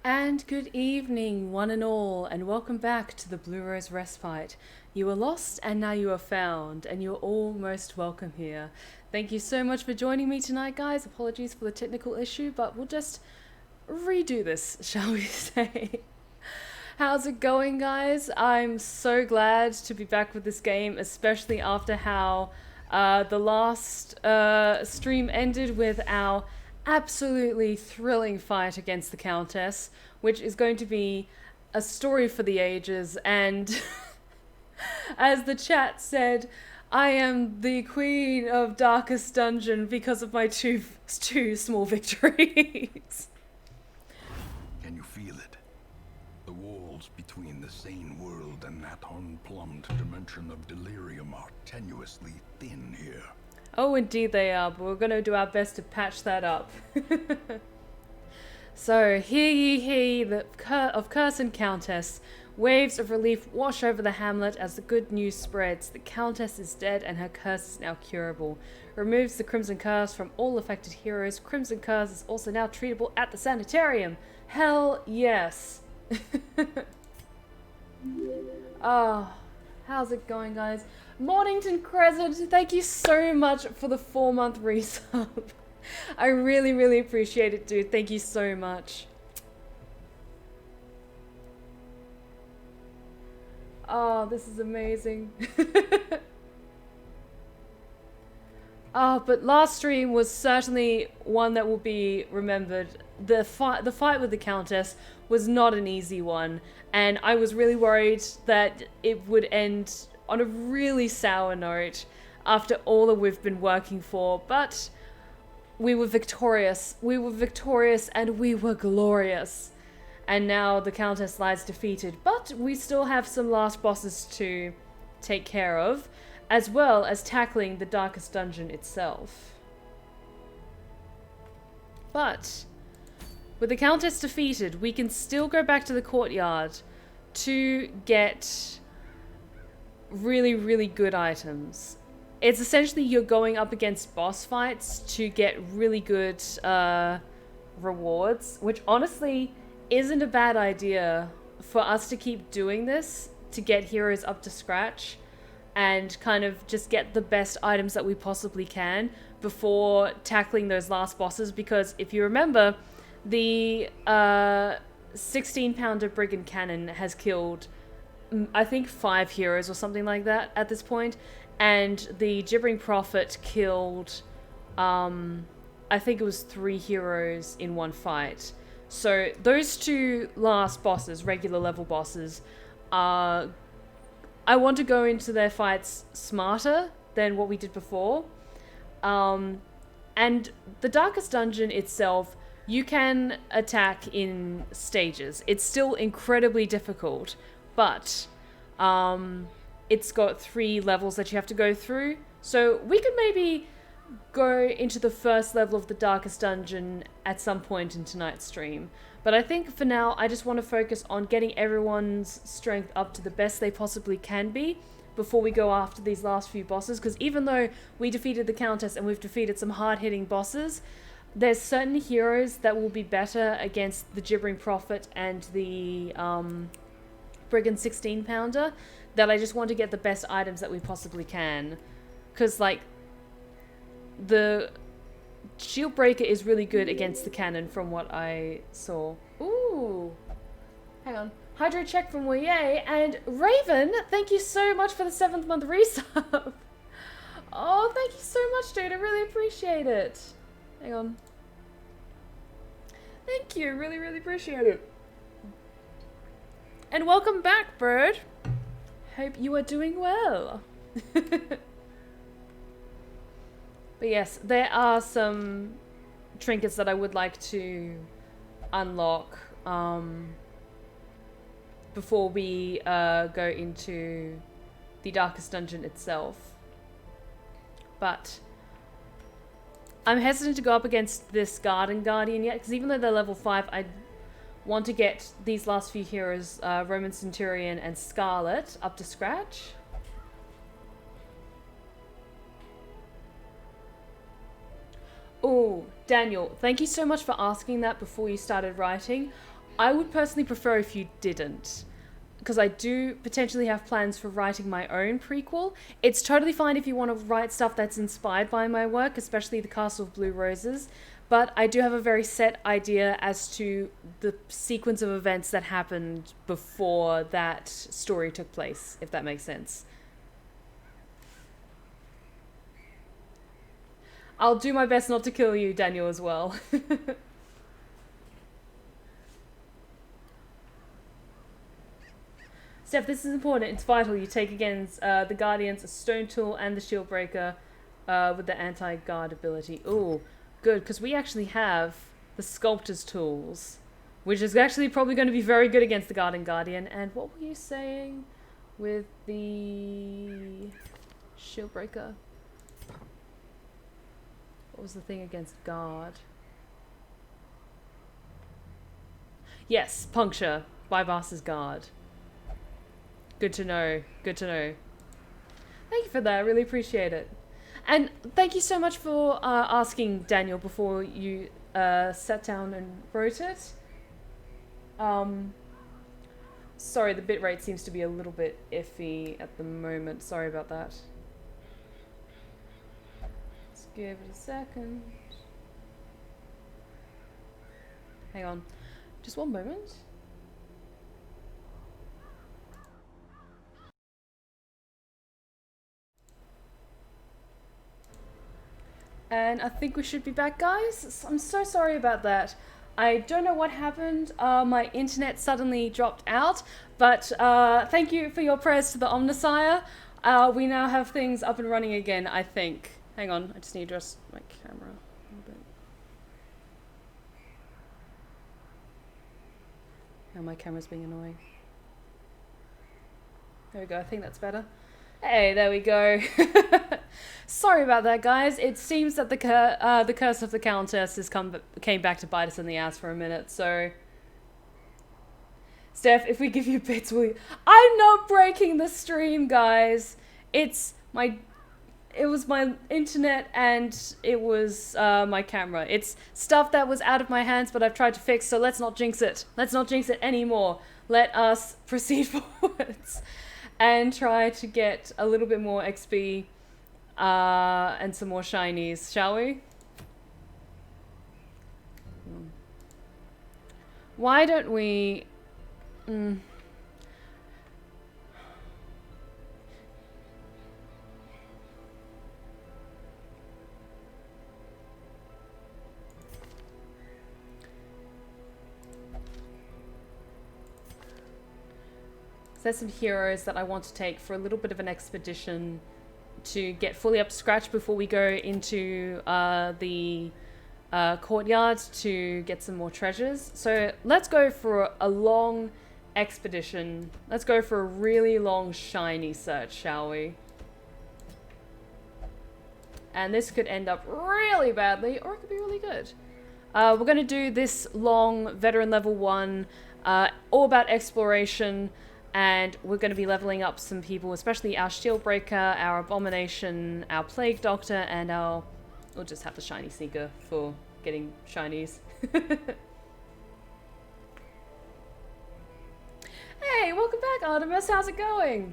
And good evening, one and all, and welcome back to the Blue Rose Respite. You were lost and now you are found, and you're all most welcome here. Thank you so much for joining me tonight, guys. Apologies for the technical issue, but we'll just redo this, shall we say. How's it going, guys? I'm so glad to be back with this game, especially after how the last stream ended with our absolutely thrilling fight against the Countess, which is going to be a story for the ages. And as the chat said, I am the queen of Darkest Dungeon because of my two small victories. Can you feel it? The walls between the sane world and that unplumbed dimension of delirium are tenuously thin here. Oh, indeed they are, but we're going to do our best to patch that up. So, hear ye, the of curse and Countess. Waves of relief wash over the hamlet as the good news spreads. The Countess is dead and her curse is now curable. Removes the Crimson Curse from all affected heroes. Crimson Curse is also now treatable at the sanitarium. Hell yes. Oh, how's it going, guys? Mornington Crescent, thank you so much for the 4-month resub. I really appreciate it, dude. Thank you so much. Oh, this is amazing. Oh, but last stream was certainly one that will be remembered. The fight with the Countess was not an easy one, and I was really worried that it would end on a really sour note after all that we've been working for, but we were victorious. We were victorious and we were glorious. And now the Countess lies defeated, but we still have some last bosses to take care of, as well as tackling the Darkest Dungeon itself. But with the Countess defeated, we can still go back to the courtyard to get really good items. It's essentially you're going up against boss fights to get really good rewards, which honestly isn't a bad idea for us to keep doing this to get heroes up to scratch and kind of just get the best items that we possibly can before tackling those last bosses, because if you remember, the 16-pounder Brigand Cannon has killed I think 5 heroes or something like that at this point, and the Gibbering Prophet killed I think it was 3 heroes in one fight. So those 2 last bosses, regular level bosses, I want to go into their fights smarter than what we did before. And the Darkest Dungeon itself, you can attack in stages. It's still incredibly difficult, but it's got 3 levels that you have to go through. So we could maybe go into the first level of the Darkest Dungeon at some point in tonight's stream. But I think for now, I just want to focus on getting everyone's strength up to the best they possibly can be before we go after these last few bosses. Because even though we defeated the Countess and we've defeated some hard-hitting bosses, there's certain heroes that will be better against the Gibbering Prophet and the Brigand 16-pounder that I just want to get the best items that we possibly can. Because, like, the Shield Breaker is really good against the cannon from what I saw. Ooh. Hang on. Hydro check from Woye. And Raven, thank you so much for the 7th month resub. Oh, thank you so much, dude. I really appreciate it. Hang on. Thank you. Really appreciate it. And welcome back, Bird. Hope you are doing well. But yes, there are some trinkets that I would like to unlock before we go into the Darkest Dungeon itself. But I'm hesitant to go up against this Garden Guardian yet, because even though they're level 5, I want to get these last few heroes, Roman Centurion and Scarlett, up to scratch. Oh, Daniel, thank you so much for asking that before you started writing. I would personally prefer if you didn't, because I do potentially have plans for writing my own prequel. It's totally fine if you want to write stuff that's inspired by my work, especially the Castle of Blue Roses, but I do have a very set idea as to the sequence of events that happened before that story took place, if that makes sense. I'll do my best not to kill you, Daniel, as well. Steph, this is important. It's vital. You take against the Guardians, a Stone Tool, and the Shield Breaker with the anti-guard ability. Ooh, good, because we actually have the Sculptor's Tools, which is actually probably going to be very good against the Guardian. And what were you saying with the Shield Breaker? What was the thing against Guard? Yes, Puncture. Bypasses Guard. Good to know. Good to know. Thank you for that. I really appreciate it. And thank you so much for asking, Daniel, before you sat down and wrote it. Sorry, the bitrate seems to be a little bit iffy at the moment. Sorry about that. Let's give it a second. Hang on. Just one moment. And I think we should be back, guys. I'm so sorry about that. I don't know what happened. My internet suddenly dropped out. But thank you for your prayers to the Omnissiah. We now have things up and running again, I think. Hang on, I just need to adjust my camera a little bit. Now my camera's being annoying. There we go, I think that's better. Hey, there we go. Sorry about that, guys. It seems that the curse of the Countess came back to bite us in the ass for a minute, so... Steph, if we give you bits, will you... I'm not breaking the stream, guys. It was my internet and it was my camera. It's stuff that was out of my hands, but I've tried to fix, so let's not jinx it. Let's not jinx it anymore. Let us proceed forwards and try to get a little bit more XP and some more shinies, shall we? Why don't we... There's some heroes that I want to take for a little bit of an expedition to get fully up to scratch before we go into the courtyard to get some more treasures. So let's go for a long expedition. Let's go for a really long shiny search, shall we? And this could end up really badly, or it could be really good. We're going to do this long veteran level 1, all about exploration. And we're going to be leveling up some people, especially our Shield Breaker, our Abomination, our Plague Doctor, and our... We'll just have the Shiny Seeker for getting shinies. Hey, welcome back, Artemis. How's it going?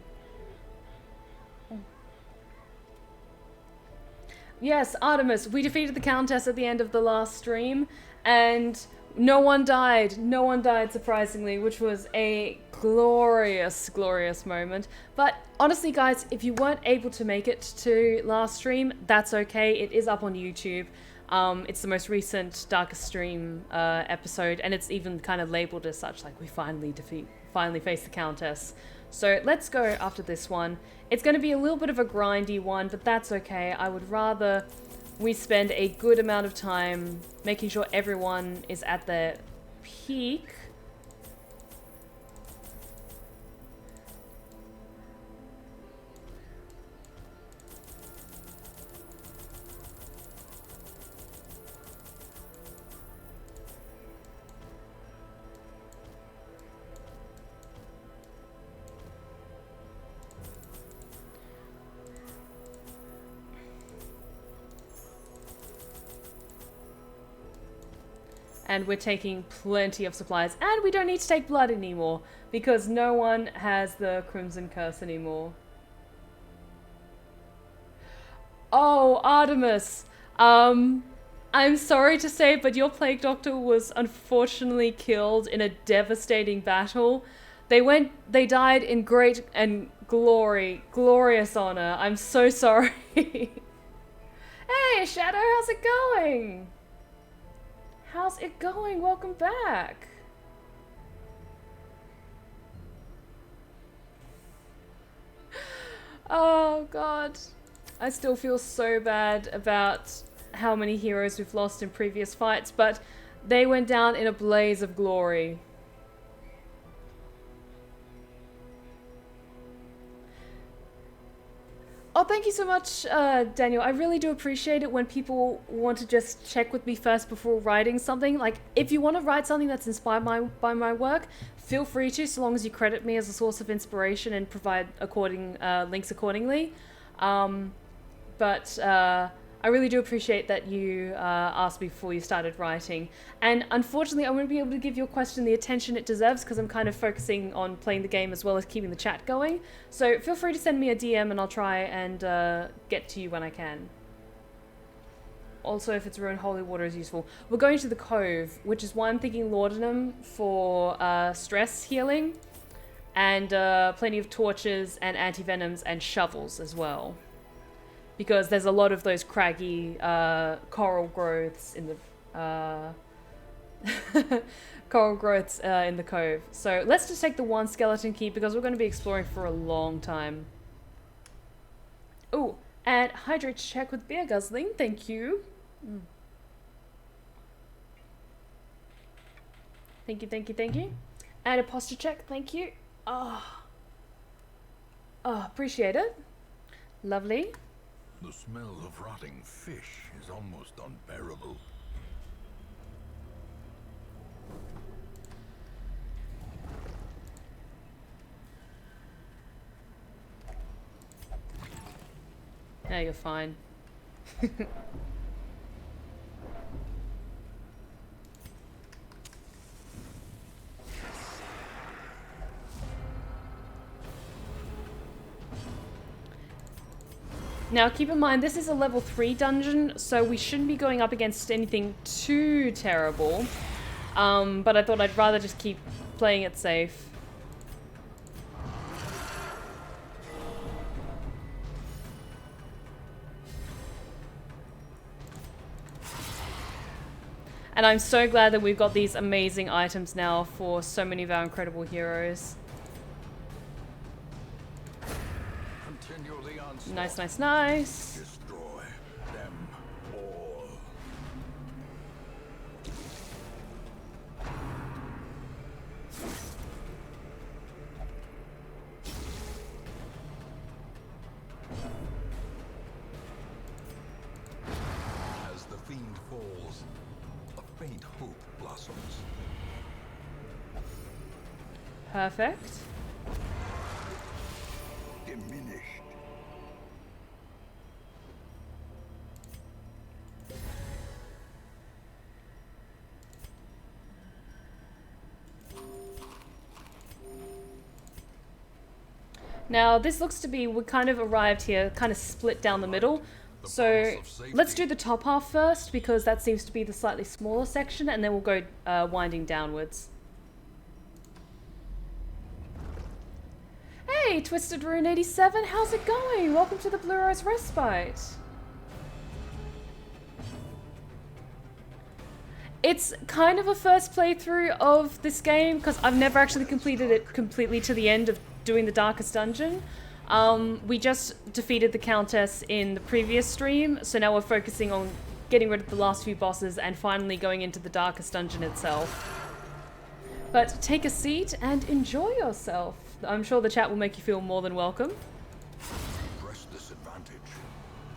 Yes, Artemis, we defeated the Countess at the end of the last stream, and... No one died, surprisingly, which was a glorious, glorious moment. But honestly, guys, if you weren't able to make it to last stream, that's okay. It is up on YouTube. It's the most recent Darkest Stream episode, and it's even kind of labeled as such, like we finally face the Countess. So let's go after this one. It's going to be a little bit of a grindy one, but that's okay. I would rather... we spend a good amount of time making sure everyone is at their peak. And we're taking plenty of supplies. And we don't need to take blood anymore, because no one has the Crimson Curse anymore. Oh, Artemis. I'm sorry to say, but your Plague Doctor was unfortunately killed in a devastating battle. They died in great and glorious honor. I'm so sorry. Hey, Shadow, how's it going? How's it going? Welcome back. Oh, God. I still feel so bad about how many heroes we've lost in previous fights, but they went down in a blaze of glory. Oh, thank you so much, Daniel. I really do appreciate it when people want to just check with me first before writing something. Like, if you want to write something that's inspired by my work, feel free to, so long as you credit me as a source of inspiration and provide links accordingly. But I really do appreciate that you asked me before you started writing. And unfortunately, I won't be able to give your question the attention it deserves because I'm kind of focusing on playing the game as well as keeping the chat going. So feel free to send me a DM and I'll try and get to you when I can. Also, if it's ruined, holy water is useful. We're going to the Cove, which is why I'm thinking laudanum for stress healing. And plenty of torches and anti-venoms and shovels as well. Because there's a lot of those craggy coral growths in the in the cove. So let's just take the one skeleton key because we're going to be exploring for a long time. Oh, and hydrate check with beer guzzling. Thank you. Thank you, thank you, thank you. And a posture check. Thank you. Oh, appreciate it. Lovely. The smell of rotting fish is almost unbearable. Yeah, you're fine. Now, keep in mind, this is a level 3 dungeon, so we shouldn't be going up against anything too terrible. But I thought I'd rather just keep playing it safe. And I'm so glad that we've got these amazing items now for so many of our incredible heroes. Nice, nice, nice. Destroy them all. As the fiend falls, a faint hope blossoms. Perfect. Diminished. Now, this looks to be, we kind of arrived here, kind of split down the middle. So, let's do the top half first, because that seems to be the slightly smaller section, and then we'll go winding downwards. Hey, Twisted Rune 87, how's it going? Welcome to the Blue Rose Respite. It's kind of a first playthrough of this game, because I've never actually completed it completely to the end of doing the Darkest Dungeon. We just defeated the Countess in the previous stream, so now we're focusing on getting rid of the last few bosses and finally going into the Darkest Dungeon itself. But take a seat and enjoy yourself. I'm sure the chat will make you feel more than welcome. Press this advantage.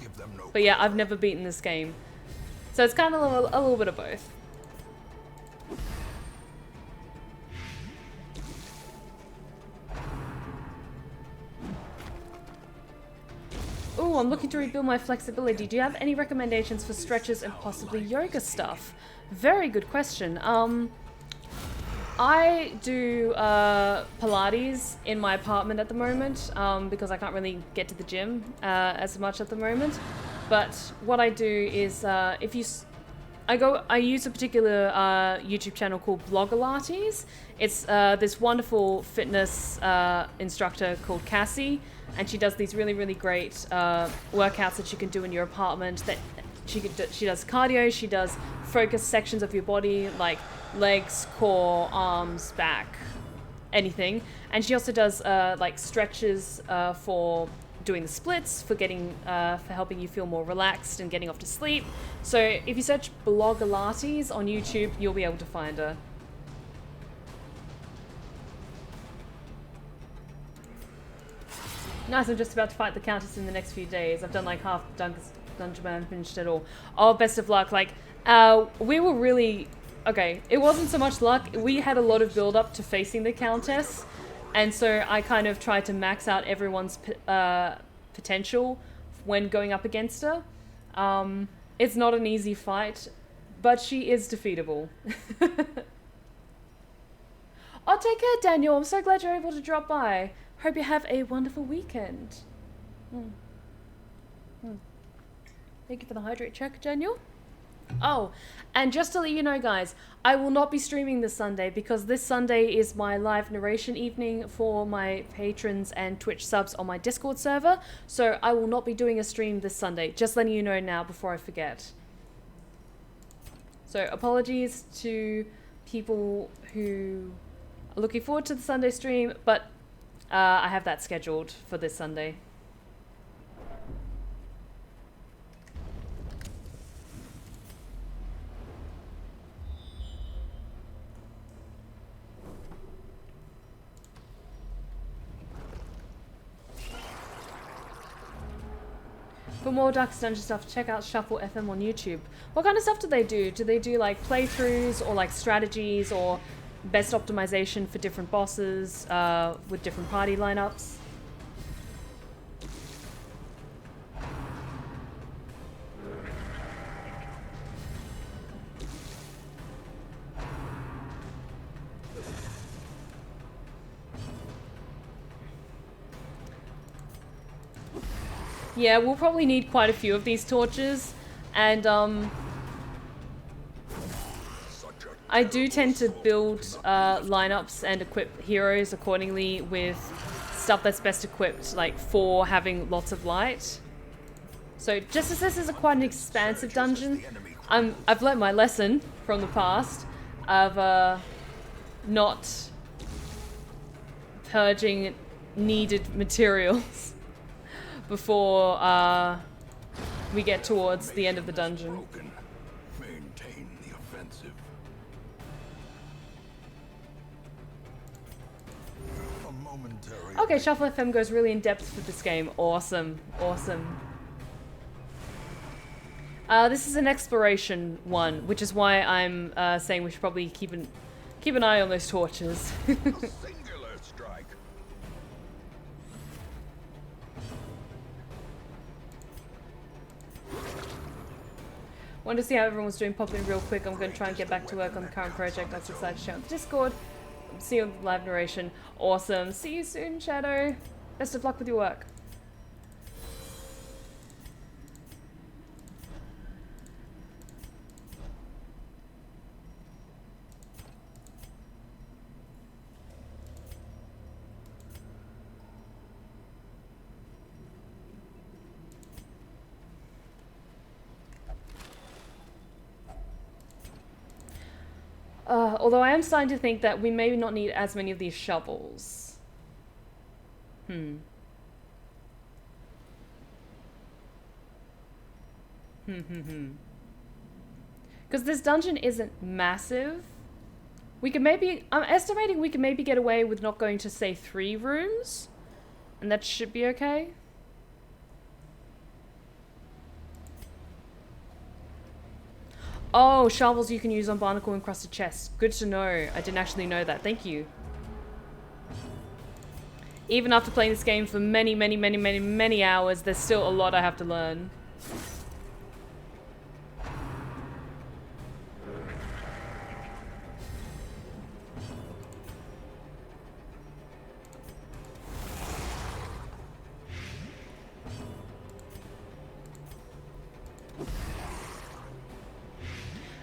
Give them no. But yeah, I've never beaten this game. So it's kind of a little bit of both. Ooh, Ooh, I'm looking to rebuild my flexibility. Do you have any recommendations for stretches and possibly yoga stuff? Very good question. I do Pilates in my apartment at the moment because I can't really get to the gym as much at the moment. But what I do is I use a particular YouTube channel called Blogilates. It's this wonderful fitness instructor called Cassie, and she does these really, really great workouts that you can do in your apartment. That she does cardio, she does focused sections of your body like legs, core, arms, back, anything. And she also does like stretches for doing the splits, for getting for helping you feel more relaxed and getting off to sleep. So if you search Blogilates on YouTube, you'll be able to find her. Nice, I'm just about to fight the Countess in the next few days. I've done like half the dungeon, but I haven't finished it all. Oh, best of luck. Like, we were really... Okay, it wasn't so much luck. We had a lot of build-up to facing the Countess, and so I kind of tried to max out everyone's potential when going up against her. It's not an easy fight, but she is defeatable. Oh, take care, Daniel. I'm so glad you're able to drop by. Hope you have a wonderful weekend. Thank you for the hydrate check, Daniel. Oh, and just to let you know, guys, I will not be streaming this Sunday because this Sunday is my live narration evening for my patrons and Twitch subs on my Discord server. So I will not be doing a stream this Sunday. Just letting you know now before I forget. So apologies to people who are looking forward to the Sunday stream, but I have that scheduled for this Sunday. For more Darkest Dungeon stuff, check out Shuffle FM on YouTube. What kind of stuff do they do? Do they do like playthroughs or like strategies or best optimization for different bosses with different party lineups? Yeah, we'll probably need quite a few of these torches, and I do tend to build lineups and equip heroes accordingly with stuff that's best equipped, like for having lots of light. So just as this is quite an expansive dungeon, I've learnt my lesson from the past of not purging needed materials before we get towards the end of the dungeon. Maintain the offensive. Okay, Shuffle FM goes really in depth for this game. Awesome, awesome. This is an exploration one, which is why I'm saying we should probably keep an eye on those torches. Want to see how everyone's doing? Pop in real quick. I'm going to try and get back to work on the current project. I've decided to share on Discord. See you on the live narration. Awesome. See you soon, Shadow. Best of luck with your work. Although I am starting to think that we may not need as many of these shovels. Because this dungeon isn't massive. We could maybe... I'm estimating we could maybe get away with not going to, say, 3 rooms. And that should be okay. Oh, shovels you can use on barnacle encrusted chests. Good to know. I didn't actually know that. Thank you. even after playing this game for many, many, many, many, many hours, there's still a lot I have to learn.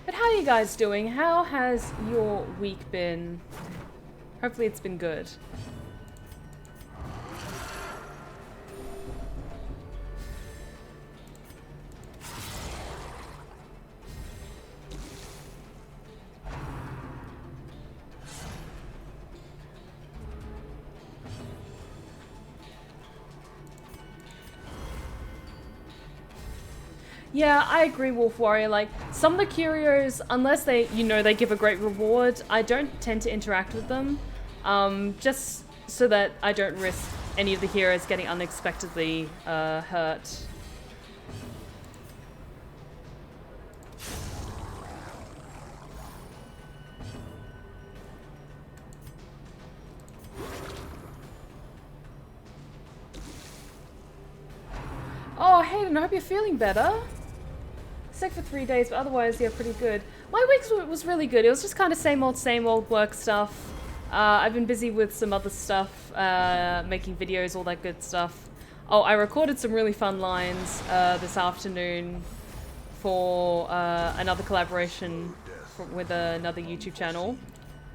But how are you guys doing? How has your week been? Hopefully it's been good. Yeah, I agree, Wolf Warrior. Like, some of the curios, unless they, you know, they give a great reward, I don't tend to interact with them. Just so that I don't risk any of the heroes getting unexpectedly hurt. Oh, Hayden, I hope you're feeling better. Sick for 3 days, but otherwise, yeah, pretty good. My week was really good. It was just kind of same old work stuff. I've been busy with some other stuff, making videos, all that good stuff. Oh, I recorded some really fun lines this afternoon for another collaboration with another YouTube channel,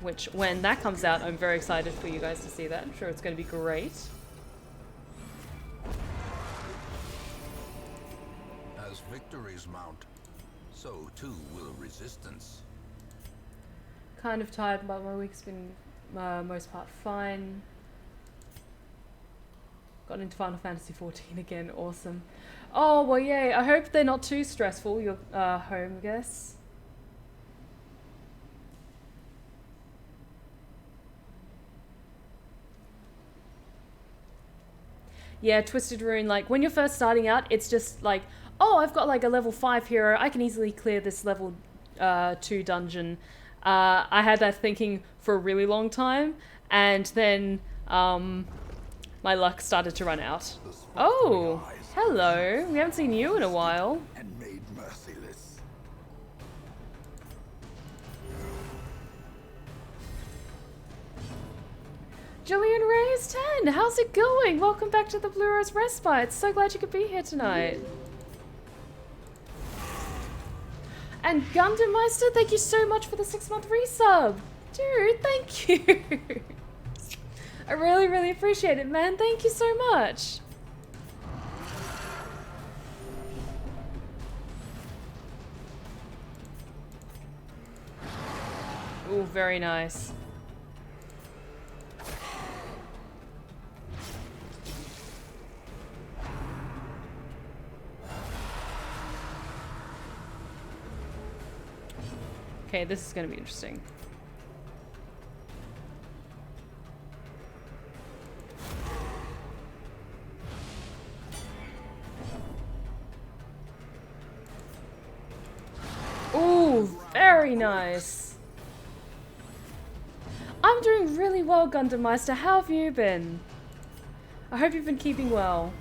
which when that comes out, I'm very excited for you guys to see that. I'm sure it's going to be great. As victories mount, so too will resistance. Kind of tired, but my week's been most part fine. Got into Final Fantasy 14 again, awesome. Oh, well, yay. I hope they're not too stressful, your home, I guess. Yeah, Twisted Rune, like, when you're first starting out, it's just like, oh, I've got like a level 5 hero, I can easily clear this level 2 dungeon. I had that thinking for a really long time, and then my luck started to run out. Oh, hello. We haven't seen you in a while. And made merciless. Julian Reyes 10, how's it going? Welcome back to the Blue Rose Respite. So glad you could be here tonight. And Gundam Meister, thank you so much for the 6-month resub. Dude, thank you. I really, really appreciate it, man. Thank you so much. Ooh, very nice. Okay, this is going to be interesting. Ooh, very nice. I'm doing really well, Gundam Meister. How have you been? I hope you've been keeping well.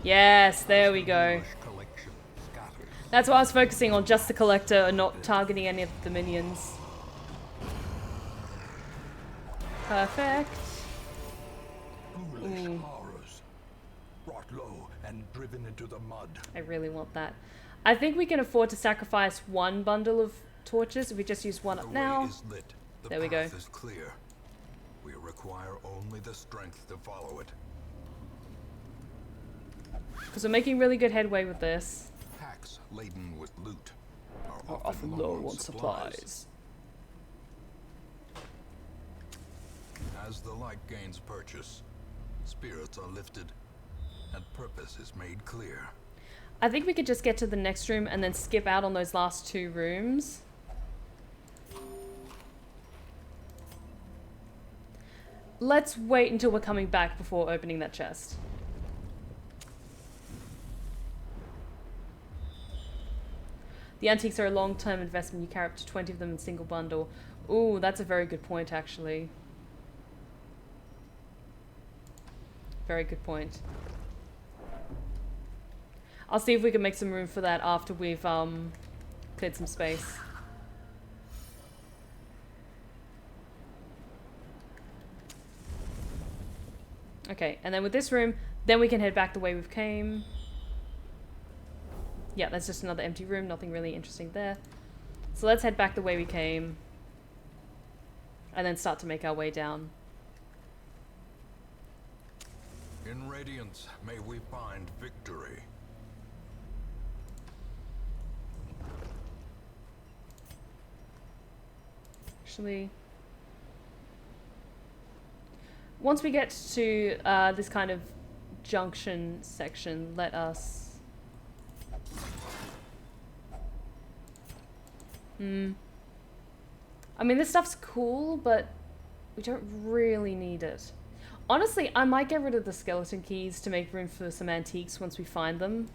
Yes, there we go. That's why I was focusing on just the collector and not targeting any of the minions. Perfect. Foolish horrors, brought low and driven into the mud. I really want that. I think we can afford to sacrifice one bundle of torches if we just use one up now. The way is lit. There we go. The path is clear. We require only the strength to follow it. Because we're making really good headway with this. Packs laden with loot Are often low on supplies. As the light gains purchase, spirits are lifted, and purpose is made clear. I think we could just get to the next room and then skip out on those last 2 rooms. Let's wait until we're coming back before opening that chest. The antiques are a long-term investment. You carry up to 20 of them in a single bundle. Ooh, that's a very good point, actually. Very good point. I'll see if we can make some room for that after we've cleared some space. Okay, and then with this room, then we can head back the way we've came. Yeah, that's just another empty room. Nothing really interesting there. So let's head back the way we came. And then start to make our way down. In Radiance, may we find victory. Actually, once we get to this kind of junction section, let us... I mean, this stuff's cool, but we don't really need it. Honestly, I might get rid of the skeleton keys to make room for some antiques once we find them.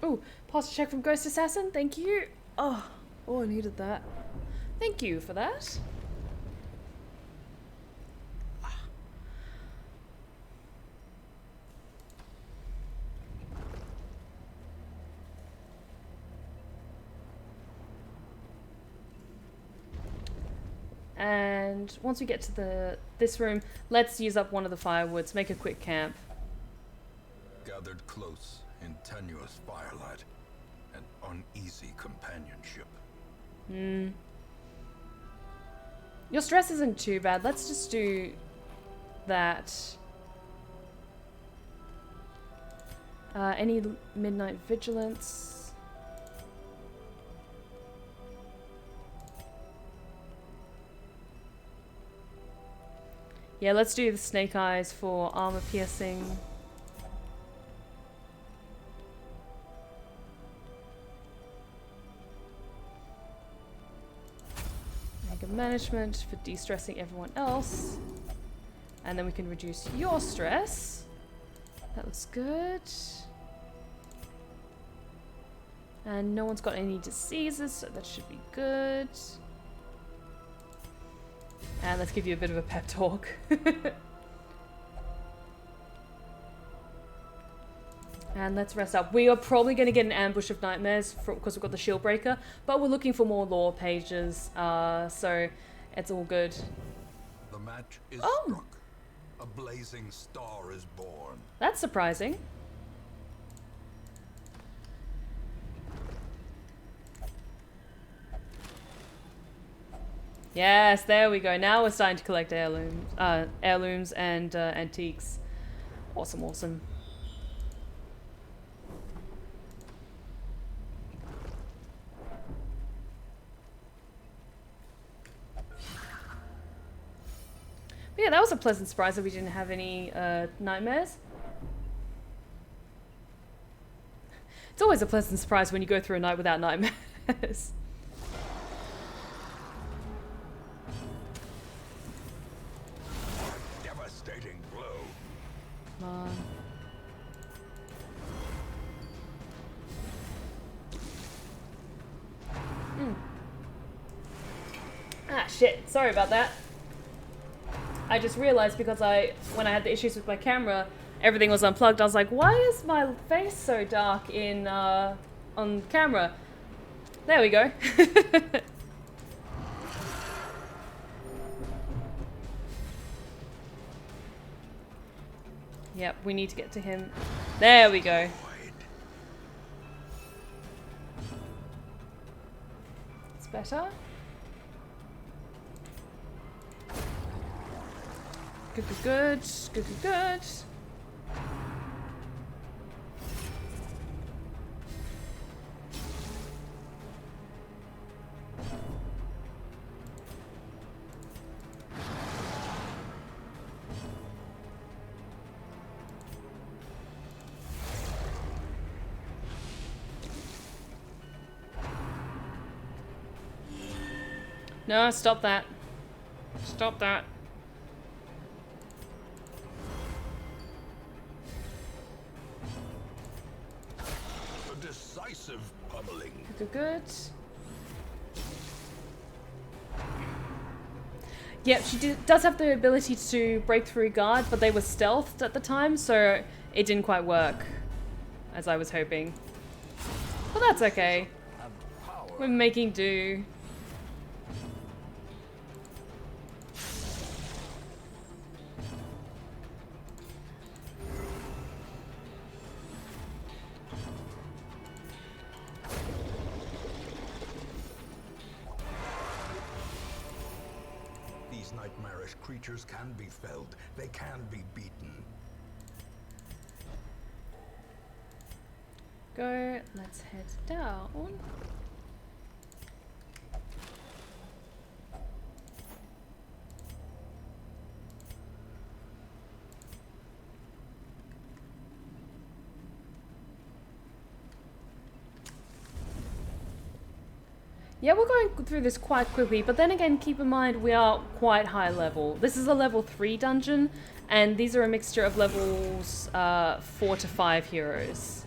Oh, posture check from Ghost Assassin, thank you. Oh, I needed that. Thank you for that. And once we get to this room, let's use up one of the firewoods, make a quick camp. Gathered close in tenuous firelight and uneasy companionship. Your stress isn't too bad. Let's just do that. Any midnight vigilance? Yeah, let's do the snake eyes for armor piercing. Mega management for de-stressing everyone else. And then we can reduce your stress. That looks good. And no one's got any diseases, so that should be good. And let's give you a bit of a pep talk. And let's rest up. We are probably going to get an ambush of nightmares because we've got the shield breaker, but we're looking for more lore pages, so it's all good. The match is struck. A blazing star is born. That's surprising. Yes, there we go. Now we're starting to collect heirlooms and antiques. Awesome, awesome. But yeah, that was a pleasant surprise that we didn't have any nightmares. It's always a pleasant surprise when you go through a night without nightmares. Devastating blow. Come on. Ah, shit. Sorry about that. I just realized because when I had the issues with my camera, everything was unplugged. I was like, why is my face so dark on camera? There we go. Yep, we need to get to him. There we go. It's better. Good, good, good. Good, good, good. No, stop that. Stop that. A decisive pummeling. Good, good. Yep, she does have the ability to break through guard, but they were stealthed at the time, so it didn't quite work as I was hoping. But that's okay. We're making do. These nightmarish creatures can be felled. They can be beaten. Go, let's head down. Yeah, we're going through this quite quickly, but then again, keep in mind we are quite high level. This is a level 3 dungeon, and these are a mixture of levels 4 to 5 heroes.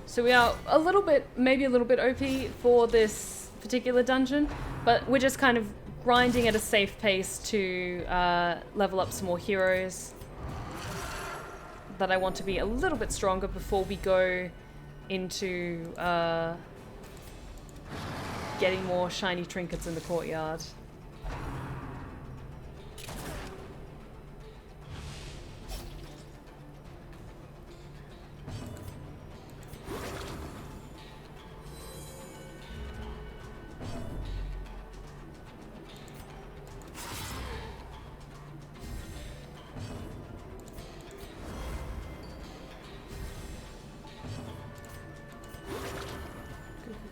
So we are a little bit, maybe a little bit OP for this particular dungeon, but we're just kind of grinding at a safe pace to level up some more heroes that I want to be a little bit stronger before we go into getting more shiny trinkets in the courtyard.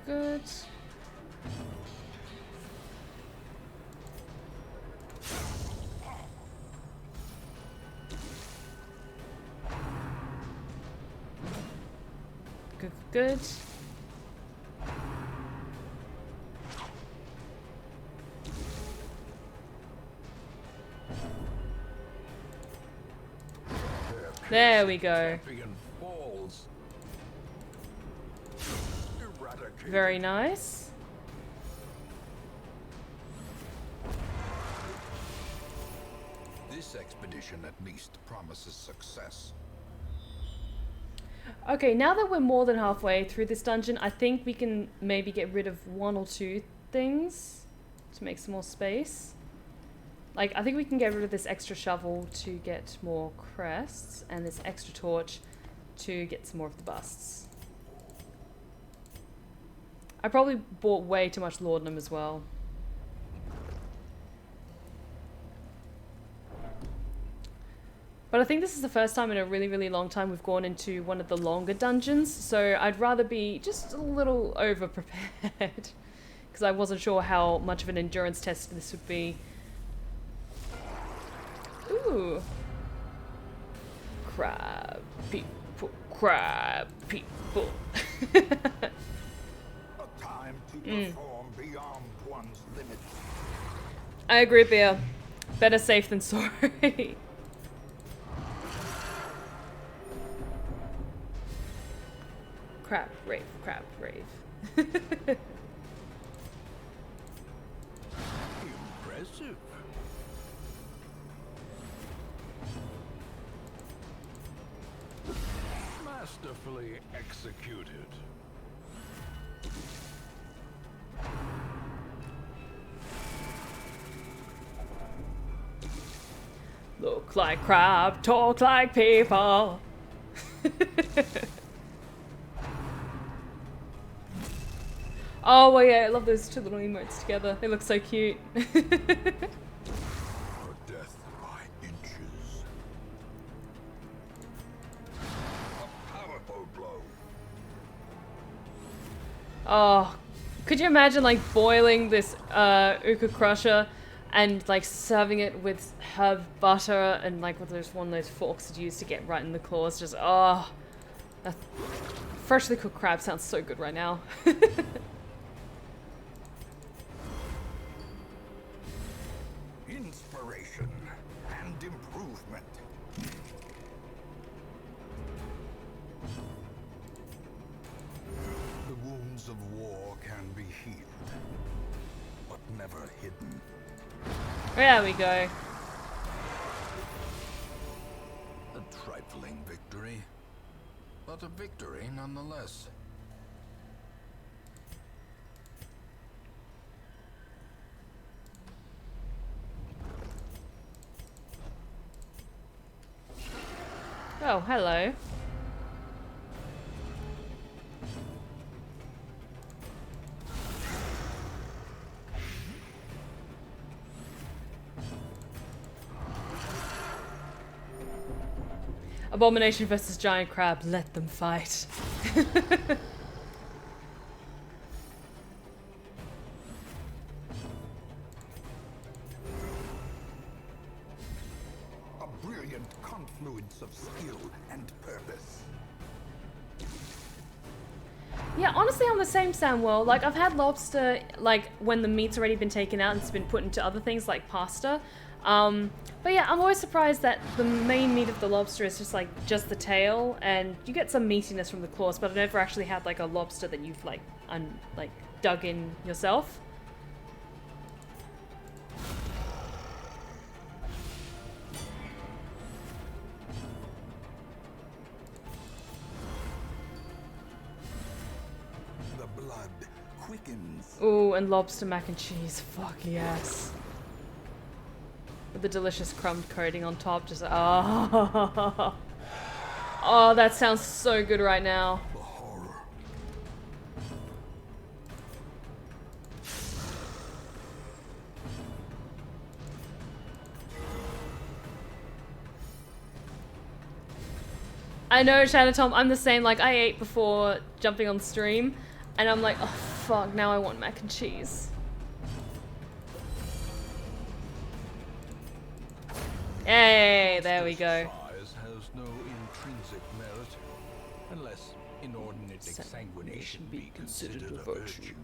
Good. Good, good. There we go. Very nice. This expedition at least promises success. Okay, now that we're more than halfway through this dungeon, I think we can maybe get rid of 1 or 2 things to make some more space. Like, I think we can get rid of this extra shovel to get more crests, and this extra torch to get some more of the busts. I probably bought way too much laudanum as well. But I think this is the first time in a really, really long time we've gone into one of the longer dungeons, so I'd rather be just a little over-prepared. Because I wasn't sure how much of an endurance test this would be. Ooh. Crab people, crab people. Perform beyond one's limits. I agree, Beer. Better safe than sorry. Crap, rave, crap, rave. Impressive. Masterfully executed. Look like crab, talk like people. Oh, well, yeah, I love those 2 little emotes together. They look so cute. Or death by inches. A powerful blow. Oh, could you imagine, like, boiling this Uka Crusher and like serving it with herb butter and like with one of those forks that you use to get right in the claws. Just freshly cooked crab sounds so good right now. Inspiration and improvement. The wounds of war can be healed, but never hidden. There we go. A trifling victory, but a victory nonetheless. Oh, hello. Abomination versus giant crab. Let them fight. A brilliant confluence of skill and purpose. Yeah, honestly, I'm the same, Samuel. Like, I've had lobster, like, when the meat's already been taken out and it's been put into other things like pasta. But yeah, I'm always surprised that the main meat of the lobster is just, like, just the tail, and you get some meatiness from the claws, but I've never actually had, like, a lobster that you've, like, dug in yourself. The blood quickens. Ooh, and lobster mac and cheese. Fuck yes. With the delicious crumbed coating on top, just oh. Oh, that sounds so good right now. The horror. I know, Shadow Tom, I'm the same. Like, I ate before jumping on stream, and I'm like, oh fuck, now I want mac and cheese. Hey, there we go. Size has no intrinsic merit, unless inordinate exsanguination be considered a virtue.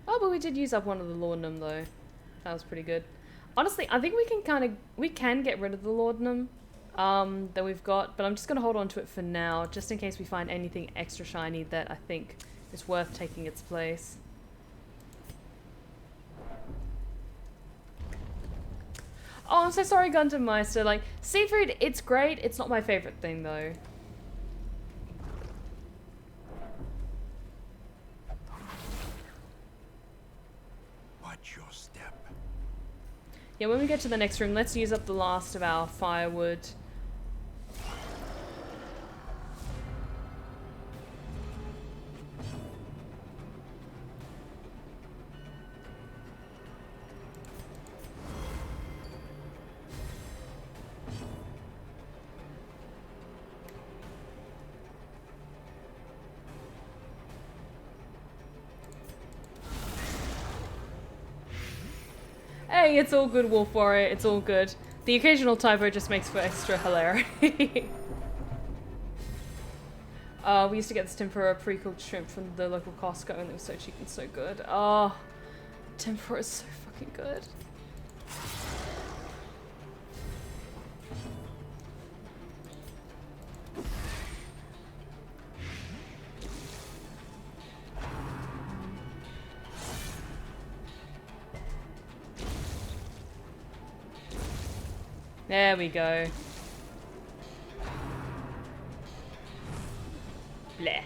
Oh, but we did use up one of the laudanum though. That was pretty good. Honestly, I think we can get rid of the laudanum that we've got, but I'm just gonna hold on to it for now, just in case we find anything extra shiny that I think is worth taking its place. Oh, I'm so sorry, Guntermeister. Like, seafood, it's great. It's not my favorite thing, though. Watch your step. Yeah, when we get to the next room, let's use up the last of our firewood. Hey, it's all good, Wolf Warrior. It's all good. The occasional typo just makes for extra hilarity. We used to get this tempura pre-cooked shrimp from the local Costco, and it was so cheap and so good. Oh, tempura is so fucking good. There we go. Bleh.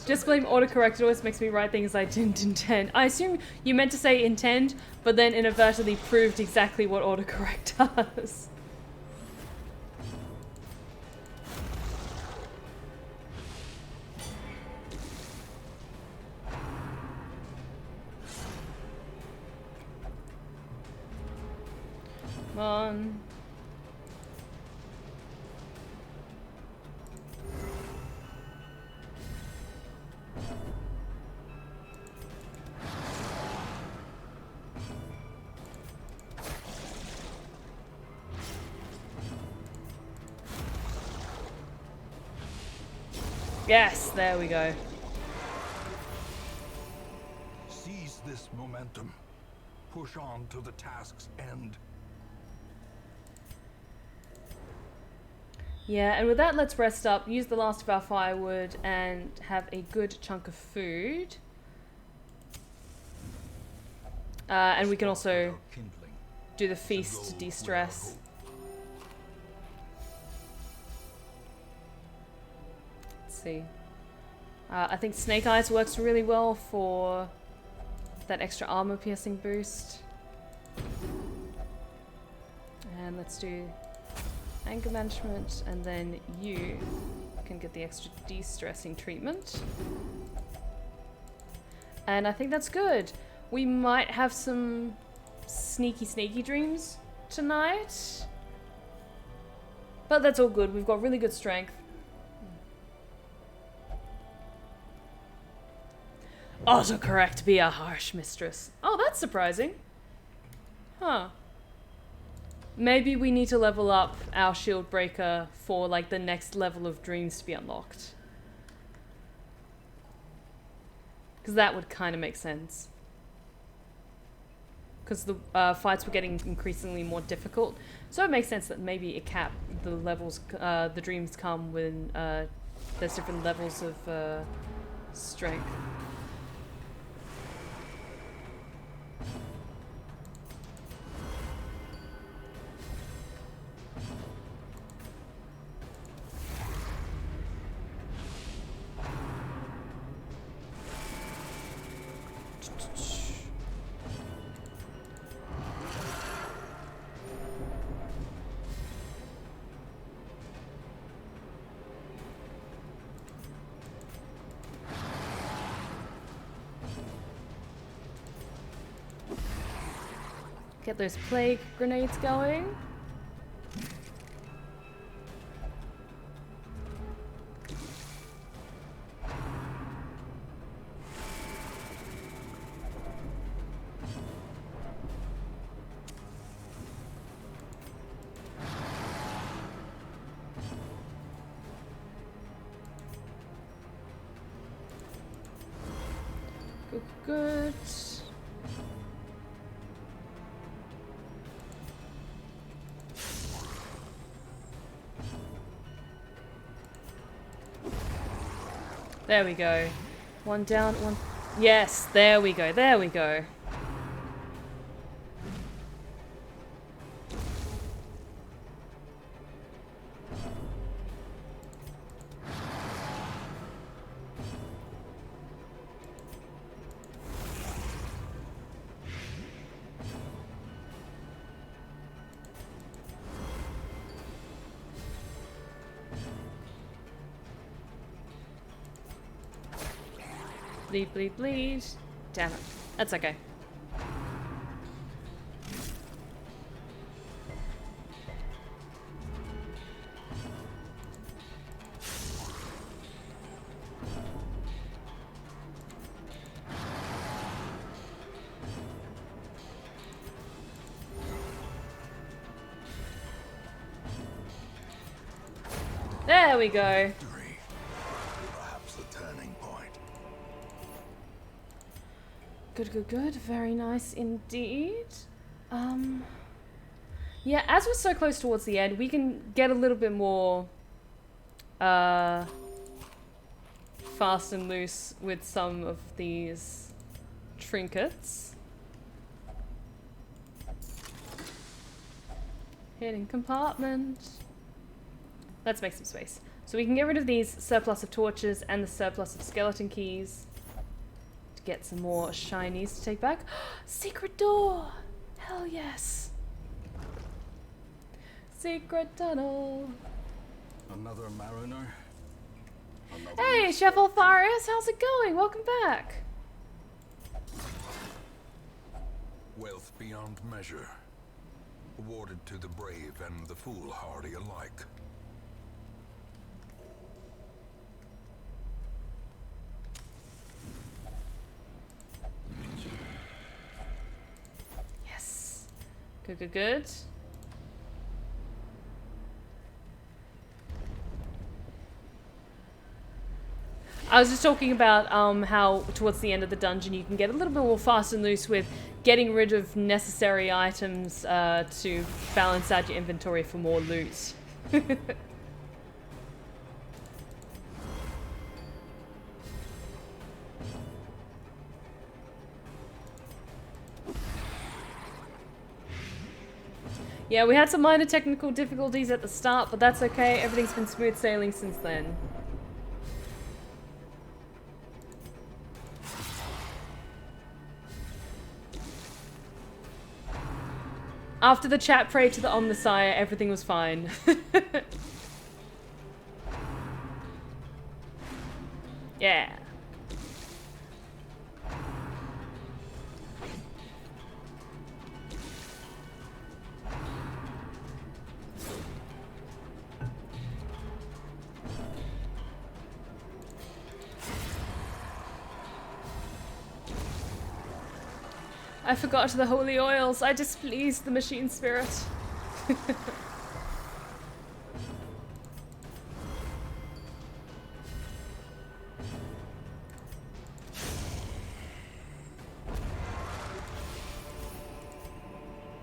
Just blame autocorrect. It always makes me write things I didn't intend. I assume you meant to say intend, but then inadvertently proved exactly what autocorrect does. Come on. Yes, there we go. Seize this momentum. Push on to the task's end. Yeah, and with that, let's rest up, use the last of our firewood, and have a good chunk of food. And we can also do the feast to de-stress. Let's see. I think Snake Eyes works really well for that extra armor piercing boost. And let's do anger management, and then you can get the extra de-stressing treatment. And I think that's good. We might have some sneaky dreams tonight. But that's all good. We've got really good strength. Autocorrect, be a harsh mistress. Oh, that's surprising. Huh. Maybe we need to level up our shield breaker for like the next level of dreams to be unlocked. Because that would kind of make sense. Because the fights were getting increasingly more difficult. So it makes sense that maybe it cap the levels, the dreams come when there's different levels of strength. Get those plague grenades going. Good. There we go. One down, one... Yes, there we go, there we go. Bleed, bleed, bleed. Damn it. That's okay. There we go. Good, good, good. Very nice indeed. Yeah, as we're so close towards the end, we can get a little bit more fast and loose with some of these trinkets. Hidden compartment. Let's make some space. So we can get rid of these surplus of torches and the surplus of skeleton keys. Get some more shinies to take back. Secret door! Hell yes! Secret tunnel. Another mariner. Hey, Chef Alpharius, how's it going? Welcome back. Wealth beyond measure. awarded to the brave and the foolhardy alike. Yes. Good, good, good. I was just talking about how towards the end of the dungeon you can get a little bit more fast and loose with getting rid of necessary items to balance out your inventory for more loot. Yeah, we had some minor technical difficulties at the start, but that's okay. Everything's been smooth sailing since then. After the chat prayed to the Omnissiah, everything was fine. Yeah. I forgot the holy oils. I displeased the machine spirit.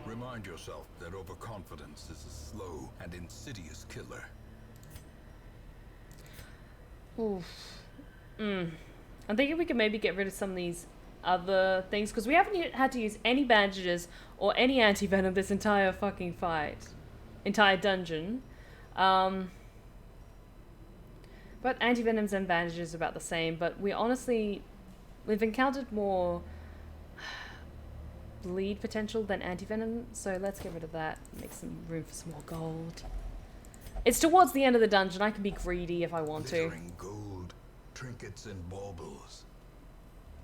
Remind yourself that overconfidence is a slow and insidious killer. Oof. I'm thinking we could maybe get rid of some of these other things, because we haven't had to use any bandages or any anti-venom this entire fucking fight. Entire dungeon. But anti-venoms and bandages are about the same, but we've encountered more bleed potential than anti-venom, so let's get rid of that. Make some room for some more gold. It's towards the end of the dungeon. I can be greedy if I want to. Glittering gold, trinkets and baubles.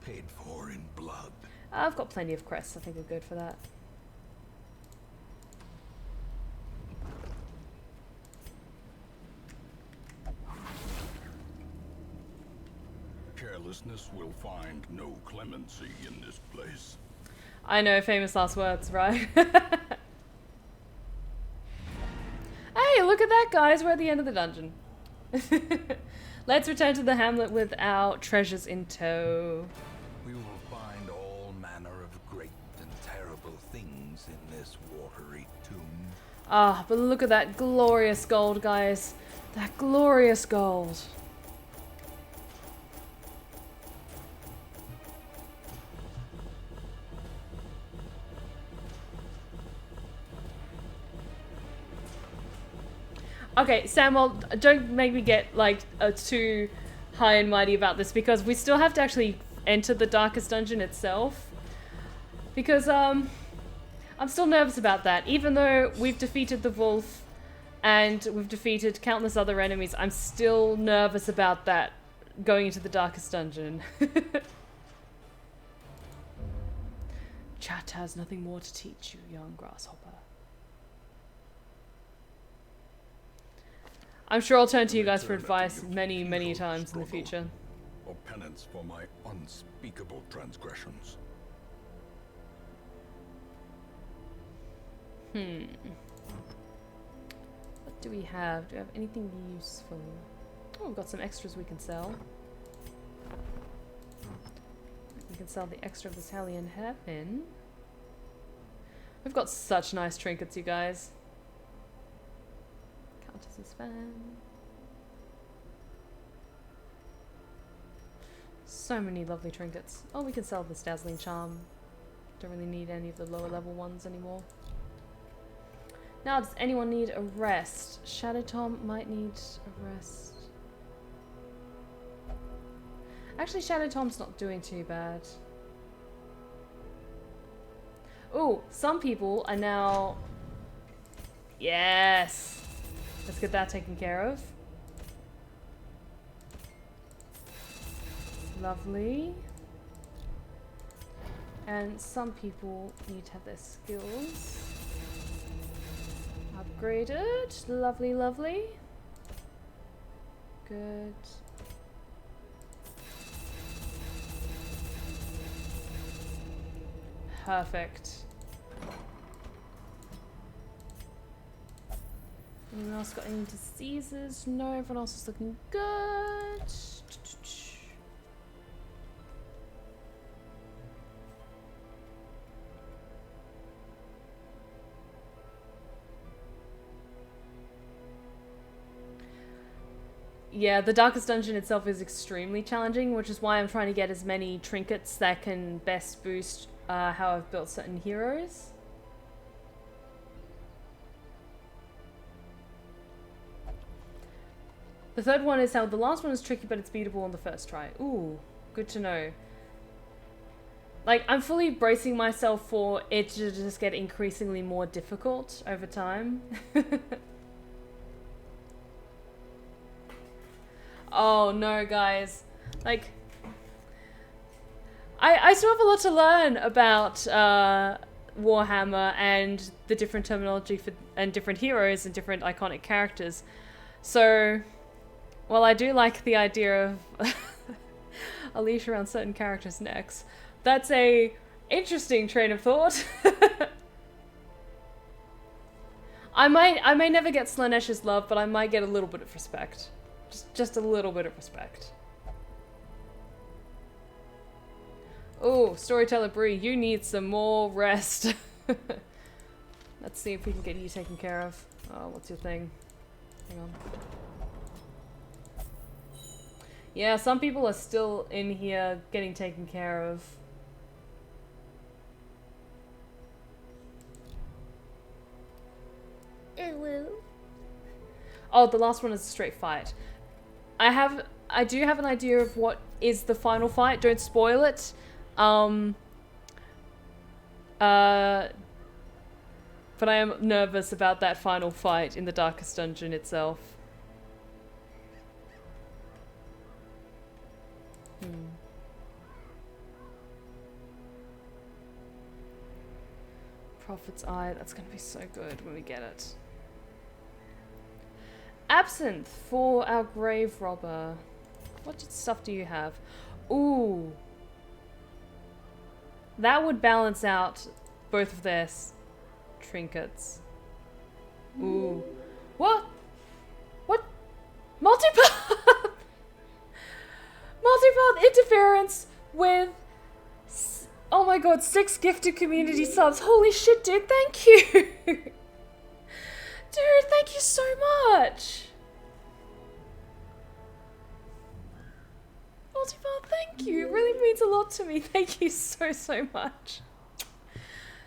Paid for in blood. I've got plenty of crests. I think we're good for that. Carelessness will find no clemency in this place. I know, famous last words, right? Hey, look at that, guys. We're at the end of the dungeon. Let's return to the hamlet with our treasures in tow. We will find all manner of great and terrible things in this watery tomb. Ah, but look at that glorious gold, guys. That glorious gold. Okay, Samuel, don't make me get like too high and mighty about this, because we still have to actually enter the darkest dungeon itself. Because I'm still nervous about that. Even though we've defeated the wolf and we've defeated countless other enemies, I'm still nervous about that going into the darkest dungeon. Chat has nothing more to teach you, young grasshopper. I'm sure I'll turn to you guys for advice many, many times in the future. Or penance for my unspeakable transgressions. What do we have? Do we have anything useful? Oh, we've got some extras we can sell. We can sell the extra of this Hellion hairpin. We've got such nice trinkets, you guys. Countess's fan. So many lovely trinkets. Oh, we can sell this dazzling charm. Don't really need any of the lower level ones anymore. Now, does anyone need a rest? Shadow Tom might need a rest. Actually, Shadow Tom's not doing too bad. Oh, some people are now... Yes! Let's get that taken care of. Lovely. And some people need to have their skills. upgraded. Lovely, lovely. Good. Perfect. Anyone else got any diseases? No, everyone else is looking good. Yeah, the Darkest Dungeon itself is extremely challenging, which is why I'm trying to get as many trinkets that can best boost how I've built certain heroes. The third one is how the last one is tricky, but it's beatable on the first try. Ooh, good to know. Like, I'm fully bracing myself for it to just get increasingly more difficult over time. Oh no, guys. Like, I still have a lot to learn about Warhammer and the different terminology for and different heroes and different iconic characters. So, while I do like the idea of a leash around certain characters' necks, that's a interesting train of thought. I may never get Slanesh's love, but I might get a little bit of respect. Just a little bit of respect. Oh, Storyteller Bree, you need some more rest. Let's see if we can get you taken care of. Oh, what's your thing? Hang on. Yeah, some people are still in here getting taken care of. Oh, the last one is a straight fight. I do have an idea of what is the final fight. Don't spoil it. But I am nervous about that final fight in the Darkest Dungeon itself. Prophet's Eye, that's gonna be so good when we get it. Absinthe for our grave robber. What stuff do you have? Ooh. That would balance out both of their trinkets. Ooh. What? What? Multipath! Multipath interference with... Oh my god, 6 gifted community subs. Holy shit, dude, thank you! Dude, thank you so much! Multipath, thank you. It really means a lot to me. Thank you so, so much.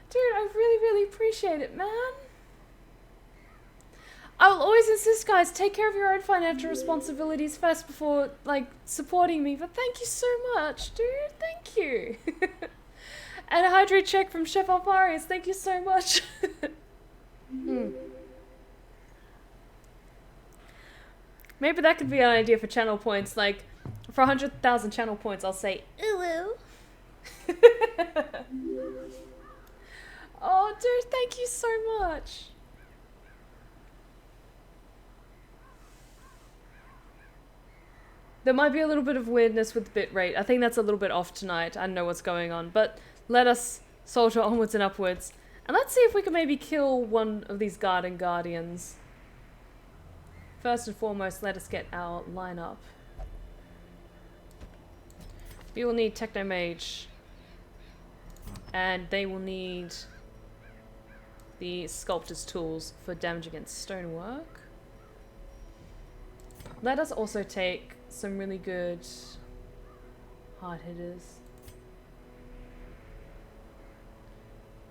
Dude, I really, really appreciate it, man. I will always insist, guys, take care of your own financial responsibilities first before, like, supporting me. But thank you so much, dude. Thank you. And a hydrate check from Chef Alpharius. Thank you so much. Maybe that could be an idea for channel points. Like, for 100,000 channel points, I'll say, ooh. Oh, dude, thank you so much. There might be a little bit of weirdness with bitrate. I think that's a little bit off tonight. I don't know what's going on. But let us soldier onwards and upwards. And let's see if we can maybe kill one of these garden guardians. First and foremost, let us get our lineup. We will need Technomage. And they will need the Sculptor's Tools for damage against stonework. Let us also take some really good hard hitters.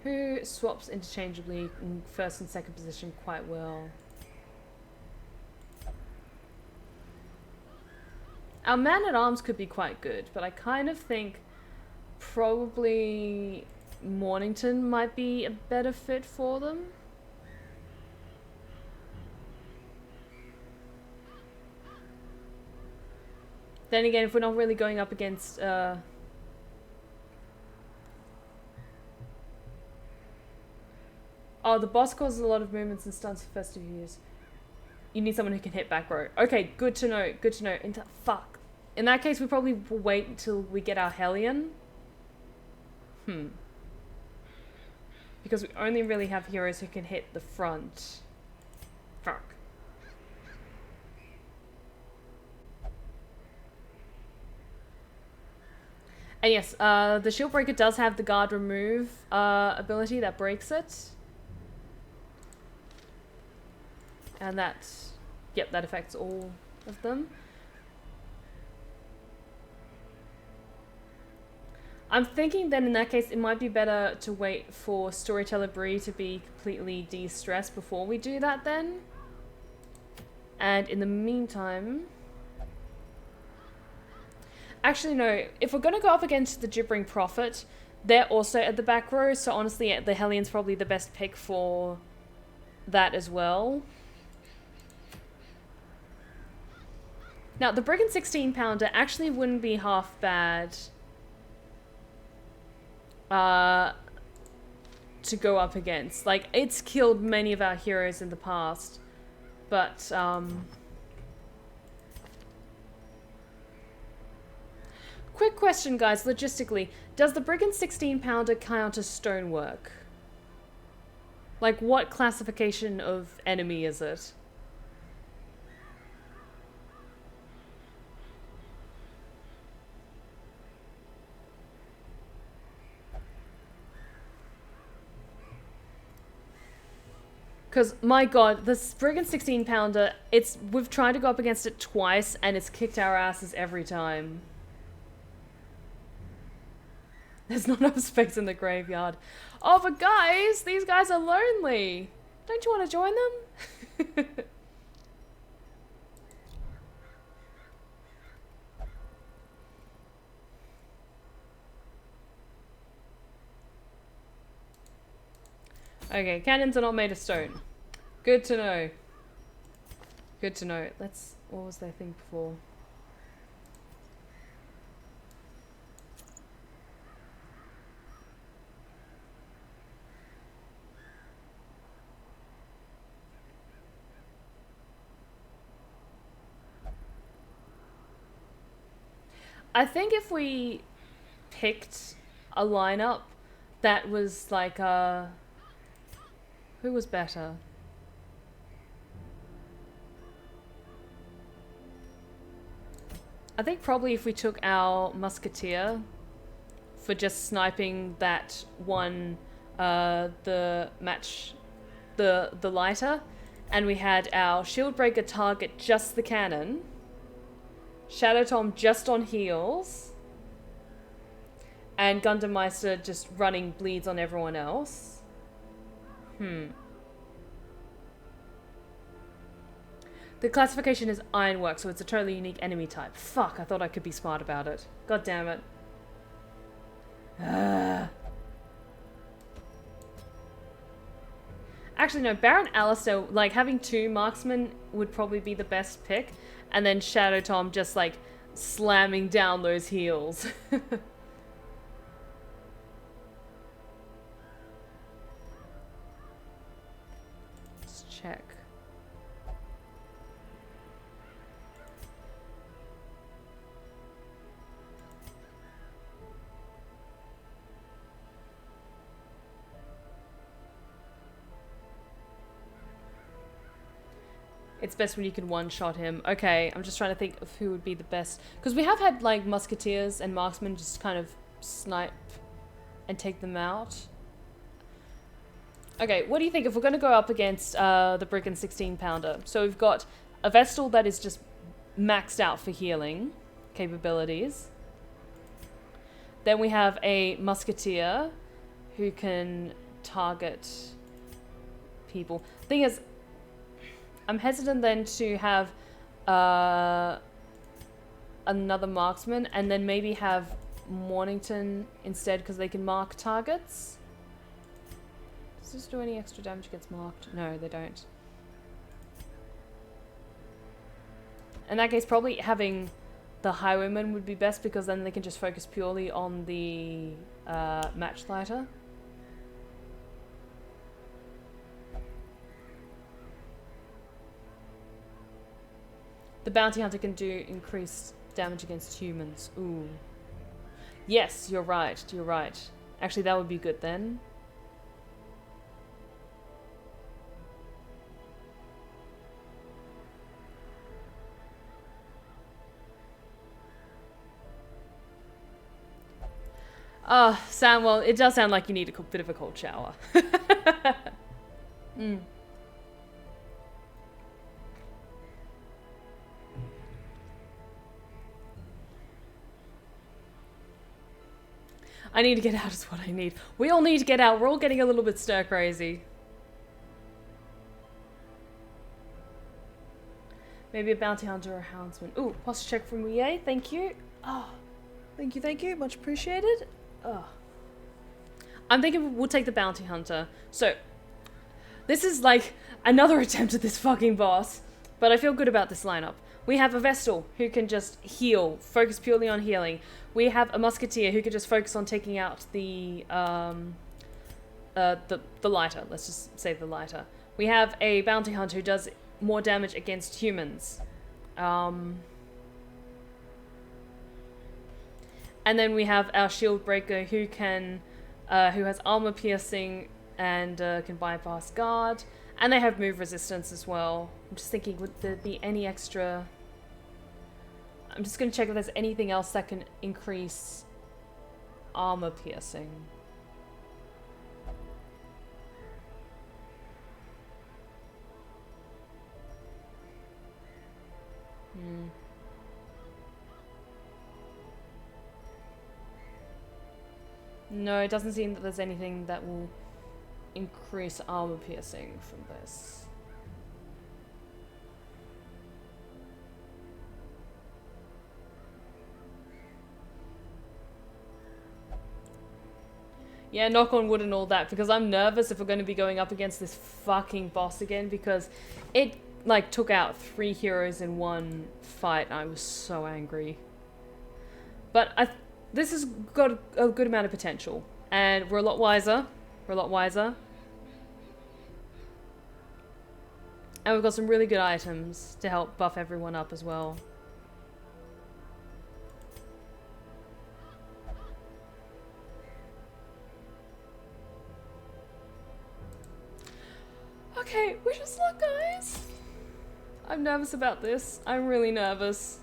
Who swaps interchangeably in first and second position quite well. Our man-at-arms could be quite good, but I kind of think probably Mornington might be a better fit for them. Then again, if we're not really going up against Oh, the boss causes a lot of movements and stunts for festive use. You need someone who can hit back row. Okay, good to know. Good to know. Fuck. In that case, we probably will wait until we get our Hellion. Because we only really have heroes who can hit the front. Fuck. And yes, the Shield Breaker does have the guard remove ability that breaks it. And that, yep, that affects all of them. I'm thinking that in that case, it might be better to wait for Storyteller Bree to be completely de-stressed before we do that then. And in the meantime... Actually, no. If we're going to go up against the Gibbering Prophet, they're also at the back row, so honestly, the Hellion's probably the best pick for that as well. Now, the Brigand 16-pounder actually wouldn't be half bad to go up against. Like, it's killed many of our heroes in the past, but quick question, guys, logistically. Does the Brigand 16-pounder counter stonework? Like, what classification of enemy is it? Because, my god, this Brigand 16-pounder, we've tried to go up against it twice, and it's kicked our asses every time. There's not enough space in the graveyard. Oh, but guys, these guys are lonely. Don't you want to join them? Okay, cannons are not made of stone. Good to know. Good to know. What was their thing before? I think if we picked a lineup that was like who was better? I think probably if we took our Musketeer for just sniping that one, the lighter, and we had our Shield Breaker target just the cannon, Shadow Tom just on heals, and Gundameister just running bleeds on everyone else. The classification is Ironwork, so it's a totally unique enemy type. Fuck, I thought I could be smart about it. God damn it. Actually, no, Baron Alistair, like, having 2 marksmen would probably be the best pick. And then Shadow Tom just, like, slamming down those heals. Let's check. It's best when you can one-shot him. Okay, I'm just trying to think of who would be the best. Because we have had, like, Musketeers and Marksmen just kind of snipe and take them out. Okay, what do you think if we're going to go up against the Brigand 16-pounder? So we've got a Vestal that is just maxed out for healing capabilities. Then we have a Musketeer who can target people. Thing is, I'm hesitant then to have another marksman and then maybe have Mornington instead because they can mark targets. Does this do any extra damage against marked? No, they don't. In that case, probably having the Highwayman would be best because then they can just focus purely on the Matchlighter. The bounty hunter can do increased damage against humans. Ooh. Yes, you're right. You're right. Actually, that would be good then. Sam, well, it does sound like you need a bit of a cold shower. Mm. I need to get out is what I need. We all need to get out. We're all getting a little bit stir crazy. Maybe a bounty hunter or a houndsman. Ooh, posture check from EA. Thank you. Oh, thank you. Much appreciated. Oh. I'm thinking we'll take the bounty hunter. So, this is like another attempt at this fucking boss. But I feel good about this lineup. We have a Vestal who can just heal, focus purely on healing. We have a Musketeer who can just focus on taking out the lighter. Let's just say the lighter. We have a Bounty Hunter who does more damage against humans. And then we have our Shield Breaker who can, who has armor piercing and can bypass guard. And they have move resistance as well. I'm just thinking, would there be any extra... I'm just going to check if there's anything else that can increase armor piercing. No, it doesn't seem that there's anything that will increase armor piercing from this. Yeah, knock on wood and all that, because I'm nervous if we're going to be going up against this fucking boss again, because it, like, took out 3 heroes in one fight, and I was so angry. But this has got a good amount of potential, and we're a lot wiser. We're a lot wiser. And we've got some really good items to help buff everyone up as well. Okay, wish us luck, guys. I'm nervous about this. I'm really nervous.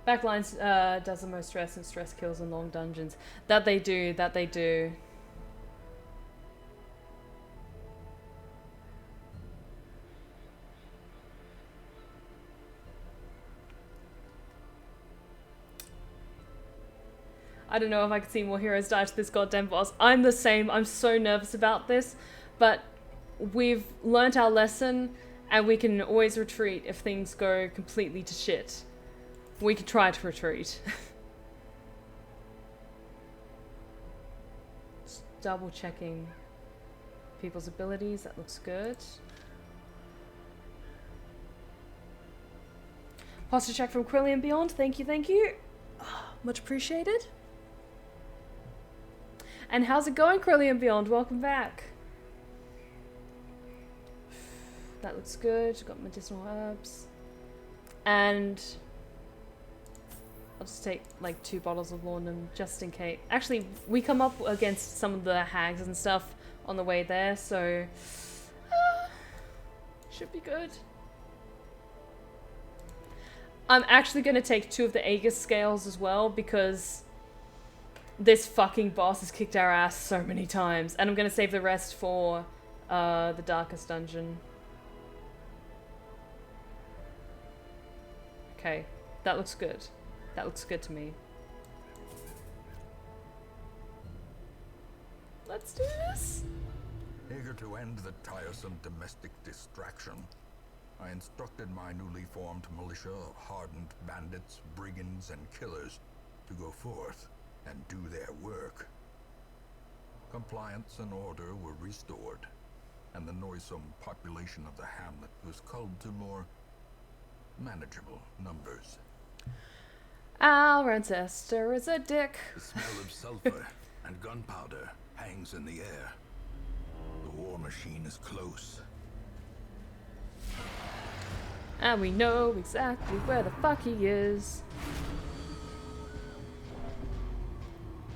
Backlines does the most stress and stress kills in long dungeons. That they do, that they do. I don't know if I could see more heroes die to this goddamn boss. I'm the same. I'm so nervous about this. But we've learnt our lesson and we can always retreat if things go completely to shit. We could try to retreat. Just double checking people's abilities. That looks good. Posture check from Quilly and beyond. Thank you, thank you. Oh, much appreciated. And how's it going, Quilly and beyond? Welcome back. That looks good. Got medicinal herbs. And I'll just take like 2 bottles of laudanum just in case. Actually, we come up against some of the hags and stuff on the way there, so should be good. I'm actually going to take 2 of the Aegis scales as well because this fucking boss has kicked our ass so many times, and I'm going to save the rest for the darkest dungeon. Okay, that looks good. That looks good to me. Let's do this. Eager to end the tiresome domestic distraction, I instructed my newly formed militia of hardened bandits, brigands, and killers to go forth and do their work. Compliance and order were restored, and the noisome population of the hamlet was culled to more manageable numbers. Our ancestor is a dick. The smell of sulfur and gunpowder hangs in the air. The war machine is close. And we know exactly where the fuck he is.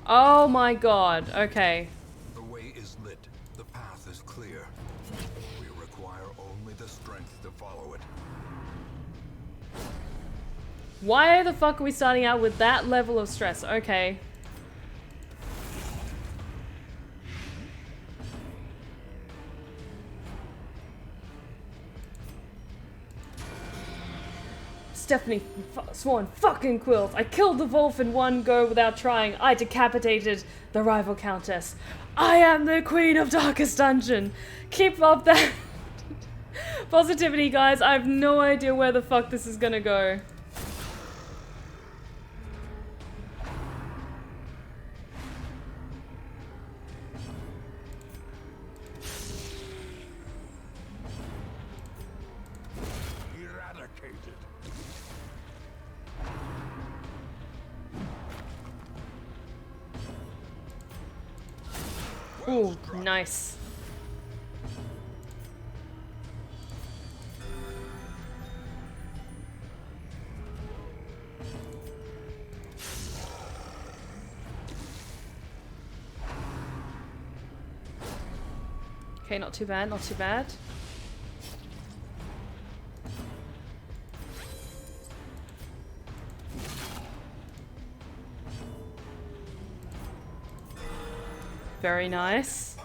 Oh my god, okay. The way is lit. The path is clear. We require only the strength to follow it. Why the fuck are we starting out with that level of stress? Okay. Stephanie, Swan, fucking Quills. I killed the wolf in one go without trying. I decapitated the rival Countess. I am the queen of Darkest Dungeon. Keep up that positivity, guys. I have no idea where the fuck this is gonna go. Ooh, nice. Okay, not too bad, not too bad. Very nice.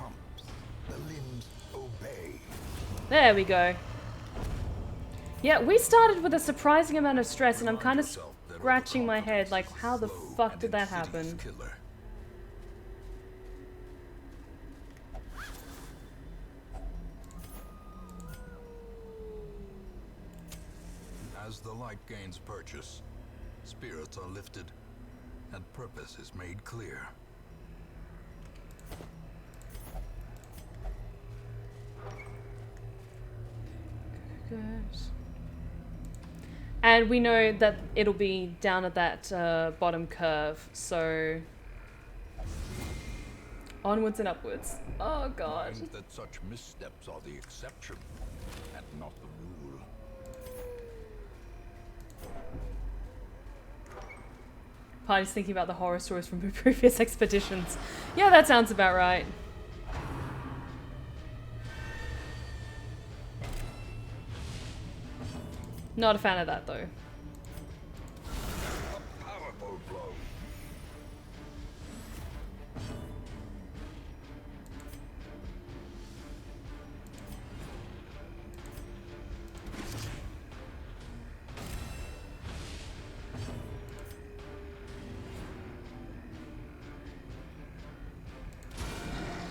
The limbs obey. There we go. Yeah, we started with a surprising amount of stress, and I'm kind of scratching my head like, how the fuck did that happen? As the light gains purchase, spirits are lifted, and purpose is made clear. Good. And we know that it'll be down at that bottom curve, so onwards and upwards. Oh god. Mind that such missteps are the exception and not the rule. Party's thinking about the horror stories from previous expeditions. Yeah, that sounds about right. Not a fan of that, though. A powerful blow.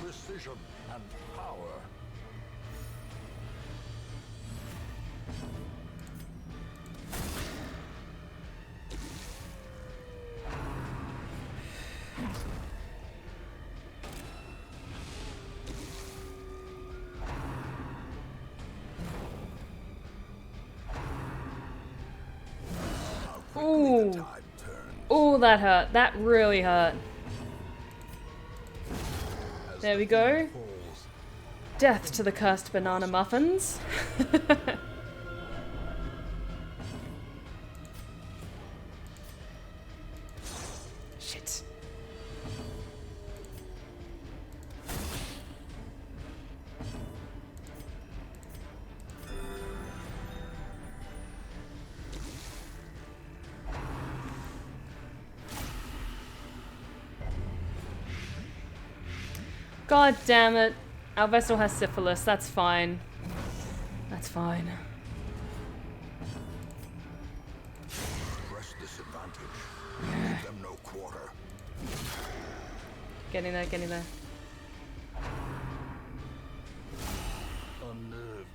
Precision and power. Ooh. Ooh, that hurt. That really hurt. There we go. Death to the cursed banana muffins. Shit. God damn it. Our vessel has syphilis. That's fine. That's fine. Press this advantage. Give them no quarter. Getting there, getting there. Unnerved,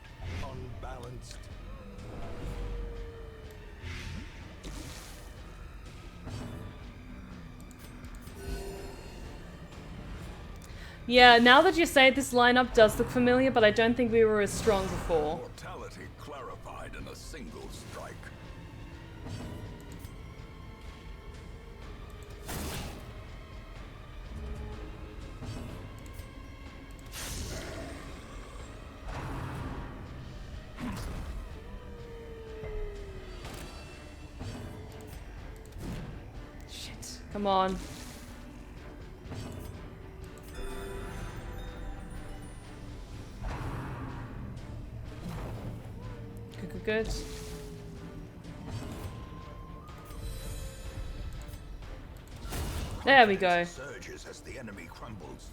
unbalanced. Yeah, now that you say it, this lineup does look familiar, but I don't think we were as strong before. Mortality clarified in a single strike. Shit, come on. Good. There we go. Surges as the enemy crumbles.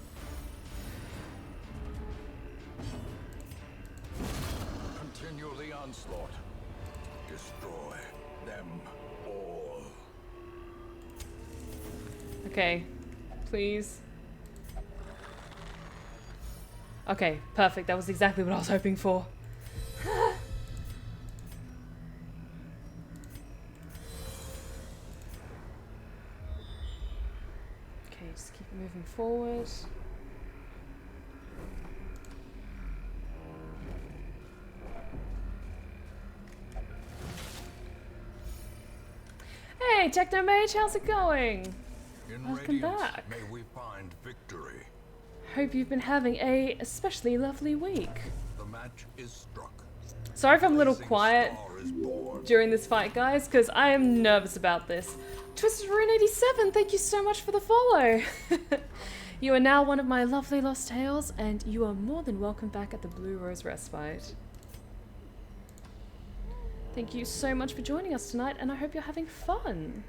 Continue the onslaught. Destroy them all. Okay, please. Okay, perfect. That was exactly what I was hoping for. Just keep moving forward. Hey, Techno Mage, how's it going? Welcome back. May we find victory. Hope you've been having a especially lovely week. The match is struck. Sorry if I'm a little quiet during this fight, guys, because I am nervous about this. Twisted Rune 87, thank you so much for the follow. You are now one of my lovely lost tales, and you are more than welcome back at the Blue Rose Respite. Thank you so much for joining us tonight, and I hope you're having fun.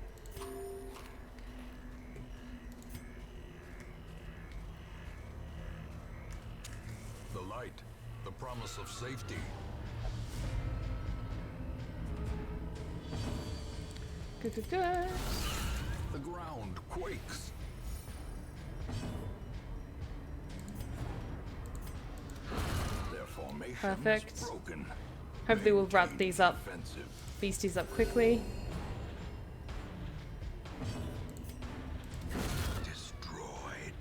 The light, the promise of safety. Good, good, good. The ground quakes. Their formation Perfect. is broken. Hopefully we'll wrap Maintain these up, defensive. beasties up quickly. Destroyed.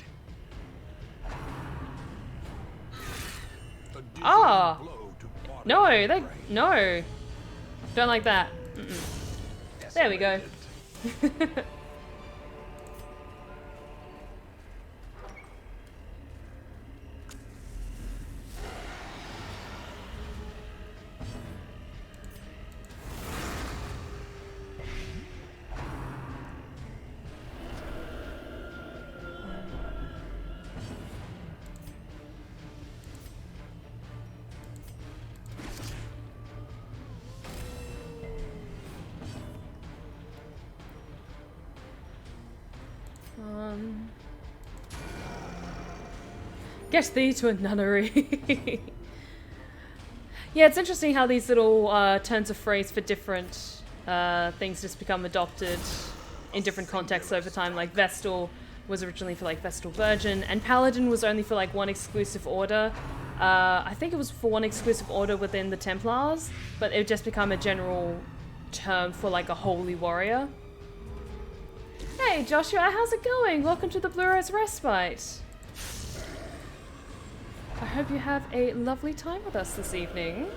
A dizzying Ah! blow to body No, and they... brain. No! Don't like that. Mm-mm. There we go. Get thee to a nunnery. Yeah, it's interesting how these little turns of phrase for different things just become adopted in different contexts over time. Like Vestal was originally for like Vestal Virgin, and Paladin was only for like one exclusive order. I think it was for one exclusive order within the Templars, but it would just become a general term for like a holy warrior. Hey Joshua, how's it going? Welcome to the Blue Rose Respite. I hope you have a lovely time with us this evening.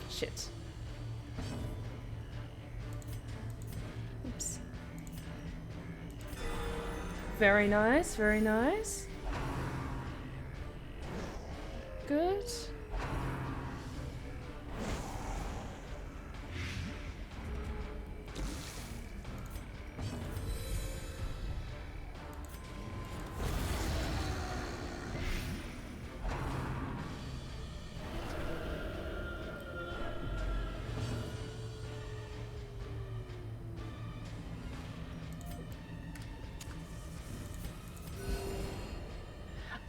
Shit. Oops. Very nice, very nice. Good.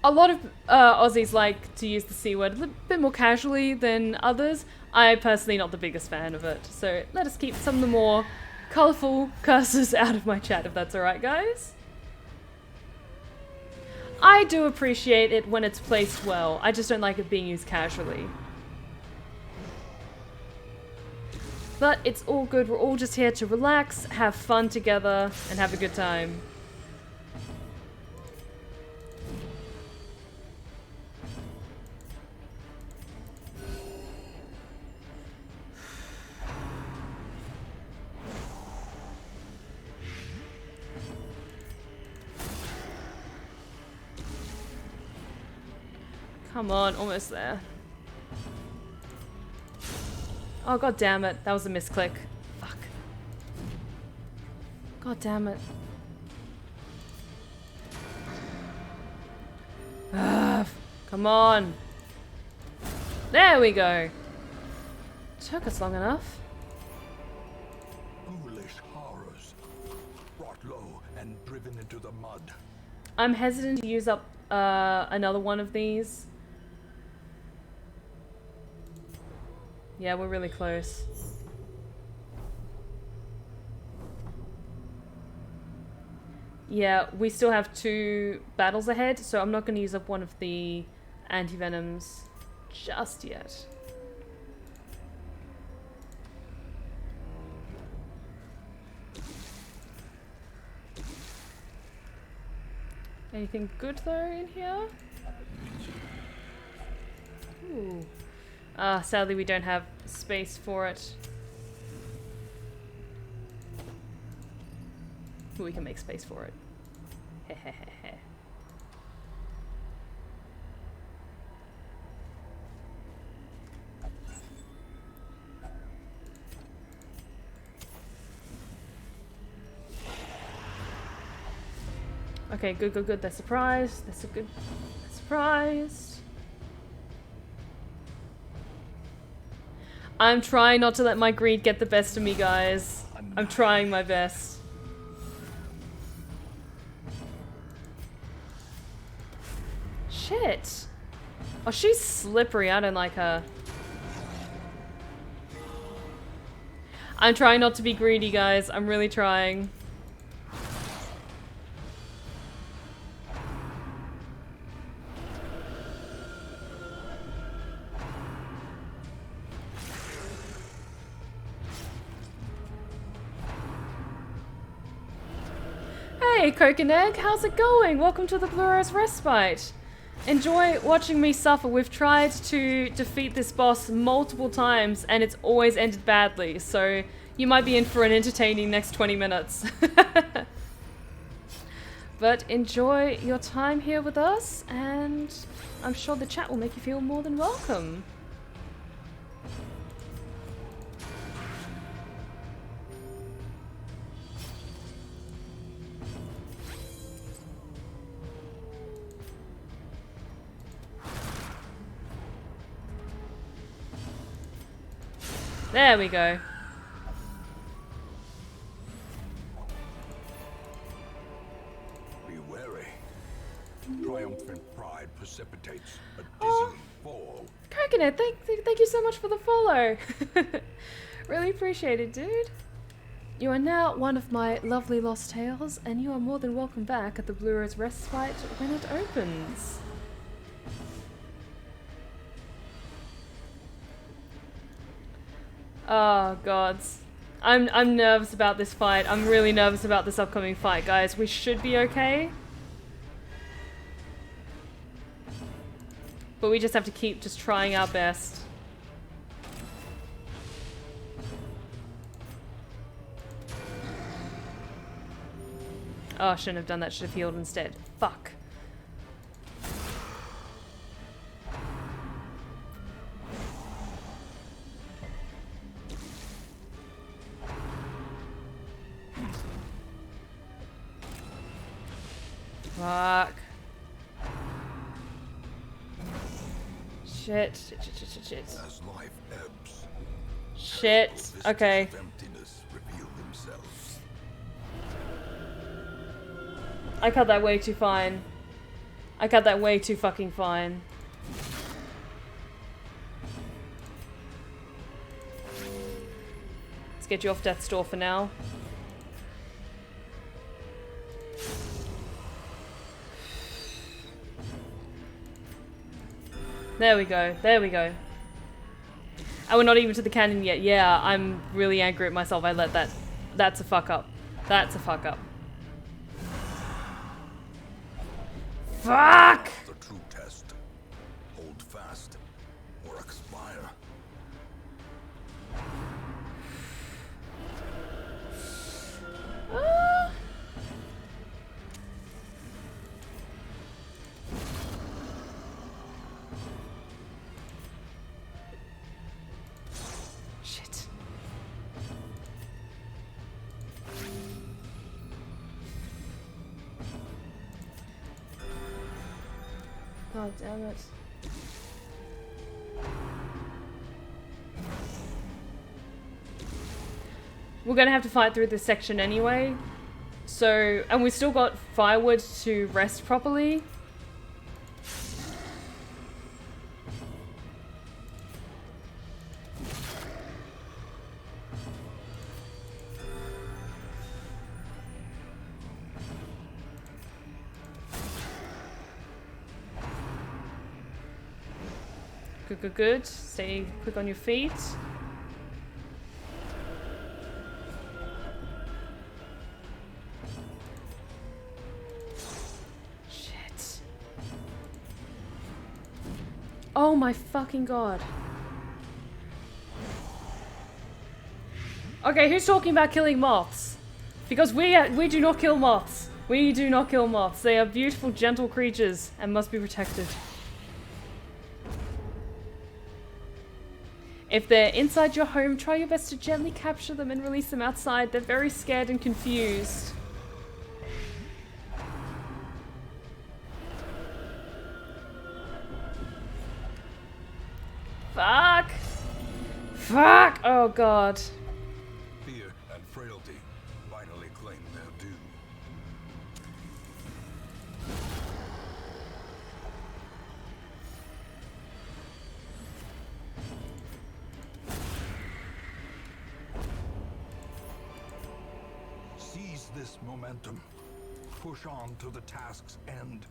A lot of Aussies like to use the C word a little bit more casually than others. I'm personally not the biggest fan of it, so let us keep some of the more colourful curses out of my chat if that's alright, guys. I do appreciate it when it's placed well. I just don't like it being used casually. But it's all good. We're all just here to relax, have fun together, and have a good time. Come on, almost there. Oh, god damn it. That was a misclick. Fuck. God damn it. Ugh, come on. There we go. Took us long enough. Foolish horrors, brought low and driven into the mud. I'm hesitant to use up another one of these. Yeah, we're really close. Yeah, we still have 2 battles ahead, so I'm not going to use up one of the anti-venoms just yet. Anything good though in here? Ooh. Sadly we don't have space for it. But we can make space for it. Hehehehe. Okay, good, good, good. They're surprised. They're surprised. I'm trying not to let my greed get the best of me, guys. I'm trying my best. Shit. Oh, she's slippery. I don't like her. I'm trying not to be greedy, guys. I'm really trying. Hey, Coke and Egg, how's it going? Welcome to the Blue Rose Respite. Enjoy watching me suffer. We've tried to defeat this boss multiple times and it's always ended badly, so you might be in for an entertaining next 20 minutes. But enjoy your time here with us, and I'm sure the chat will make you feel more than welcome. There we go. Be wary. Triumphant pride precipitates a dizzying fall. Coconut, thank you so much for the follow. Really appreciate it, dude. You are now one of my lovely lost tales, and you are more than welcome back at the Blue Rose Respite when it opens. Oh gods. I'm nervous about this fight. I'm really nervous about this upcoming fight, guys. We should be okay. But we just have to keep just trying our best. Oh, I shouldn't have done that. Should have healed instead. Fuck. Fuck. Shit. Shit. As life ebbs, Shit. Okay. of emptiness reveal themselves. I cut that way too fine. I cut that way too fucking fine. Let's get you off death's door for now. There we go. There we go. And we're not even to the cannon yet. Yeah, I'm really angry at myself. I let that... That's a fuck up. That's a fuck up. Fuck! The true test. Hold fast or expire. Shit. God damn it. We're gonna have to fight through this section anyway. So, and we've still got firewood to rest properly. Good, good, good. Stay quick on your feet. Shit. Oh my fucking god. Okay, who's talking about killing moths? Because we do not kill moths. We do not kill moths. They are beautiful, gentle creatures and must be protected. If they're inside your home, try your best to gently capture them and release them outside. They're very scared and confused. Fuck! Fuck! Oh god. Fear and frailty finally claim their due. Seize this momentum. Push on to the task's end.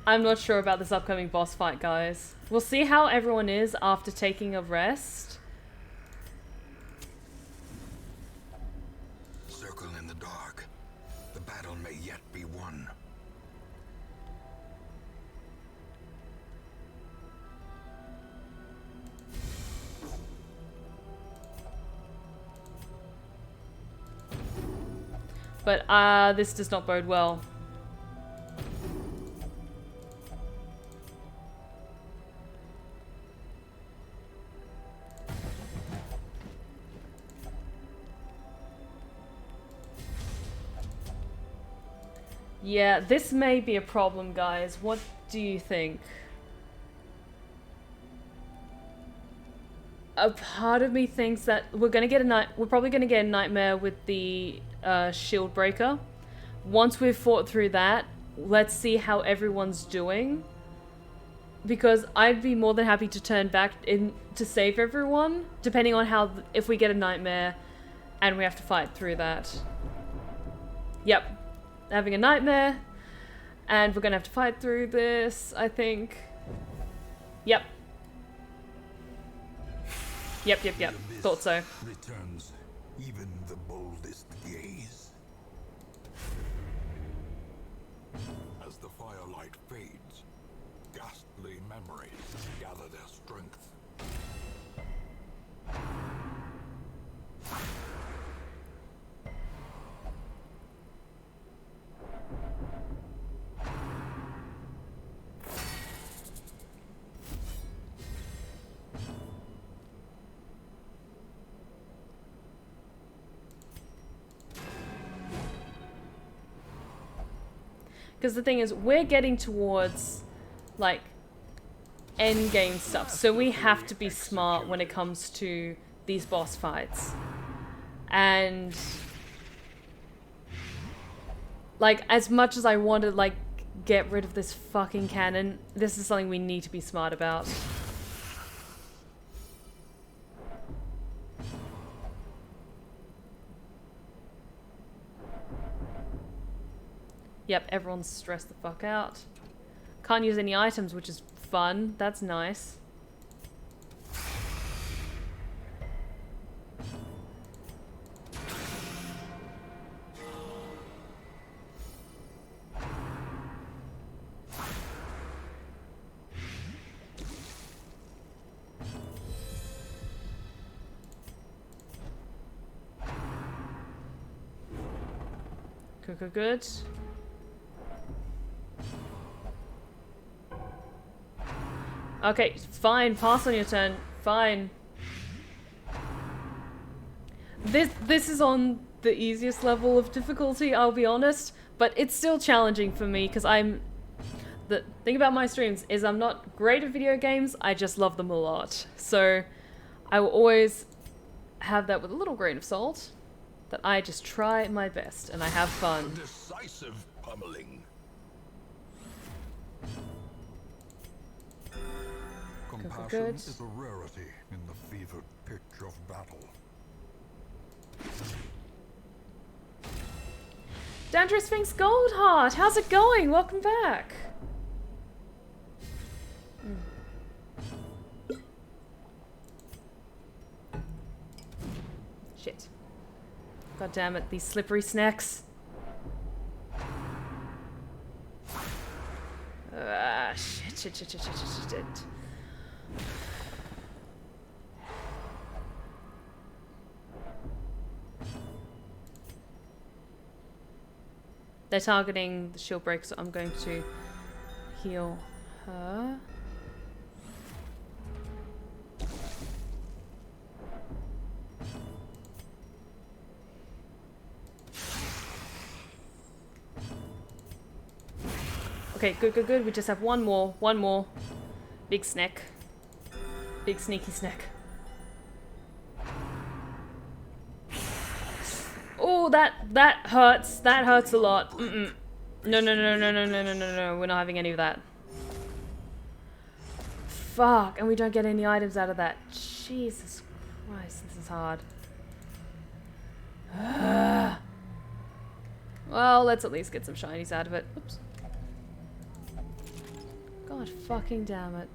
I'm not sure about this upcoming boss fight, guys. We'll see how everyone is after taking a rest. Circle in the dark. The battle may yet be won. But this does not bode well. Yeah, this may be a problem, guys. What do you think? A part of me thinks that we're probably gonna get a nightmare with the shield breaker. Once we've fought through that, let's see how everyone's doing. Because I'd be more than happy to turn back in to save everyone, depending on how if we get a nightmare and we have to fight through that. Yep. Having a nightmare, and we're gonna have to fight through this, I think. Yep. Yep. Thought so. Returns even the boldest gaze. As the firelight fades, ghastly memories gather their strength. Because the thing is, we're getting towards, like, end game stuff. So we have to be smart when it comes to these boss fights. And, like, as much as I want to, like, get rid of this fucking cannon, this is something we need to be smart about. Yep, everyone's stressed the fuck out. Can't use any items, which is fun. That's nice. Good. Okay, fine. Pass on your turn. Fine. This is on the easiest level of difficulty, I'll be honest, but it's still challenging for me because the thing about my streams is I'm not great at video games. I just love them a lot. So I will always have that with a little grain of salt. That I just try my best and I have fun. Decisive pummeling. Compassion is a rarity in the fevered pitch of battle. Dangerous Sphinx Goldheart, how's it going? Welcome back. Shit. God damn it, these slippery snacks. Shit. They're targeting the shield break, so I'm going to heal her. Okay, good. We just have one more. Big snack. Big sneaky snack. Oh, that hurts. That hurts a lot. No. We're not having any of that. Fuck, and we don't get any items out of that. Jesus Christ, this is hard. Well, let's at least get some shinies out of it. Oops. God fucking damn it.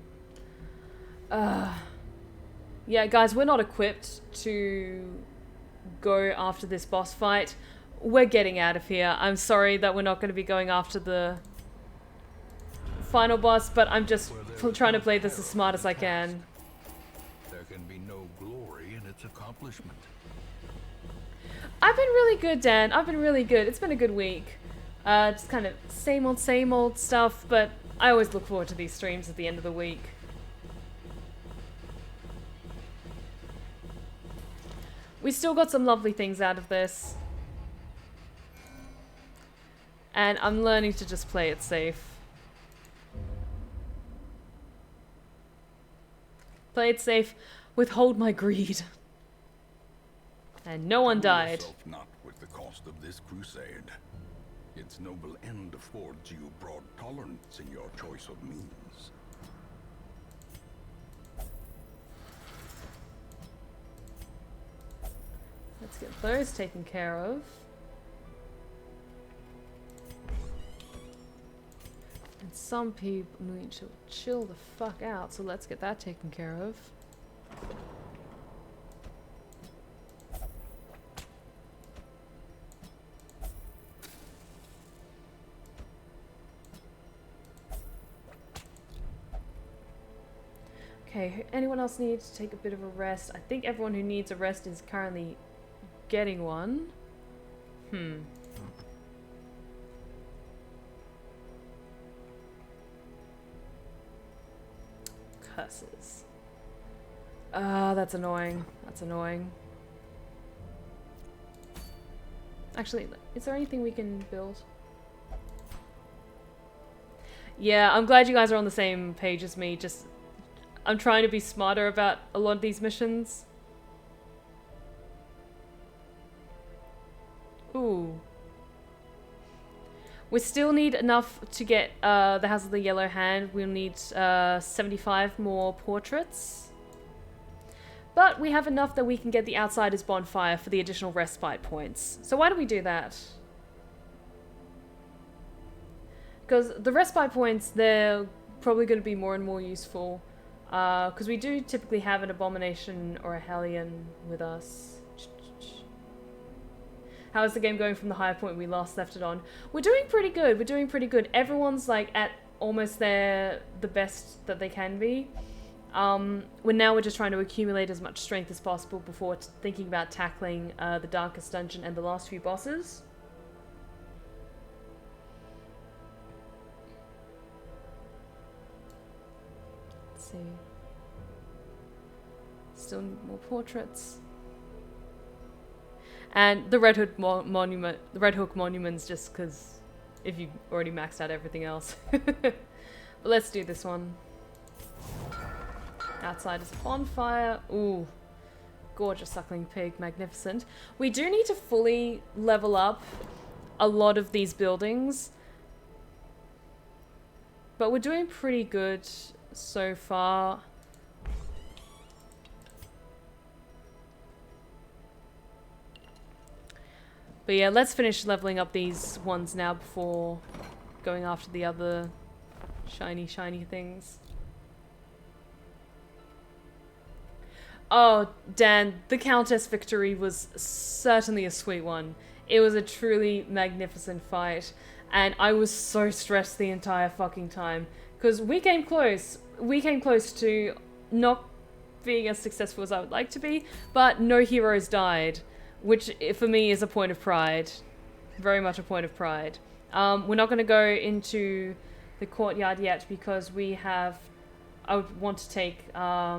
Yeah, guys, we're not equipped to go after this boss fight. We're getting out of here. I'm sorry that we're not going to be going after the final boss, but I'm just trying to play this as smart as I can. There can be no glory in its accomplishment. I've been really good, Dan. I've been really good. It's been a good week. Just kind of same old stuff, but I always look forward to these streams at the end of the week. We still got some lovely things out of this. And I'm learning to just play it safe. Play it safe, withhold my greed. And no one died. Not with the cost of this crusade. Its noble end affords you broad tolerance in your choice of means. Let's get those taken care of. And some people need to chill the fuck out, so let's get that taken care of. Okay, anyone else need to take a bit of a rest? I think everyone who needs a rest is currently getting one. Curses. Ah, that's annoying. That's annoying. Actually, is there anything we can build? Yeah, I'm glad you guys are on the same page as me. Just, I'm trying to be smarter about a lot of these missions. Ooh. We still need enough to get the House of the Yellow Hand. We'll need 75 more portraits. But we have enough that we can get the Outsider's Bonfire for the additional respite points. So why don't we do that? Because the respite points, they're probably going to be more and more useful. Because we do typically have an Abomination or a Hellion with us. How is the game going from the high point we last left it on? We're doing pretty good. We're doing pretty good. Everyone's like at almost the best that they can be. We're just trying to accumulate as much strength as possible before thinking about tackling the Darkest Dungeon and the last few bosses. Let's see. Still more portraits. And the Red Hook Monument's just because if you already maxed out everything else. But let's do this one. Outside is a bonfire. Ooh. Gorgeous suckling pig. Magnificent. We do need to fully level up a lot of these buildings. But we're doing pretty good so far. But yeah, let's finish leveling up these ones now before going after the other shiny things. Oh, Dan, the Countess victory was certainly a sweet one. It was a truly magnificent fight, and I was so stressed the entire fucking time. Because we came close. We came close to not being as successful as I would like to be, but no heroes died. Which, for me, is a point of pride. Very much a point of pride. We're not going to go into the courtyard yet because we have... I would want to take our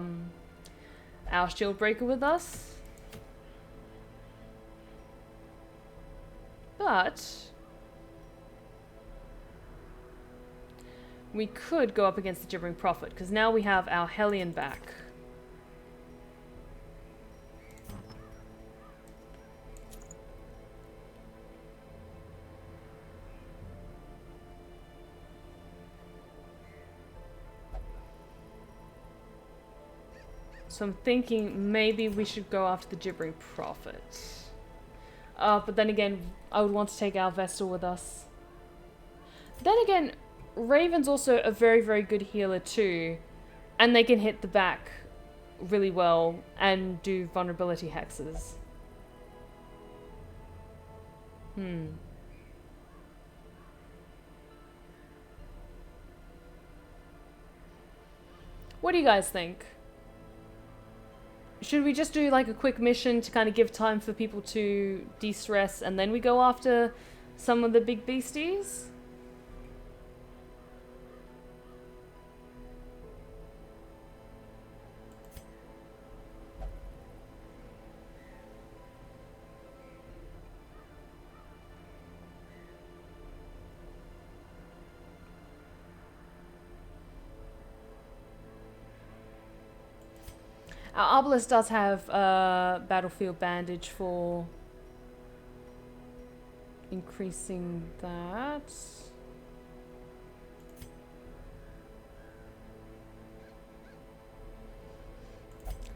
shield breaker with us. But... we could go up against the Gibbering Prophet because now we have our Hellion back. So I'm thinking maybe we should go after the Gibbering Prophet. But then again, I would want to take our Vestal with us. Then again, Raven's also a very, very good healer too. And they can hit the back really well and do vulnerability hexes. What do you guys think? Should we just do like a quick mission to kind of give time for people to de-stress and then we go after some of the big beasties? Our Obelisk does have a battlefield bandage for increasing that.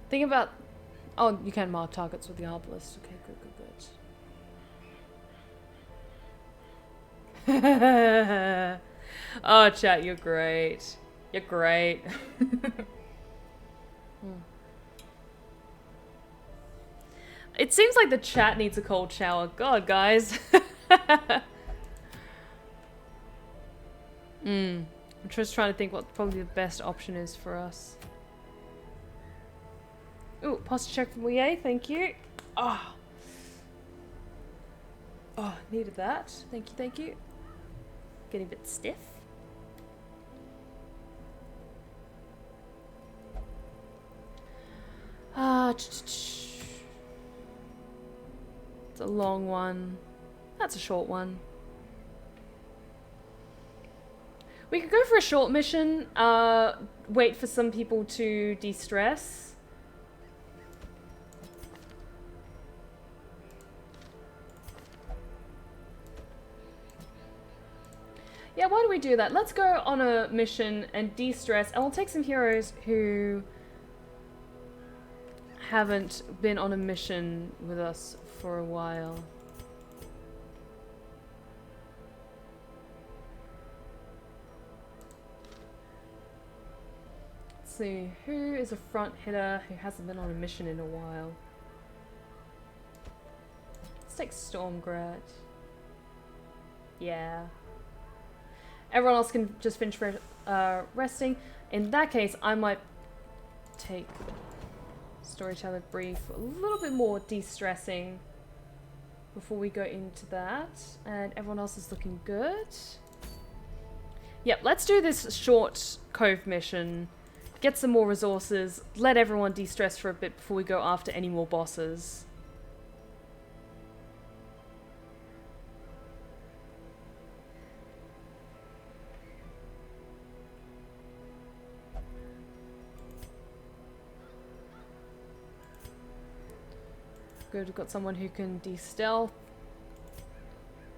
Think about... oh, you can mark targets with the Obelisk. Okay, good. Oh, chat, you're great. You're great. It seems like the chat needs a cold shower. God, guys. I'm just trying to think what probably the best option is for us. Ooh, posture check from EA, thank you. Oh, needed that. Thank you, thank you. Getting a bit stiff. It's a long one. That's a short one. We could go for a short mission, wait for some people to de-stress. Yeah, why do we do that? Let's go on a mission and de-stress, and we'll take some heroes who haven't been on a mission with us for a while. see, who is a front hitter who hasn't been on a mission in a while? Let's take Stormgrat. Yeah. Everyone else can just finish resting. In that case, I might take Storyteller Brief, a little bit more de-stressing before we go into that. And everyone else is looking good. Yep, let's do this short cove mission. Get some more resources. Let everyone de-stress for a bit before we go after any more bosses. Good, we've got someone who can de-stealth.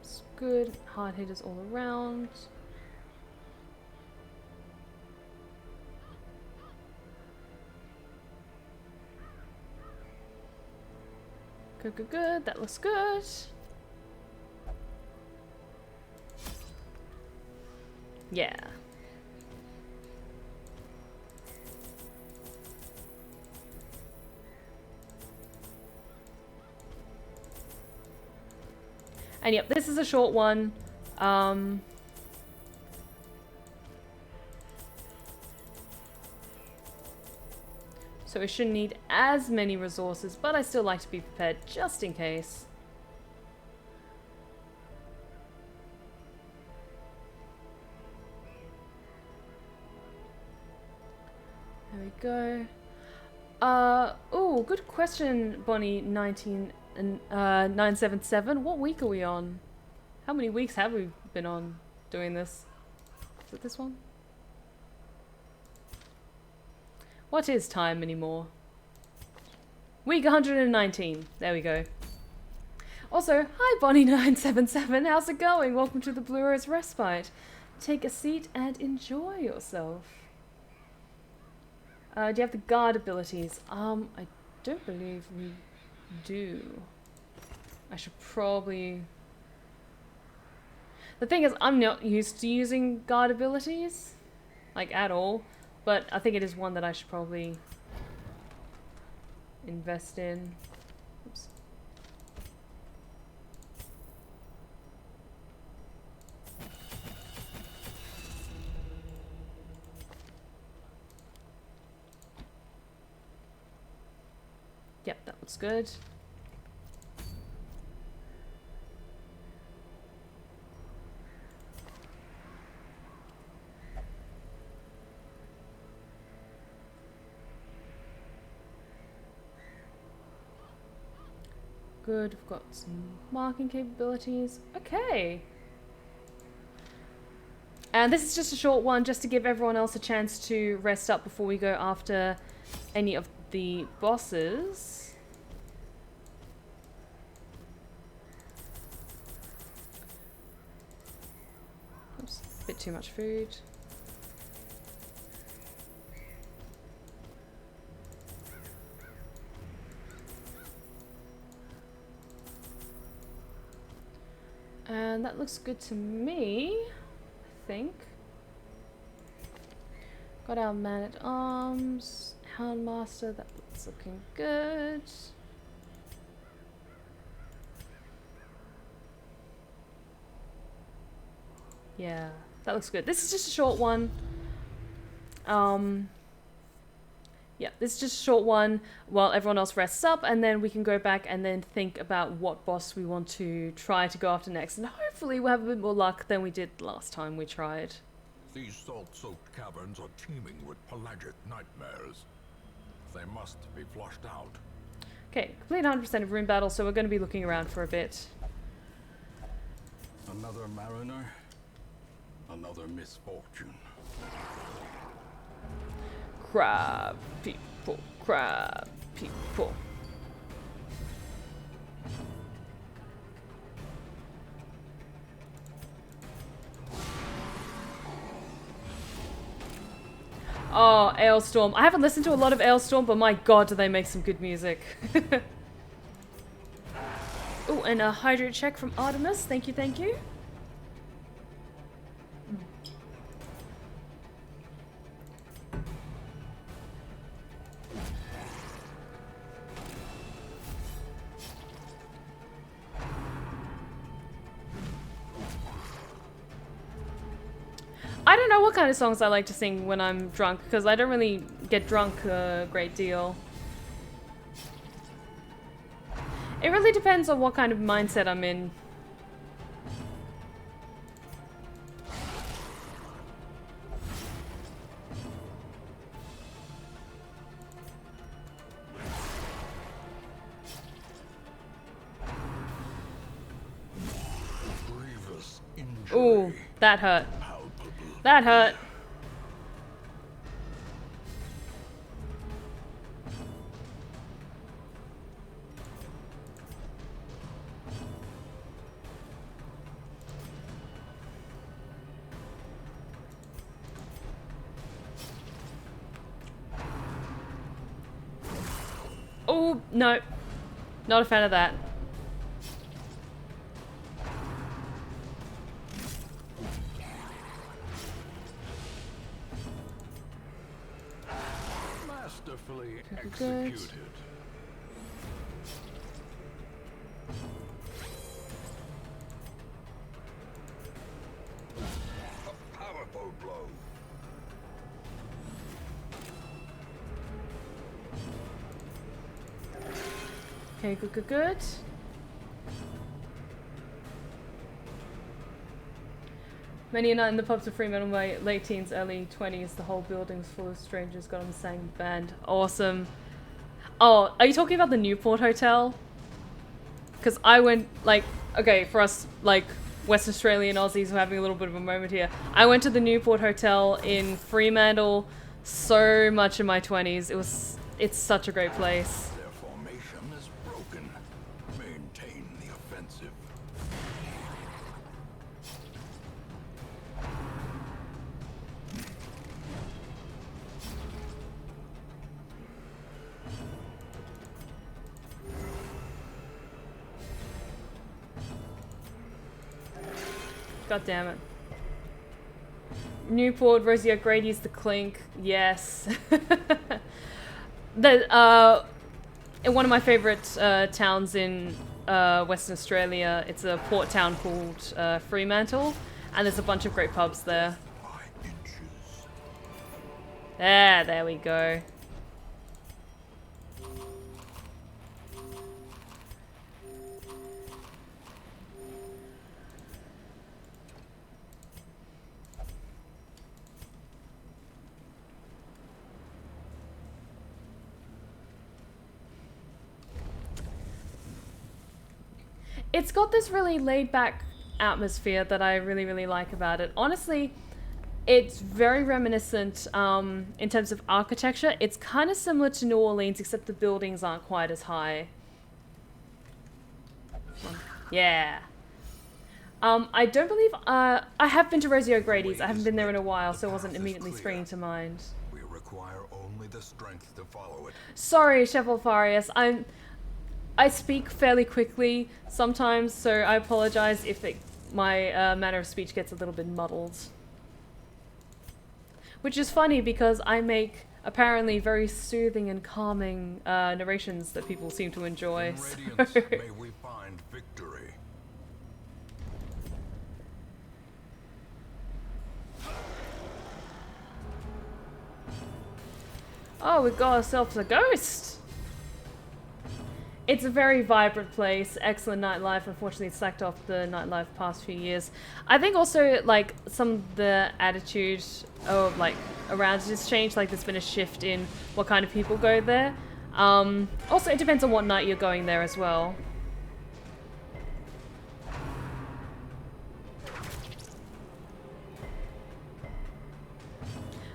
It's good. Hard hitters all around. Good, good, good. That looks good. Yeah. And yep, this is a short one. So we shouldn't need as many resources, but I still like to be prepared just in case. There we go. Oh, good question, Bonnie 977. What week are we on? How many weeks have we been on doing this? Is it this one? What is time anymore? Week 119. There we go. Also, hi Bonnie977. How's it going? Welcome to the Blue Rose Respite. Take a seat and enjoy yourself. Do you have the guard abilities? I don't believe we do. I should probably... The thing is, I'm not used to using guard abilities. Like, at all. But I think it is one that I should probably invest in. Oops. Yep, that looks good. Good, we've got some marking capabilities. Okay. And this is just a short one, just to give everyone else a chance to rest up before we go after any of the bosses. Oops, a bit too much food. And that looks good to me, I think. Got our man-at-arms, Houndmaster, that's looking good. Yeah, that looks good. This is just a short one. Yeah, this is just a short one while everyone else rests up, and then we can go back and then think about what boss we want to try to go after next. And hopefully we'll have a bit more luck than we did last time we tried. These salt-soaked caverns are teeming with pelagic nightmares. They must be flushed out. Okay, complete 100% of room battle, so we're going to be looking around for a bit. Another mariner, another misfortune. Crab people, crab people. Oh, Ailstorm. I haven't listened to a lot of Ailstorm, but my god, do they make some good music. Oh, and a hydrate check from Artemis. Thank you, thank you. don't know what kind of songs I like to sing when I'm drunk, because I don't really get drunk a great deal. It really depends on what kind of mindset I'm in. Ooh, that hurt. That hurt. Oh, no. Not a fan of that. Masterfully executed. A powerful blow. Okay, good, good, good. Many a night in the pubs of Fremantle, my late teens, early 20s, the whole building was full of strangers, got on the same band. Awesome. Oh, are you talking about the Newport Hotel? Because I went, like, okay, for us, like, West Australian Aussies, we're having a little bit of a moment here. I went to the Newport Hotel in Fremantle so much in my 20s. It's such a great place. Their formation is broken. Maintain the offensive. God damn it. Newport, Rosie O'Grady's the Clink. Yes. In one of my favorite towns in Western Australia, it's a port town called Fremantle, and there's a bunch of great pubs there. There we go. It's got this really laid-back atmosphere that I really, really like about it. Honestly, it's very reminiscent in terms of architecture. It's kind of similar to New Orleans, except the buildings aren't quite as high. Yeah. I don't believe... I have been to Rosie O'Grady's. I haven't been there in a while, so it wasn't immediately springing to mind. We require only the strength to follow it. Sorry, Chef Alpharius. I speak fairly quickly sometimes, so I apologize if my manner of speech gets a little bit muddled. Which is funny because I make apparently very soothing and calming narrations that people seem to enjoy. In Radiance, may we find victory. Oh, we got ourselves a ghost! It's a very vibrant place, excellent nightlife. Unfortunately, it's slacked off the nightlife past few years. I think also, like, some of the attitude of, like, around it has changed. Like, there's been a shift in what kind of people go there. Also, it depends on what night you're going there as well.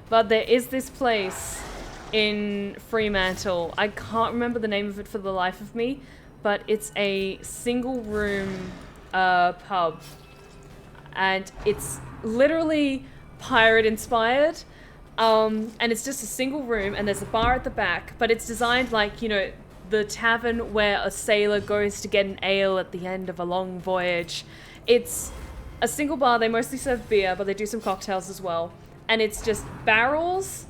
But there is this place in Fremantle. I can't remember the name of it for the life of me, but it's a single room pub, and it's literally pirate inspired, and it's just a single room, and there's a bar at the back, but it's designed like, you know, the tavern where a sailor goes to get an ale at the end of a long voyage. It's a single bar. They mostly serve beer, but they do some cocktails as well, and it's just barrels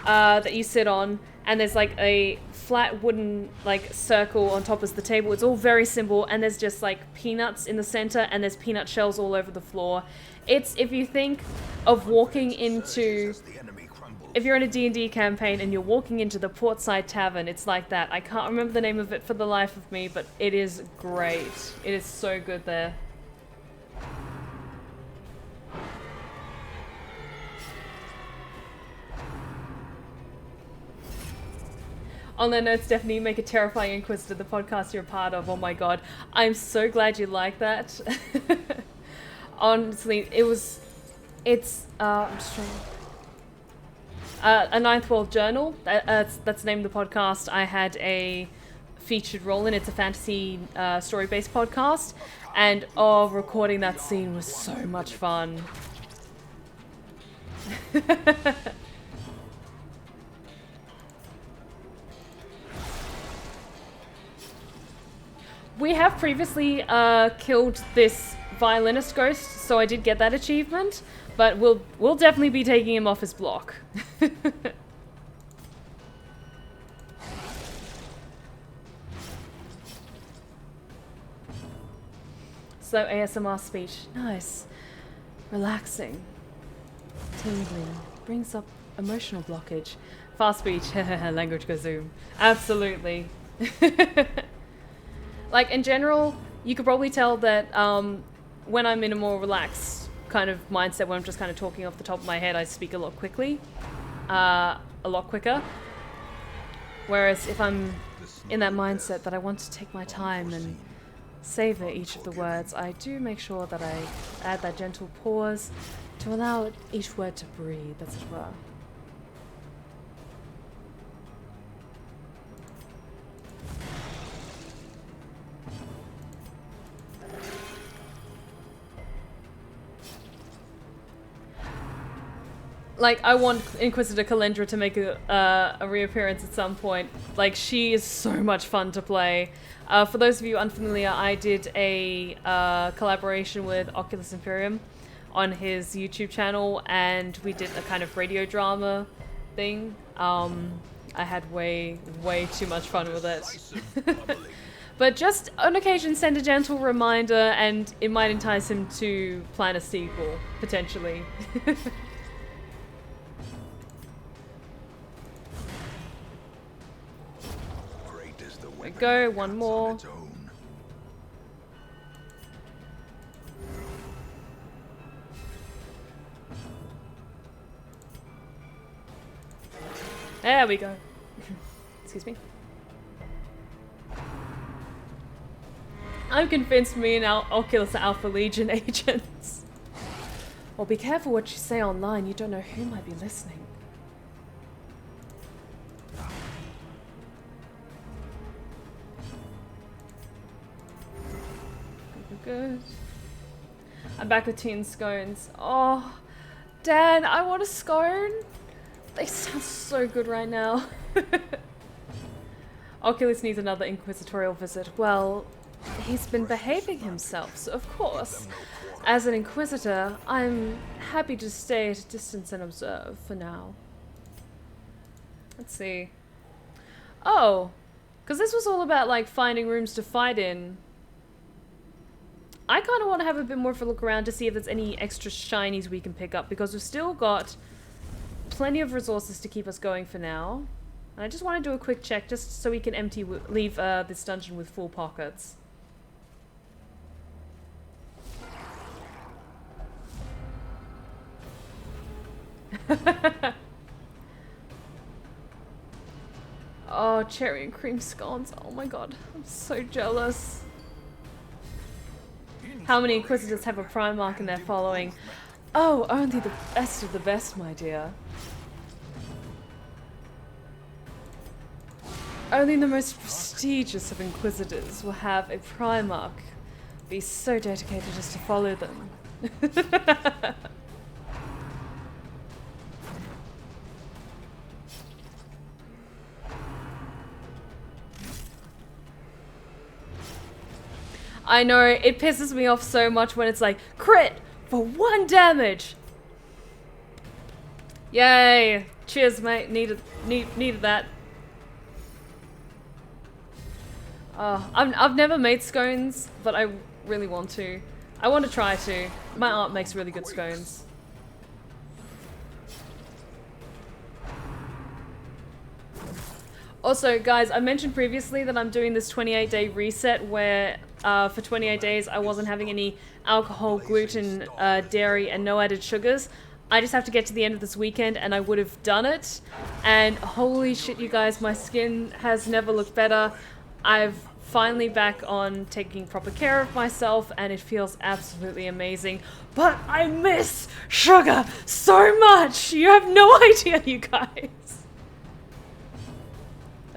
that you sit on, and there's like a flat wooden like circle on top of the table. It's all very simple, and there's just like peanuts in the center, and there's peanut shells all over the floor. It's, if you think of walking into, if you're in a D&D campaign and you're walking into the Portside Tavern, it's like that. I can't remember the name of it for the life of me, but it is great. It is so good there. On that note, Stephanie, make a terrifying Inquisitor, the podcast you're a part of. Oh my god. I'm so glad you like that. Honestly, it's, I'm just trying. A Ninth World Journal, that's the name of the podcast. I had a featured role in. It's a fantasy story-based podcast. And, oh, recording that scene was so much fun. We have previously killed this violinist ghost, so I did get that achievement, but we'll definitely be taking him off his block. So ASMR speech, nice, relaxing, tingling, brings up emotional blockage. Fast speech, language goes zoom. Absolutely. Like, in general, you could probably tell that when I'm in a more relaxed kind of mindset, when I'm just kind of talking off the top of my head, I speak a lot quicker. Whereas if I'm in that mindset that I want to take my time and savor each of the words, I do make sure that I add that gentle pause to allow each word to breathe, as it were. Like, I want Inquisitor Kalendra to make a reappearance at some point. Like, she is so much fun to play. For those of you unfamiliar, I did a collaboration with Oculus Imperium on his YouTube channel, and we did a kind of radio drama thing. I had way too much fun with it. But just on occasion send a gentle reminder, and it might entice him to plan a sequel, potentially. Go, one more. There we go. Excuse me. I'm convinced me and Oculus are Alpha Legion agents. Well, be careful what you say online. You don't know who might be listening. Good. I'm back with tea and scones. Oh, Dan, I want a scone. They sound so good right now. Oculus needs another inquisitorial visit. Well, he's been behaving himself, so of course, as an inquisitor, I'm happy to stay at a distance and observe for now. Let's see. Oh, because this was all about like finding rooms to fight in. I kind of want to have a bit more of a look around to see if there's any extra shinies we can pick up, because we've still got plenty of resources to keep us going for now. And I just want to do a quick check just so we can leave this dungeon with full pockets. Oh, cherry and cream scones. Oh my god, I'm so jealous. How many Inquisitors have a Primarch in their following? Oh, only the best of the best, my dear. Only the most prestigious of Inquisitors will have a Primarch be so dedicated as to follow them. I know, it pisses me off so much when it's like, crit for 1 damage! Yay! Cheers, mate. Needed that. I've never made scones, but I really want to. I want to try to. My aunt makes really good scones. Also, guys, I mentioned previously that I'm doing this 28-day reset where for 28 days I wasn't having any alcohol, gluten, dairy, and no added sugars. I just have to get to the end of this weekend and I would have done it. And holy shit, you guys, my skin has never looked better. I've finally back on taking proper care of myself and it feels absolutely amazing. But I miss sugar so much! You have no idea, you guys.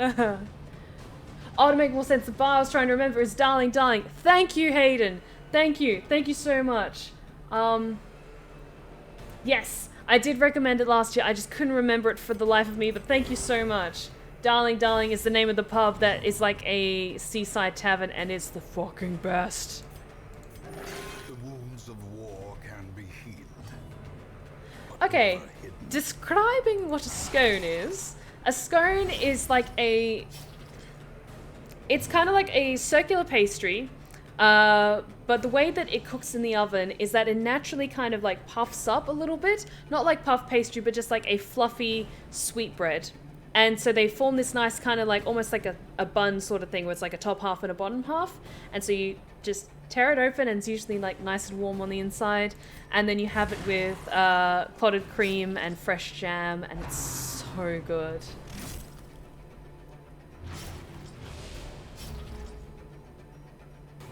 Oh, to make more sense, the bar I was trying to remember is Darling Darling. Thank you, Hayden. Thank you. Thank you so much. Yes, I did recommend it last year. I just couldn't remember it for the life of me, but thank you so much. Darling Darling is the name of the pub that is like a seaside tavern and is the fucking best. The wounds of war can be healed. Okay, describing what a scone is. A scone is like a... It's kind of like a circular pastry, but the way that it cooks in the oven is that it naturally kind of like puffs up a little bit. Not like puff pastry, but just like a fluffy sweetbread. And so they form this nice kind of like, almost like a bun sort of thing where it's like a top half and a bottom half. And so you just tear it open and it's usually like nice and warm on the inside. And then you have it with clotted cream and fresh jam and it's so good.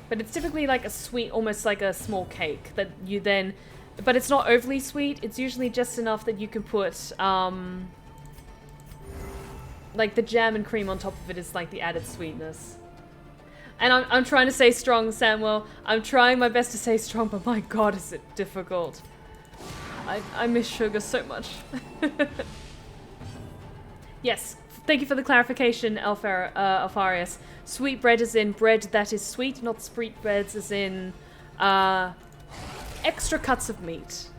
But it's typically like a sweet, almost like a small cake that you then, but it's not overly sweet. It's usually just enough that you can put, like the jam and cream on top of it is like the added sweetness. And I'm trying to say strong, Samuel. I'm trying my best to say strong, but my god, is it difficult. I miss sugar so much. Yes, thank you for the clarification, Alpharius. Sweet bread is in bread that is sweet, not sweet breads as in extra cuts of meat.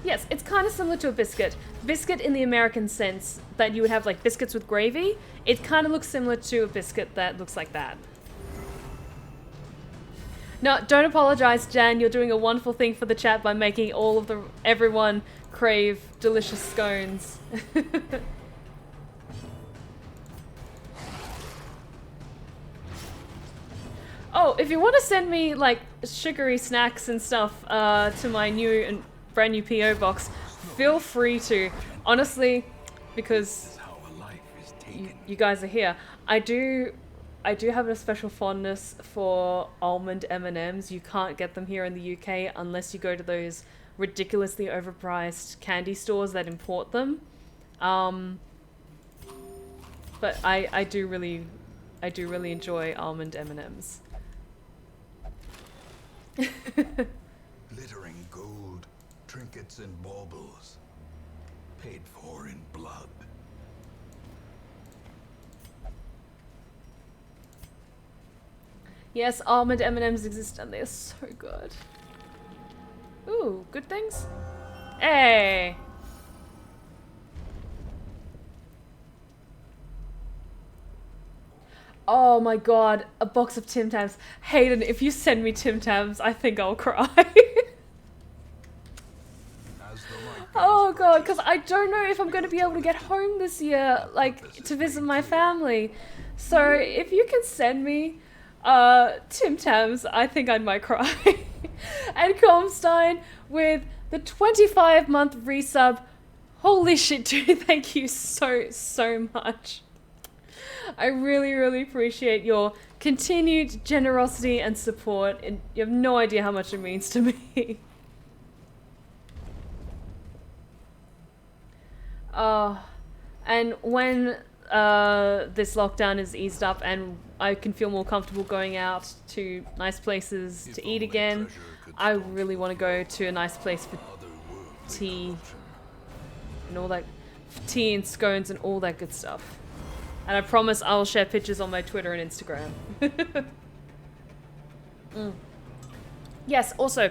Yes, it's kind of similar to a biscuit. Biscuit in the American sense that you would have like biscuits with gravy. It kind of looks similar to a biscuit that looks like that. No, don't apologize, Jan. You're doing a wonderful thing for the chat by making all of everyone crave delicious scones. Oh, if you want to send me like sugary snacks and stuff to my new and brand new PO box, feel free to. Honestly, because you guys are here, I do have a special fondness for almond M&Ms. You can't get them here in the UK unless you go to those ridiculously overpriced candy stores that import them. But I do really enjoy almond M&Ms. Glittering gold, trinkets and baubles, paid for in blood. Yes, almond M&Ms exist and they're so good. Ooh, good things? Hey! Oh my god, a box of Tim Tams. Hayden, if you send me Tim Tams, I think I'll cry. Oh god, because I don't know if I'm going to be able to get home this year, like, to visit my family. So, if you can send me Tim Tams, I think I might cry. And Comstein with the 25-month resub. Holy shit, dude, thank you so much. I really appreciate your continued generosity and support, and you have no idea how much it means to me. And when this lockdown is eased up and I can feel more comfortable going out to nice places to eat again, I really want to go to a nice place for tea and all that, tea and scones and all that good stuff. And I promise I'll share pictures on my Twitter and Instagram. Yes, also,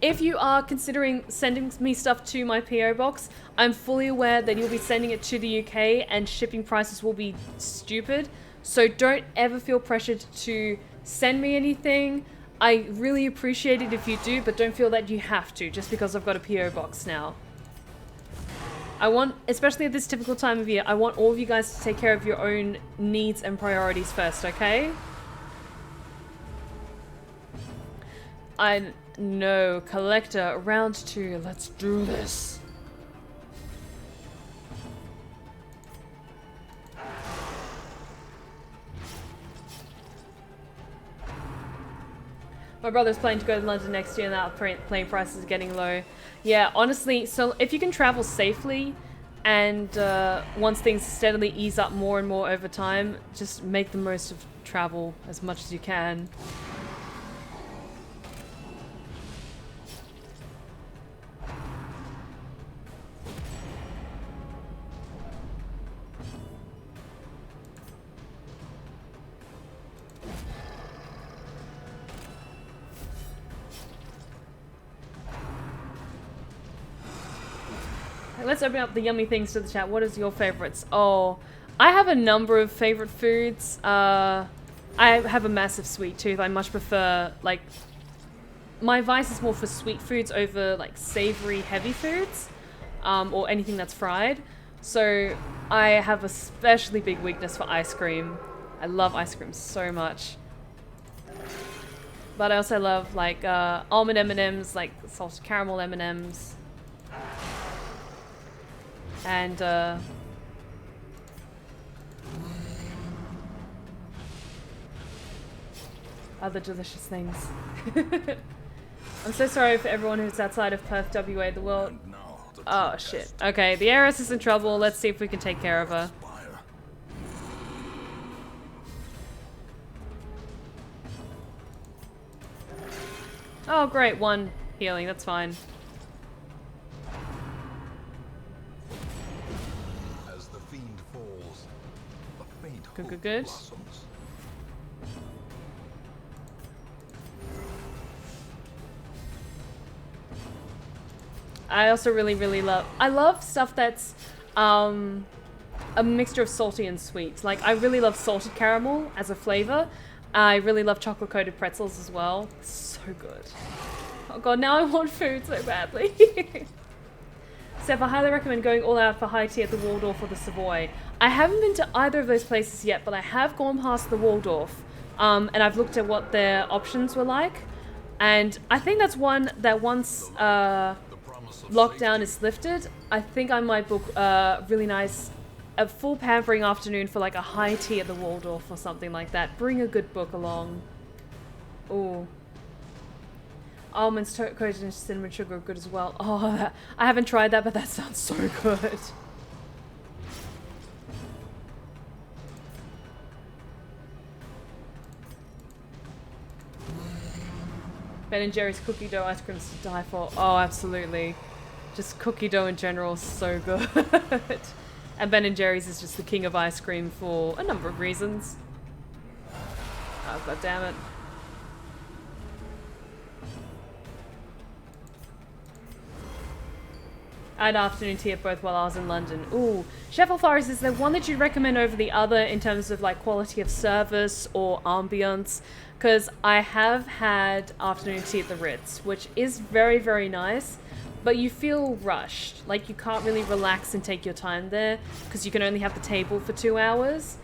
if you are considering sending me stuff to my PO box, I'm fully aware that you'll be sending it to the UK and shipping prices will be stupid. So don't ever feel pressured to send me anything. I really appreciate it if you do, but don't feel that you have to just because I've got a PO box now. I want, especially at this typical time of year, I want all of you guys to take care of your own needs and priorities first, okay? I know, Collector, round 2, let's do this. My brother's planning to go to London next year and now plane prices are getting low. Yeah, honestly, so if you can travel safely and once things steadily ease up more and more over time, just make the most of travel as much as you can. Let's open up the yummy things to the chat. What is your favorites? Oh, I have a number of favorite foods. I have a massive sweet tooth. I much prefer, like, my vice is more for sweet foods over, like, savory heavy foods, or anything that's fried. So I have a especially big weakness for ice cream. I love ice cream so much. But I also love, like, almond M&Ms, like salted caramel M&Ms. And other delicious things. I'm so sorry for everyone who's outside of Perth, WA, the world. Oh shit. Okay, the heiress is in trouble. Let's see if we can take care of her. Oh great, 1 healing, that's fine. Good, good, good. I also really love... I love stuff that's a mixture of salty and sweet. Like, I really love salted caramel as a flavor. I really love chocolate-coated pretzels as well. So good. Oh god, now I want food so badly. Seth, I highly recommend going all out for high tea at the Waldorf or the Savoy. I haven't been to either of those places yet, but I have gone past the Waldorf, and I've looked at what their options were like, and I think that's one that once lockdown is lifted, I think I might book really nice, a full pampering afternoon for like a high tea at the Waldorf or something like that. Bring a good book along. Ooh. Almonds coated in cinnamon sugar are good as well. Oh, I haven't tried that, but that sounds so good. Ben & Jerry's cookie dough ice cream is to die for. Oh, absolutely. Just cookie dough in general is so good. And Ben & Jerry's is just the king of ice cream for a number of reasons. Oh, god damn it. I had afternoon tea at both while I was in London. Ooh. Chef Alpharius, is there one that you'd recommend over the other in terms of like quality of service or ambience? Because I have had afternoon tea at the Ritz, which is very nice, but you feel rushed. Like you can't really relax and take your time there because you can only have the table for 2 hours.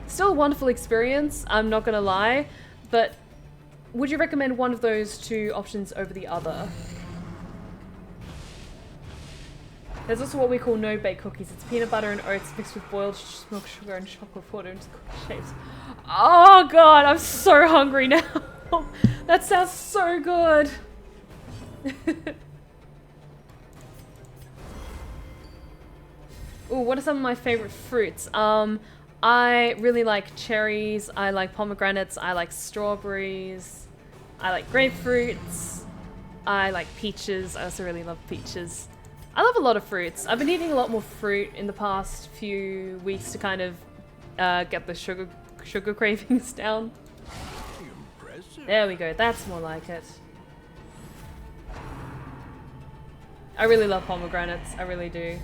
Still a wonderful experience, I'm not gonna lie, but would you recommend one of those 2 options over the other? There's also what we call no-bake cookies. It's peanut butter and oats mixed with boiled milk, sugar, and chocolate powder into cookie shapes. Oh god, I'm so hungry now. That sounds so good. Ooh, what are some of my favorite fruits? I really like cherries. I like pomegranates. I like strawberries. I like grapefruits. I like peaches. I also really love peaches. I love a lot of fruits. I've been eating a lot more fruit in the past few weeks to kind of get the sugar cravings down. Impressive. There we go. That's more like it. I really love pomegranates. I really do.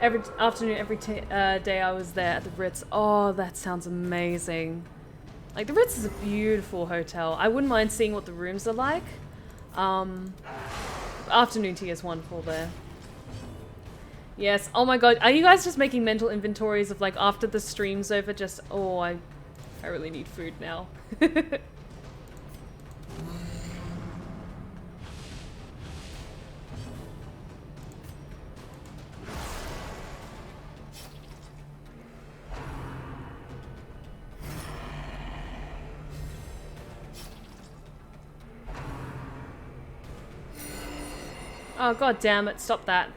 Every afternoon, every day I was there at the Ritz. Oh, that sounds amazing. Like, the Ritz is a beautiful hotel. I wouldn't mind seeing what the rooms are like. Afternoon tea is wonderful there. Yes. Oh my god. Are you guys just making mental inventories of, like, after the stream's over, just, oh, I really need food now. Oh, god damn it. Stop that.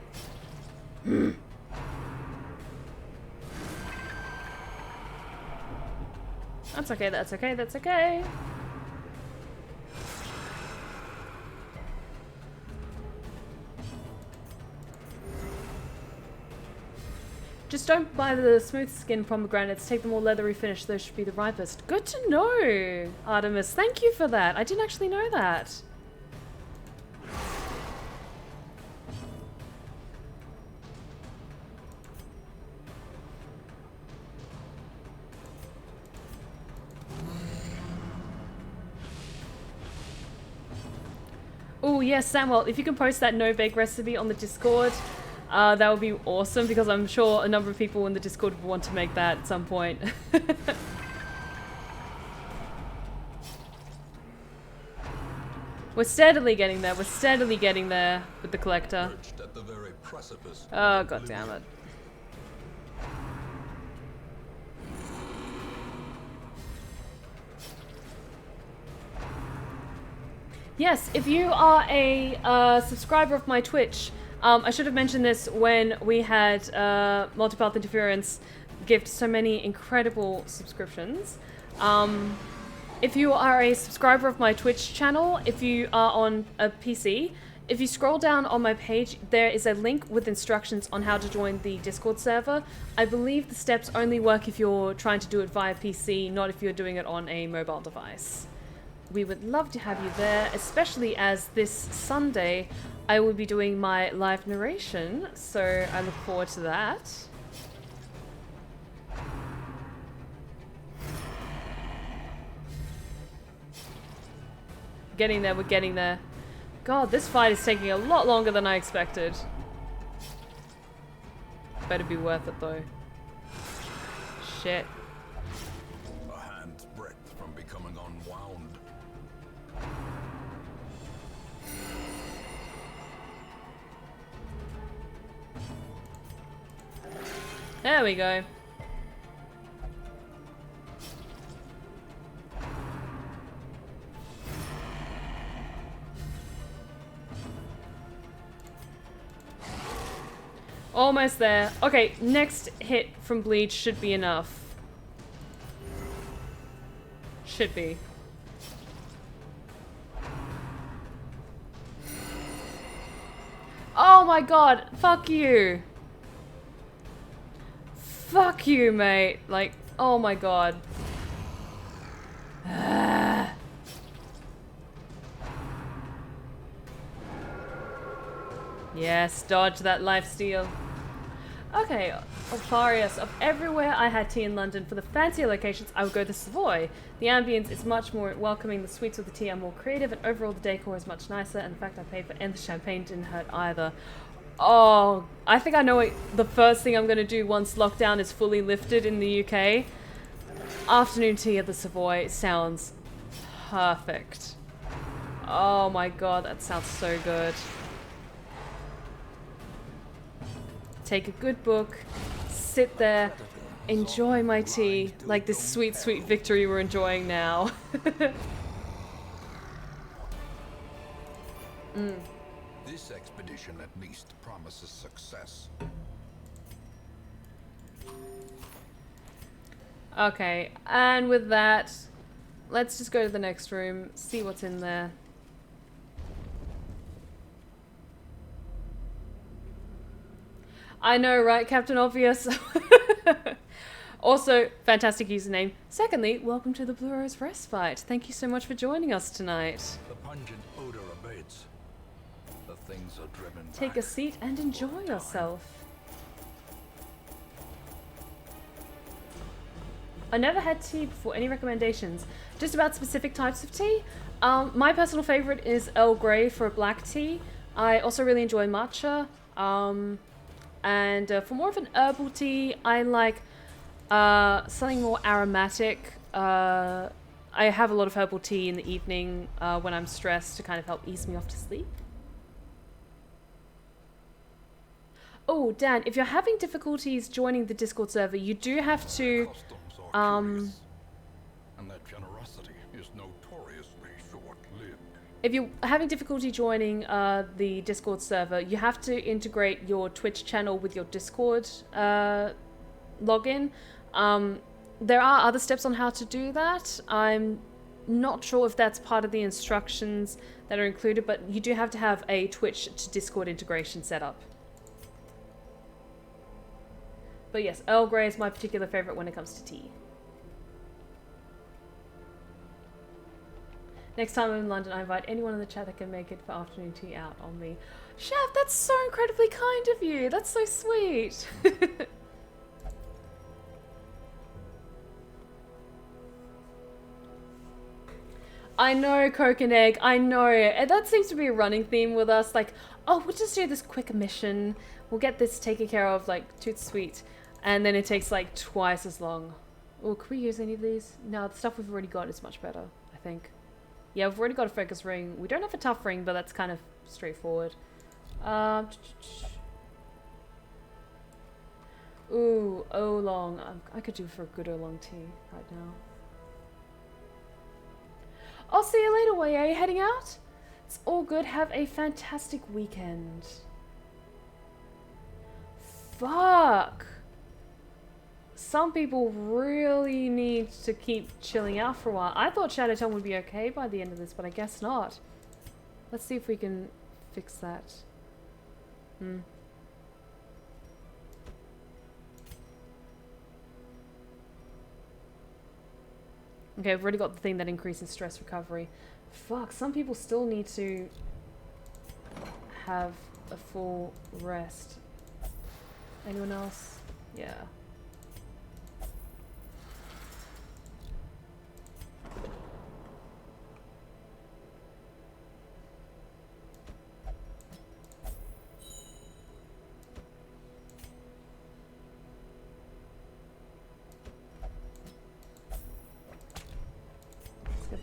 That's okay, that's okay, that's okay. Just don't buy the smooth skin pomegranates. Take the more leathery finish. Those should be the ripest. Good to know, Artemis. Thank you for that. I didn't actually know that. Oh yes, Samuel, if you can post that no-bake recipe on the Discord, that would be awesome, because I'm sure a number of people in the Discord would want to make that at some point. We're steadily getting there. We're steadily getting there with the collector. Oh, god damn it. Yes, if you are a subscriber of my Twitch, I should have mentioned this when we had Multipath Interference gift so many incredible subscriptions. If you are a subscriber of my Twitch channel, if you are on a PC, if you scroll down on my page, there is a link with instructions on how to join the Discord server. I believe the steps only work if you're trying to do it via PC, not if you're doing it on a mobile device. We would love to have you there, especially as this Sunday I will be doing my live narration, so I look forward to that. Getting there, we're getting there. God, this fight is taking a lot longer than I expected. Better be worth it though. Shit. A hand's breadth from becoming unwound. There we go. Almost there. Okay, next hit from Bleach should be enough. Should be. Oh my god, fuck you. Fuck you, mate. Like, oh my god. Yes, dodge that lifesteal. Okay, Alpharius. Of everywhere I had tea in London, for the fancier locations, I would go to Savoy. The ambience is much more welcoming, the sweets of the tea are more creative, and overall the decor is much nicer, and the fact I paid for it and the champagne didn't hurt either. Oh, I think I know what the first thing I'm going to do once lockdown is fully lifted in the UK. Afternoon tea at the Savoy sounds perfect. Oh my god, that sounds so good. Take a good book, sit there, enjoy my tea, like this sweet, sweet victory we're enjoying now. This expedition at least promises success. Okay, and with that, let's just go to the next room, see what's in there. I know, right, Captain Obvious? Also, fantastic username. Secondly, welcome to the Blue Rose Respite. Thank you so much for joining us tonight. The pungent odor abates. The things are driven Take back a seat and enjoy yourself. I never had tea before. Any recommendations? Just about specific types of tea? My personal favorite is Earl Grey for a black tea. I also really enjoy matcha. And for more of an herbal tea, I like something more aromatic. I have a lot of herbal tea in the evening when I'm stressed to kind of help ease me off to sleep. Oh, Dan, if you're having difficulties joining the Discord server, you do have to... and their generosity is notoriously short-lived. If you're having difficulty joining the Discord server, you have to integrate your Twitch channel with your Discord login. There are other steps on how to do that. I'm not sure if that's part of the instructions that are included, but you do have to have a Twitch to Discord integration set up. But yes, Earl Grey is my particular favorite when it comes to tea. Next time I'm in London, I invite anyone in the chat that can make it for afternoon tea out on me. Chef, that's so incredibly kind of you. That's so sweet. I know, Coke and Egg. I know. And that seems to be a running theme with us. Like, oh, we'll just do this quick mission. We'll get this taken care of, like, toot sweet. And then it takes, like, twice as long. Oh, can we use any of these? No, the stuff we've already got is much better, I think. Yeah, we've already got a focus ring. We don't have a tough ring, but that's kind of straightforward. Ooh, oolong. I could do for a good oolong tea right now. I'll see you later, Way. Are you heading out? It's all good. Have a fantastic weekend. Fuck. Some people really need to keep chilling out for a while. I thought Shadowtone would be okay by the end of this, but I guess not. Let's see if we can fix that. Okay, we've already got the thing that increases stress recovery. Fuck, some people still need to have a full rest. Anyone else? Yeah.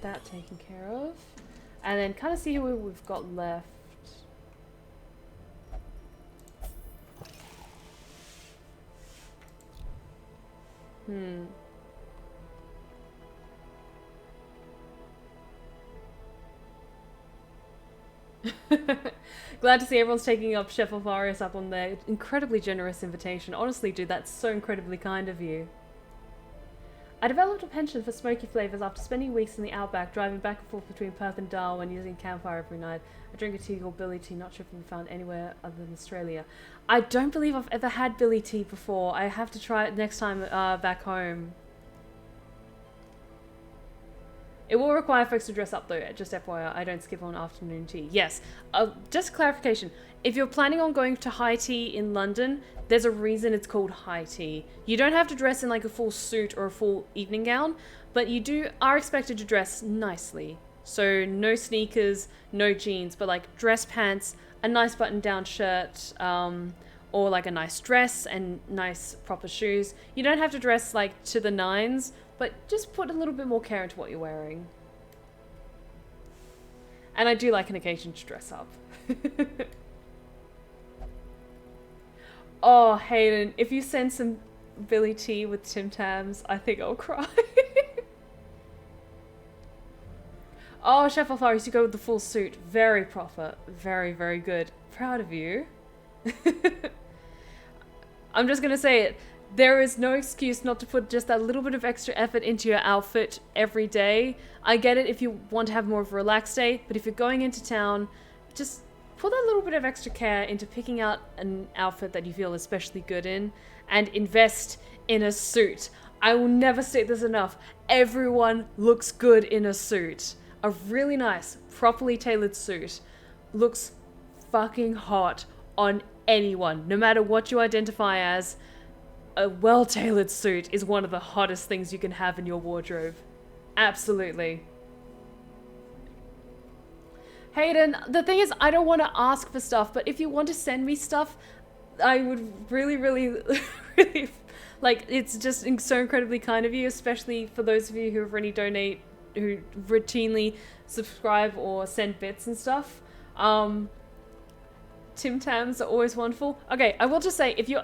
That taken care of, and then kind of see who we've got left. Glad to see everyone's taking up Chef Alpharius up on their incredibly generous invitation. Honestly, dude, that's so incredibly kind of you. I developed a penchant for smoky flavours after spending weeks in the outback, driving back and forth between Perth and Darwin, using campfire every night. I drink a tea called Billy Tea, not sure if it's found anywhere other than Australia. I don't believe I've ever had Billy Tea before. I have to try it next time back home. It will require folks to dress up though, just FYI, I don't skip on afternoon tea. Yes, just clarification. If you're planning on going to high tea in London, there's a reason it's called high tea. You don't have to dress in like a full suit or a full evening gown, but you are expected to dress nicely. So no sneakers, no jeans, but like dress pants, a nice button-down shirt, or like a nice dress and nice proper shoes. You don't have to dress like to the nines, but just put a little bit more care into what you're wearing. And I do like an occasion to dress up. Oh, Hayden, if you send some Billy Tea with Tim Tams, I think I'll cry. Oh, Chef Alpharius, you go with the full suit. Very proper. Very, very good. Proud of you. I'm just gonna say it. There is no excuse not to put just that little bit of extra effort into your outfit every day. I get it if you want to have more of a relaxed day, but if you're going into town, just put that little bit of extra care into picking out an outfit that you feel especially good in and invest in a suit. I will never state this enough. Everyone looks good in a suit. A really nice, properly tailored suit looks fucking hot on anyone. No matter what you identify as, a well-tailored suit is one of the hottest things you can have in your wardrobe. Absolutely. Hayden, the thing is, I don't want to ask for stuff, but if you want to send me stuff, I would really, really, really... Like, it's just so incredibly kind of you, especially for those of you who already donate, who routinely subscribe or send bits and stuff. Tim Tams are always wonderful. Okay, I will just say, if you're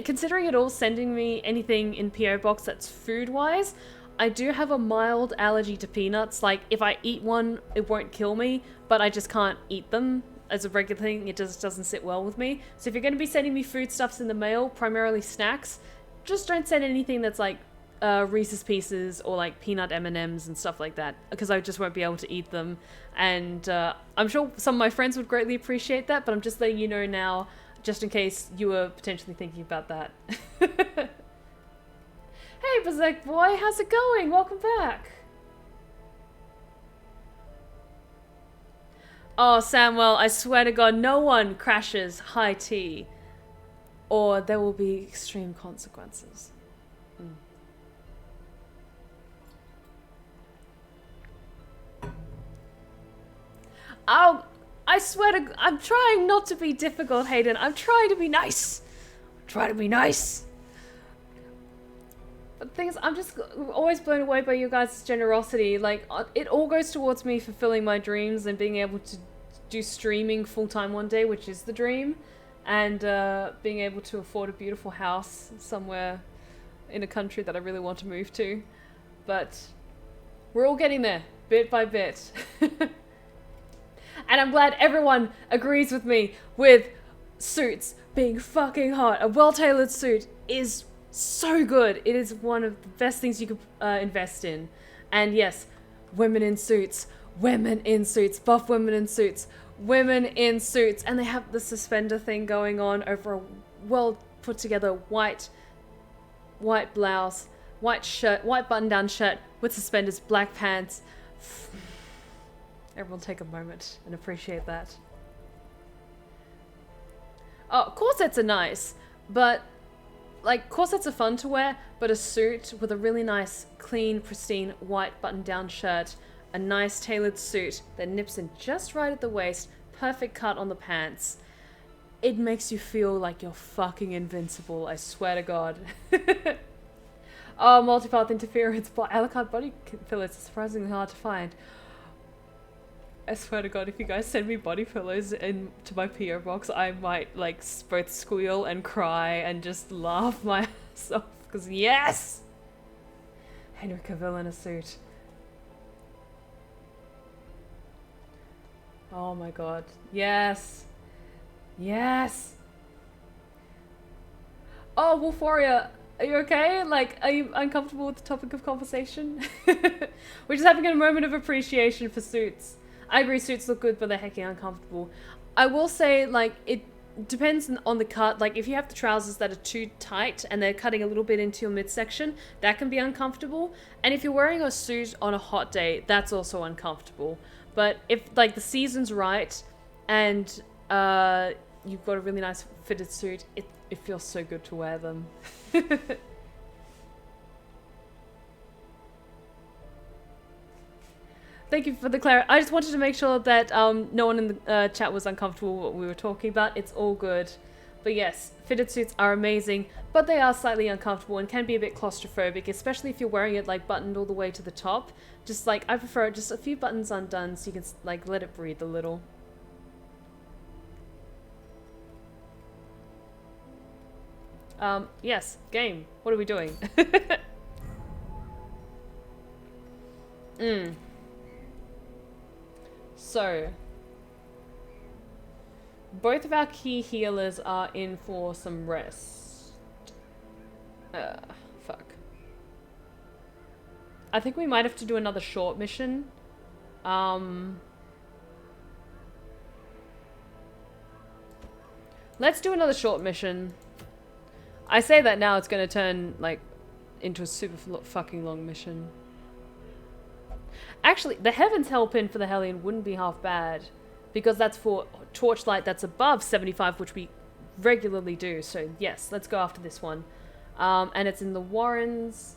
considering at all sending me anything in PO Box that's food-wise, I do have a mild allergy to peanuts. Like, if I eat one, it won't kill me, but I just can't eat them as a regular thing. It just doesn't sit well with me. So if you're going to be sending me foodstuffs in the mail, primarily snacks, just don't send anything that's like Reese's Pieces or like peanut M&Ms and stuff like that, because I just won't be able to eat them. And I'm sure some of my friends would greatly appreciate that, but I'm just letting you know now, just in case you were potentially thinking about that. Hey, Berserk boy, how's it going? Welcome back. Oh, Samuel, I swear to God, no one crashes high tea, or there will be extreme consequences. Oh, I swear to... I'm trying not to be difficult, Hayden. I'm trying to be nice. Try to be nice. But the thing is, I'm just always blown away by you guys' generosity. Like, it all goes towards me fulfilling my dreams and being able to do streaming full-time one day, which is the dream. And being able to afford a beautiful house somewhere in a country that I really want to move to. But we're all getting there, bit by bit. And I'm glad everyone agrees with me with suits being fucking hot. A well-tailored suit is so good. It is one of the best things you could invest in. And yes, women in suits, buff women in suits, women in suits. And they have the suspender thing going on over a well put together white blouse, white shirt, white button-down shirt with suspenders, black pants. Everyone take a moment and appreciate that. Oh, corsets are nice, but like corsets are fun to wear, but a suit with a really nice, clean, pristine, white button-down shirt, a nice tailored suit that nips in just right at the waist, perfect cut on the pants. It makes you feel like you're fucking invincible, I swear to God. Oh, multipath interference, but a la carte body fillers are surprisingly hard to find. I swear to God, if you guys send me body pillows into my PO box, I might like both squeal and cry and just laugh my ass off. Because yes! Henry Cavill in a suit. Oh my God. Yes! Yes! Oh, Wolf Warrior, are you okay? Like, are you uncomfortable with the topic of conversation? We're just having a moment of appreciation for suits. I agree, suits look good, but they're hecking uncomfortable. I will say, like, it depends on the cut. Like, if you have the trousers that are too tight and they're cutting a little bit into your midsection, that can be uncomfortable. And if you're wearing a suit on a hot day, that's also uncomfortable. But if, like, the season's right and you've got a really nice fitted suit, it feels so good to wear them. Thank you for the clarity. I just wanted to make sure that no one in the chat was uncomfortable with what we were talking about. It's all good. But yes, fitted suits are amazing, but they are slightly uncomfortable and can be a bit claustrophobic, especially if you're wearing it like buttoned all the way to the top. Just like, I prefer just a few buttons undone so you can like let it breathe a little. Yes, game. What are we doing? So, both of our key healers are in for some rest. Fuck. I think we might have to do another short mission. Let's do another short mission. I say that now, it's going to turn, like, into a super fucking long mission. Actually, the Heavens Hellpin for the Hellion wouldn't be half bad. Because that's for Torchlight that's above 75, which we regularly do. So, yes, let's go after this one. And it's in the Warrens.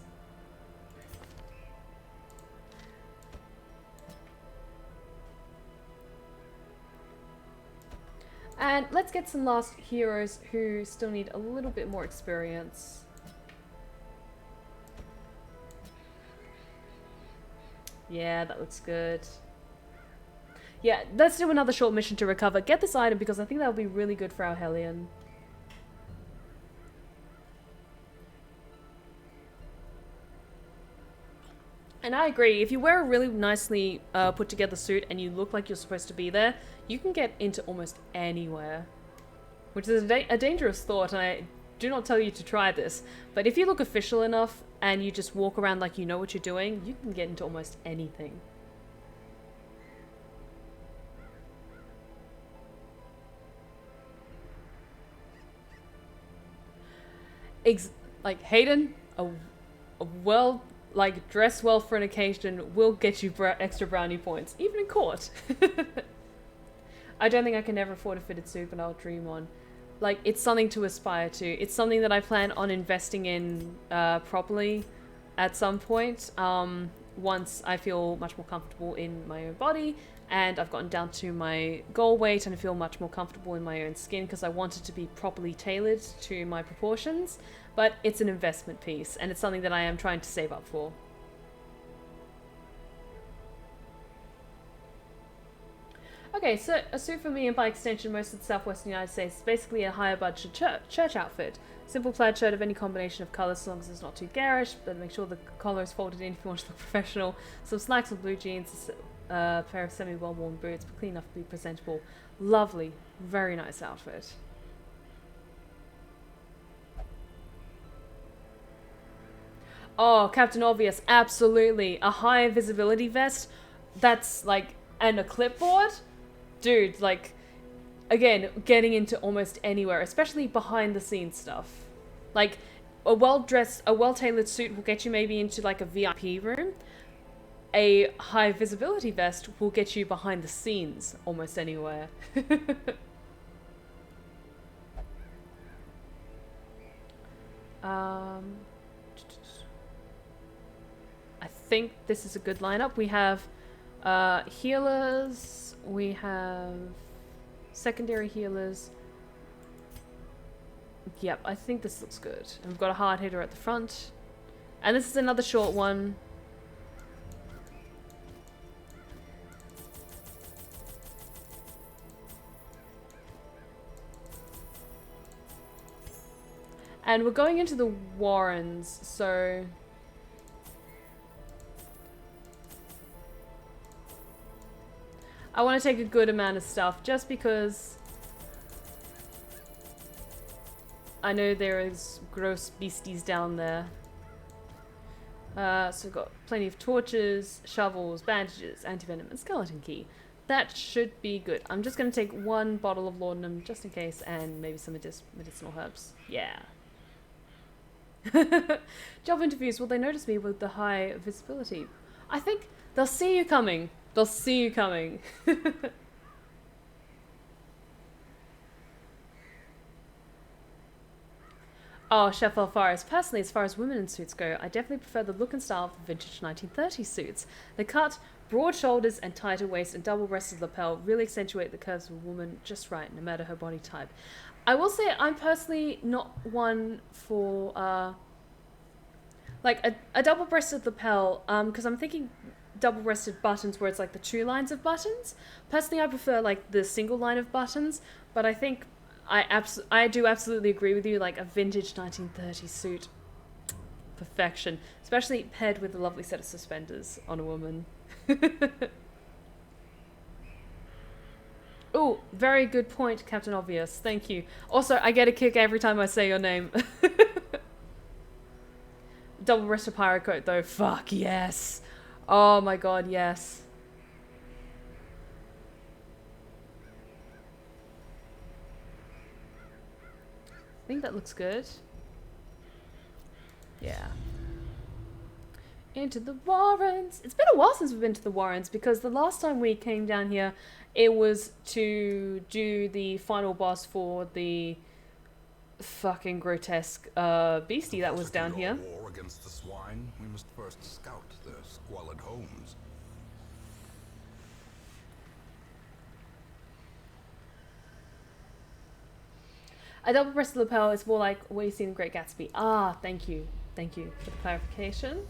And let's get some last heroes who still need a little bit more experience. Yeah, that looks good. Yeah, let's do another short mission to recover. Get this item because I think that would be really good for our Hellion. And I agree, if you wear a really nicely put together suit and you look like you're supposed to be there, you can get into almost anywhere. Which is a dangerous thought, and I do not tell you to try this. But if you look official enough and you just walk around like you know what you're doing, you can get into almost anything. Like, Hayden, a well... like, dress well for an occasion will get you extra brownie points, even in court. I don't think I can ever afford a fitted suit, but I'll dream on. Like, it's something to aspire to. It's something that I plan on investing in properly at some point, once I feel much more comfortable in my own body, and I've gotten down to my goal weight and I feel much more comfortable in my own skin, because I want it to be properly tailored to my proportions. But it's an investment piece, and it's something that I am trying to save up for. Okay, so a suit for me, and by extension most of the southwestern United States, is basically a higher budget church outfit. Simple plaid shirt of any combination of colours, as long as it's not too garish, but make sure the collar is folded in if you want to look professional. Some slacks or blue jeans, a pair of semi-well-worn boots, but clean enough to be presentable. Lovely, very nice outfit. Oh, Captain Obvious, absolutely. A high visibility vest that's like, and a clipboard? Dude, like, again, getting into almost anywhere, especially behind the scenes stuff. Like, a well-tailored suit will get you maybe into like a VIP room. A high visibility vest will get you behind the scenes almost anywhere. I think this is a good lineup. We have healers, we have secondary healers. Yep, I think this looks good. And we've got a hard hitter at the front. And this is another short one. And we're going into the Warrens, so... I want to take a good amount of stuff, just because I know there is gross beasties down there. So we've got plenty of torches, shovels, bandages, antivenom, and skeleton key. That should be good. I'm just going to take one bottle of laudanum just in case, and maybe some medicinal herbs. Yeah. Job interviews, will they notice me with the high visibility? I think they'll see you coming. They'll see you coming. Oh, Chef Alpharius. Personally, as far as women in suits go, I definitely prefer the look and style of the vintage 1930s suits. The cut, broad shoulders and tighter waist and double-breasted lapel really accentuate the curves of a woman just right, no matter her body type. I will say I'm personally not one for, like, a double-breasted lapel, because I'm thinking double-breasted buttons where it's like the two lines of buttons. Personally, I prefer, like, the single line of buttons, but I think I do absolutely agree with you, like a vintage 1930s suit. Perfection. Especially paired with a lovely set of suspenders on a woman. Oh, very good point, Captain Obvious. Thank you. Also, I get a kick every time I say your name. Double-breasted pirate coat, though. Fuck, yes. Oh my god, yes. think that looks good. Yeah. Into the Warrens. It's been a while since we've been to the Warrens because the last time we came down here, it was to do the final boss for the fucking grotesque beastie that was down here. War against the swine, we must first scout their squalid homes. I double press the lapel. It's more like what you see in Great Gatsby. Ah, thank you. Thank you for the clarification.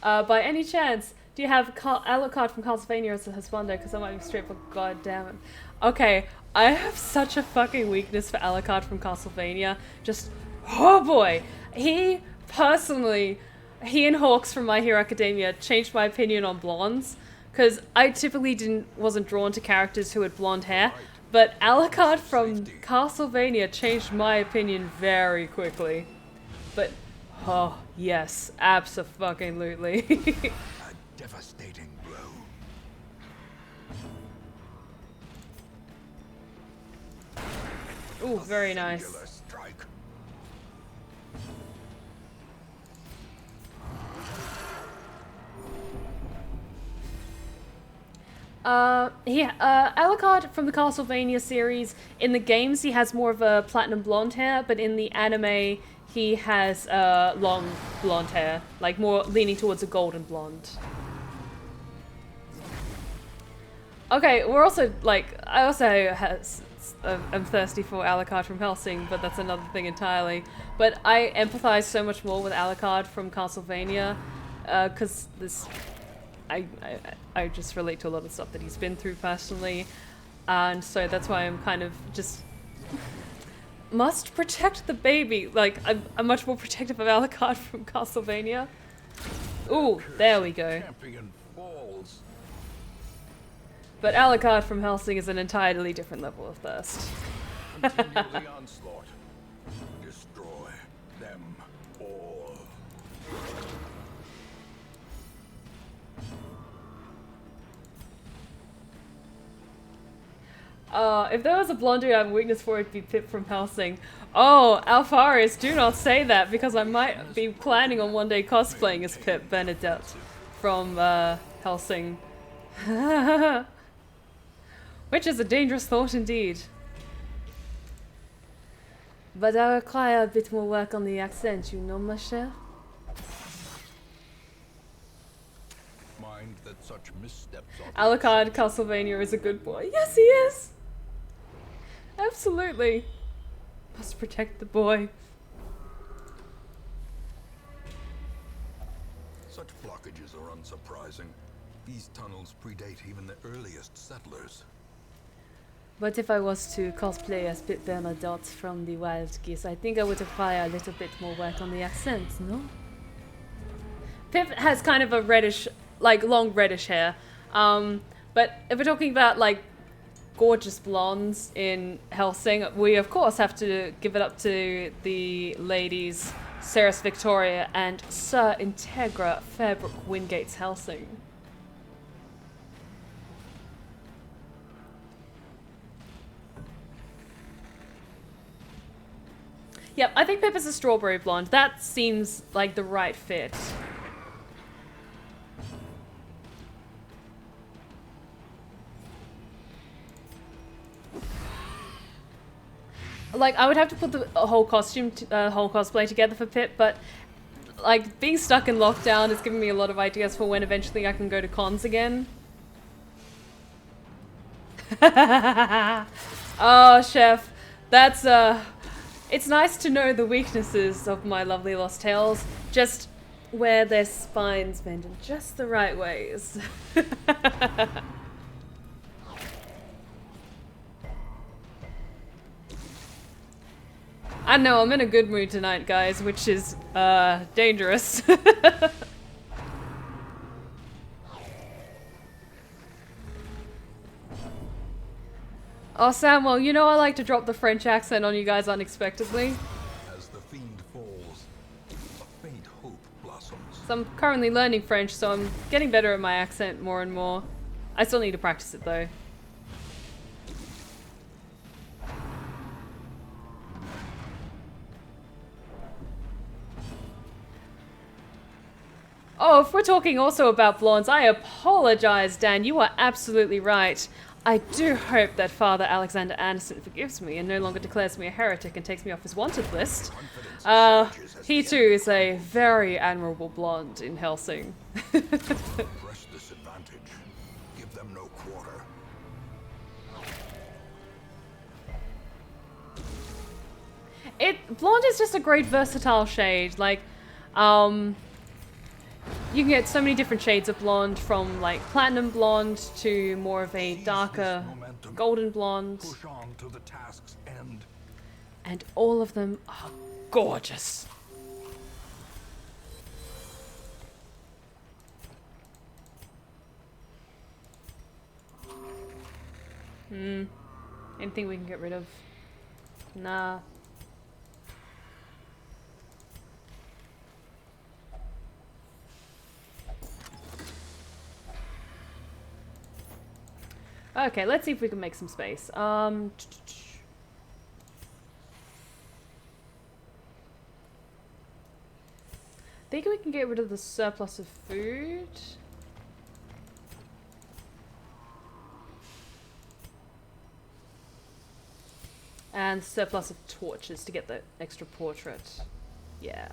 By any chance, do you have Alucard from Castlevania as a husbando? Because I might be straight for goddamn it. Okay, I have such a fucking weakness for Alucard from Castlevania. Just, oh boy. He and Hawks from My Hero Academia changed my opinion on blondes. Because I typically wasn't drawn to characters who had blonde hair. But Alucard from Castlevania changed my opinion very quickly. But, oh, yes, abso-fucking-lutely. A devastating blow. Ooh, very nice. Strike. Alucard from the Castlevania series, in the games he has more of a platinum blonde hair, but in the anime he has long blonde hair, like more leaning towards a golden blonde. Okay, we're also, like, I'm thirsty for Alucard from Hellsing, but that's another thing entirely. But I empathize so much more with Alucard from Castlevania, because I just relate to a lot of stuff that he's been through personally, and so that's why I'm kind of just must protect the baby. Like, I'm much more protective of Alucard from Castlevania. Ooh, there we go. Champion falls. But Alucard from Hellsing is an entirely different level of thirst. Continue the onslaught. Destroy them all. If there was a blonde dude I have a weakness for, it'd be Pip from Hellsing. Oh, Alpharius, do not say that, because I might be planning on one day cosplaying as Pip Benedette from Hellsing. Which is a dangerous thought indeed. But I require a bit more work on the accent, you know, ma chère? Mind that such missteps Alucard, Castlevania is a good boy. Yes, he is! Absolutely. Must protect the boy. Such blockages are unsurprising. These tunnels predate even the earliest settlers. But if I was to cosplay as Pip Bernadette from the Wild Geese, I think I would require a little bit more work on the accent, no? Pip has kind of a reddish, like long reddish hair. But if we're talking about like gorgeous blondes in Hellsing, we of course have to give it up to the ladies Ceres Victoria and Sir Integra Fairbrook Wingate's Hellsing. Yep, I think Pip is a strawberry blonde. That seems like the right fit. Like, I would have to put the whole costume, whole cosplay together for Pip, but like being stuck in lockdown is giving me a lot of ideas for when eventually I can go to cons again. Oh, chef, that's it's nice to know the weaknesses of my lovely lost tales, just where their spines bend in just the right ways. I know, I'm in a good mood tonight, guys, which is dangerous. Oh, Samuel, you know I like to drop the French accent on you guys unexpectedly. As the fiend falls, a faint hope blossoms. So I'm currently learning French, so I'm getting better at my accent more and more. I still need to practice it though. Oh, if we're talking also about blondes, I apologize, Dan. You are absolutely right. I do hope that Father Alexander Anderson forgives me and no longer declares me a heretic and takes me off his wanted list. He too is a very admirable blonde in Helsing. Press this advantage. Give them no quarter. Blonde is just a great versatile shade. Like, you can get so many different shades of blonde, from like platinum blonde to more of a darker golden blonde. Push on to the task's end. And all of them are gorgeous. Anything we can get rid of? Nah. Okay, let's see if we can make some space. Think we can get rid of the surplus of food. And surplus of torches to get the extra portrait. Yeah.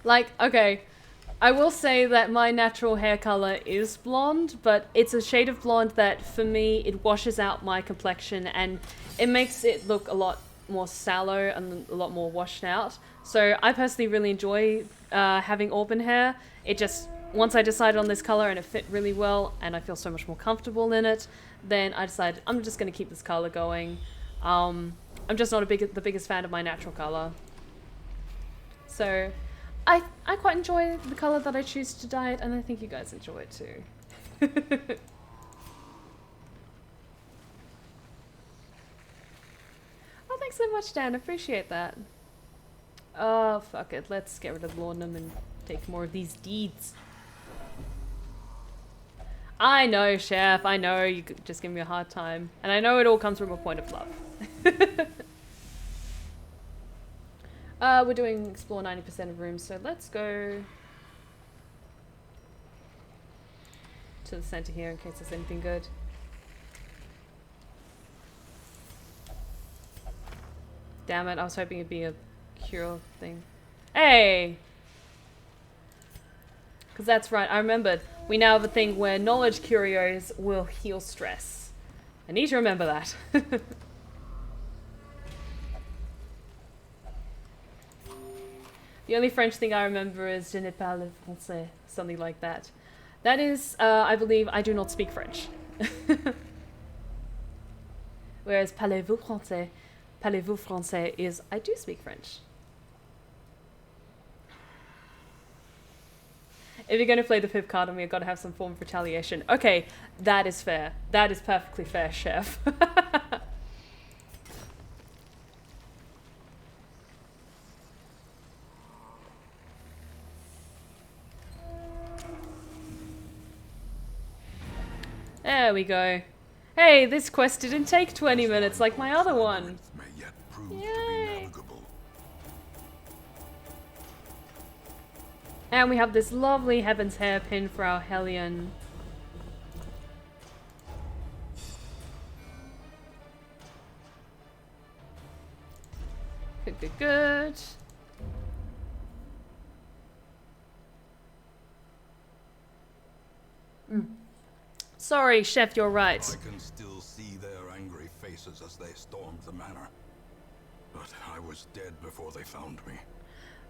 Like, okay, I will say that my natural hair color is blonde, but it's a shade of blonde that, for me, it washes out my complexion and it makes it look a lot more sallow and a lot more washed out. So I personally really enjoy having auburn hair. It just, once I decided on this color and it fit really well and I feel so much more comfortable in it, then I decided I'm just going to keep this color going. I'm just not the biggest fan of my natural color. So I quite enjoy the color that I choose to dye it, and I think you guys enjoy it too. Oh, thanks so much, Dan. Appreciate that. Oh, fuck it. Let's get rid of laudanum and take more of these deeds. I know, Chef. I know you could just give me a hard time. And I know it all comes from a point of love. We're doing explore 90% of rooms, so let's go to the center here in case there's anything good. Damn it, I was hoping it'd be a cure thing. Hey! Because that's right, I remembered. We now have a thing where knowledge curios will heal stress. I need to remember that. The only French thing I remember is Je ne parle français, something like that. That is, I believe, I do not speak French. Whereas parlez-vous français is, I do speak French. If you're going to play the pip card on me, I've got to have some form of retaliation. Okay, that is fair. That is perfectly fair, Chef. There we go. Hey, this quest didn't take 20 minutes like my other one. Yay! And we have this lovely Heaven's Hairpin for our Hellion. Good, good, good. Sorry, Chef, you're right. I can still see their angry faces as they stormed the manor. But I was dead before they found me.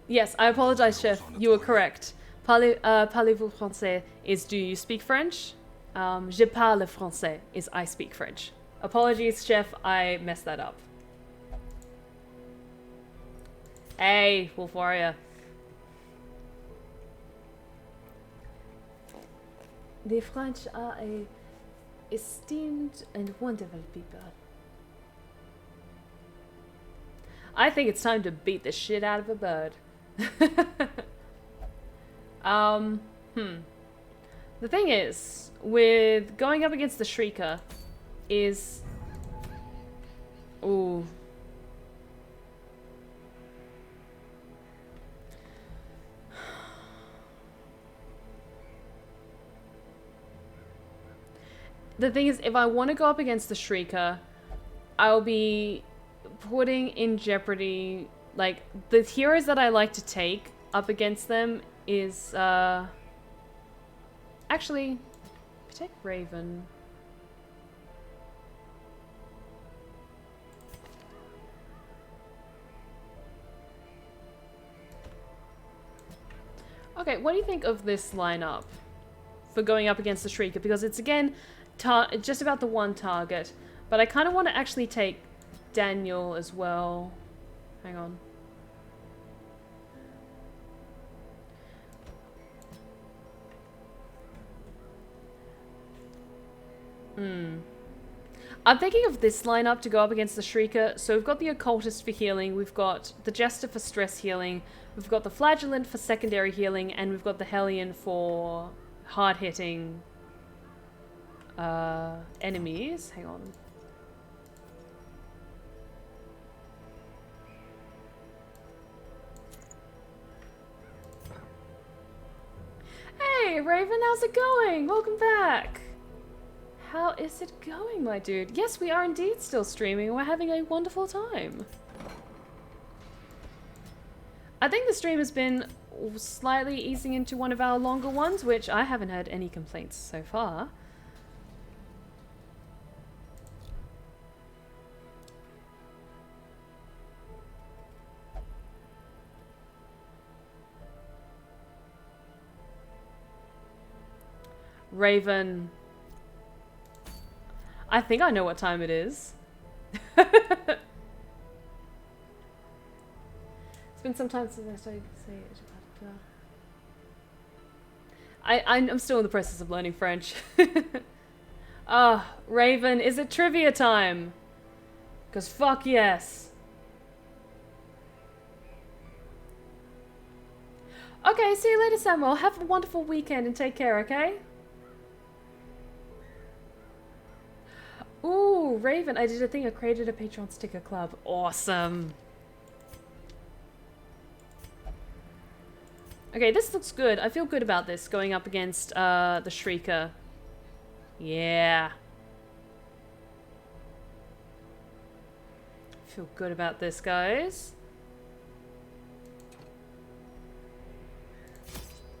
Yes, I apologize, Chef. You were correct. Parlez-vous français is do you speak French? Je parle français is I speak French. Apologies, Chef, I messed that up. Hey, Wolf Warrior. The French are a esteemed and wonderful people. I think it's time to beat the shit out of a bird. The thing is, with going up against the Shrieker, is... Ooh. The thing is, if I want to go up against the Shrieker, I'll be putting in jeopardy, like, the heroes that I like to take up against them is, actually, protect Raven. Okay, what do you think of this lineup for going up against the Shrieker? Because it's, again, just about the one target. But I kind of want to actually take Daniel as well. Hang on. I'm thinking of this lineup to go up against the Shrieker. So we've got the Occultist for healing, we've got the Jester for stress healing, we've got the Flagellant for secondary healing, and we've got the Hellion for hard-hitting enemies. Hang on. Hey, Raven, how's it going? Welcome back. How is it going, my dude? Yes, we are indeed still streaming. We're having a wonderful time. I think the stream has been slightly easing into one of our longer ones, which I haven't had any complaints so far. Raven. I think I know what time it is. It's been some time since I started to say it. I'm still in the process of learning French. Raven, is it trivia time? Because fuck yes. Okay, see you later, Samuel. Have a wonderful weekend and take care, okay? Ooh, Raven, I did a thing. I created a Patron sticker club. Awesome. Okay, this looks good. I feel good about this going up against the Shrieker. Yeah. Feel good about this, guys.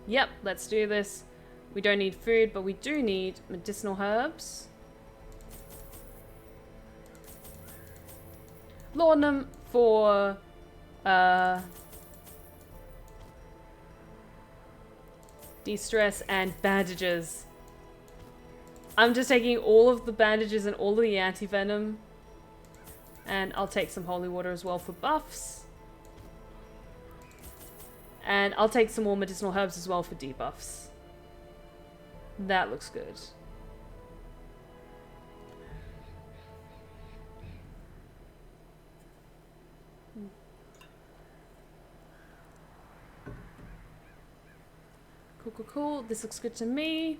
Yep, let's do this. We don't need food, but we do need medicinal herbs. Laudanum for de-stress and bandages. I'm just taking all of the bandages and all of the anti-venom. And I'll take some holy water as well for buffs. And I'll take some more medicinal herbs as well for debuffs. That looks good. Cool, cool, cool. This looks good to me.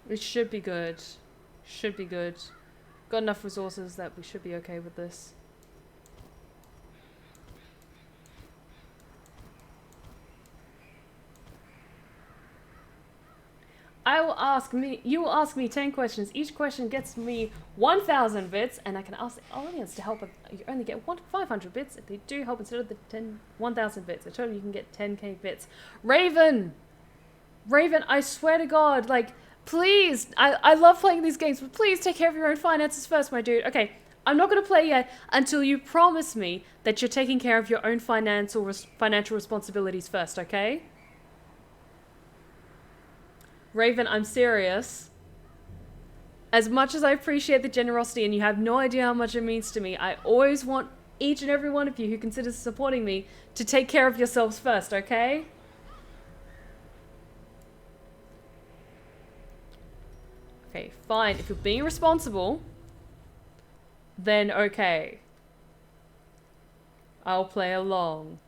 It should be good. Should be good. Got enough resources that we should be okay with this. You will ask me 10 questions. Each question gets me 1,000 bits, and I can ask the audience to help. You only get 500 bits if they do help instead of the 1,000 bits. I told you can get 10k bits. Raven, I swear to God, like, please, I love playing these games, but please take care of your own finances first, my dude. Okay, I'm not going to play yet until you promise me that you're taking care of your own financial responsibilities first, okay? Raven, I'm serious. As much as I appreciate the generosity, and you have no idea how much it means to me, I always want each and every one of you who considers supporting me to take care of yourselves first, okay? Okay, fine. If you're being responsible, then okay. I'll play along.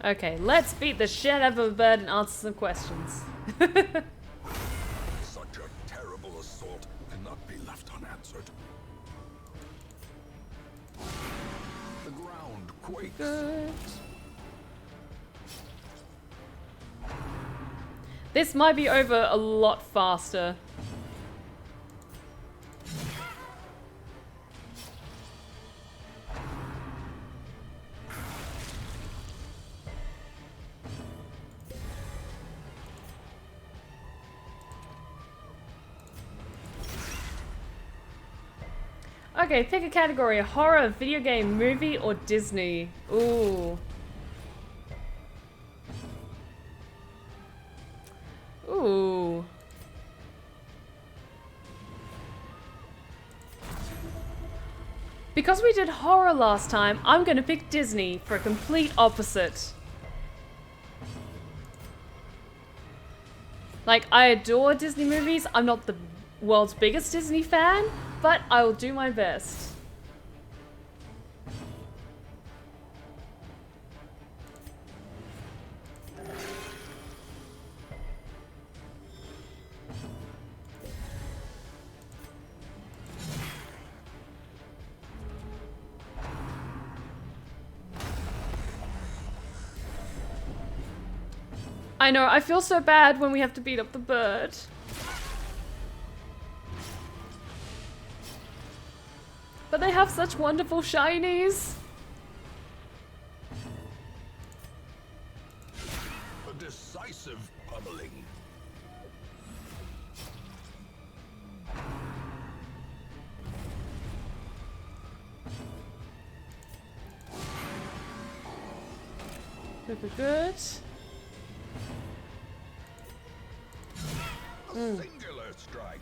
Okay, let's beat the shit out of a bird and answer some questions. Such a terrible assault cannot be left unanswered. The ground quakes. Good. This might be over a lot faster. Okay, pick a category. Horror, video game, movie, or Disney. Ooh. Ooh. Because we did horror last time, I'm gonna pick Disney for a complete opposite. Like, I adore Disney movies. I'm not the world's biggest Disney fan, but I will do my best. I know, I feel so bad when we have to beat up the bird. But they have such wonderful shinies. A decisive pummeling. Super good. A singular strike.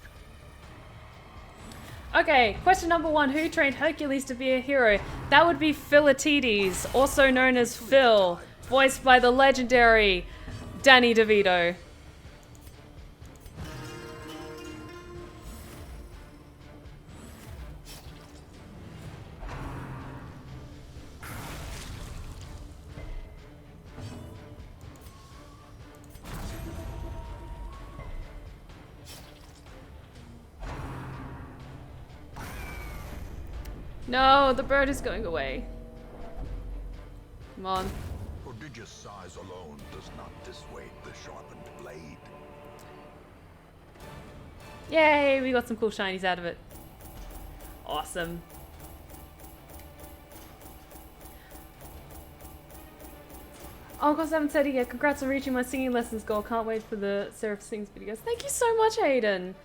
Okay, question number 1. Who trained Hercules to be a hero? That would be Philatides, also known as Phil, voiced by the legendary Danny DeVito. No, the bird is going away. Come on. Prodigious size alone does not dissuade the sharpened blade. Yay, we got some cool shinies out of it. Awesome. Oh, of course I haven't said it yet. Congrats on reaching my singing lessons goal. Can't wait for the Seraph Sings videos. Thank you so much, Hayden.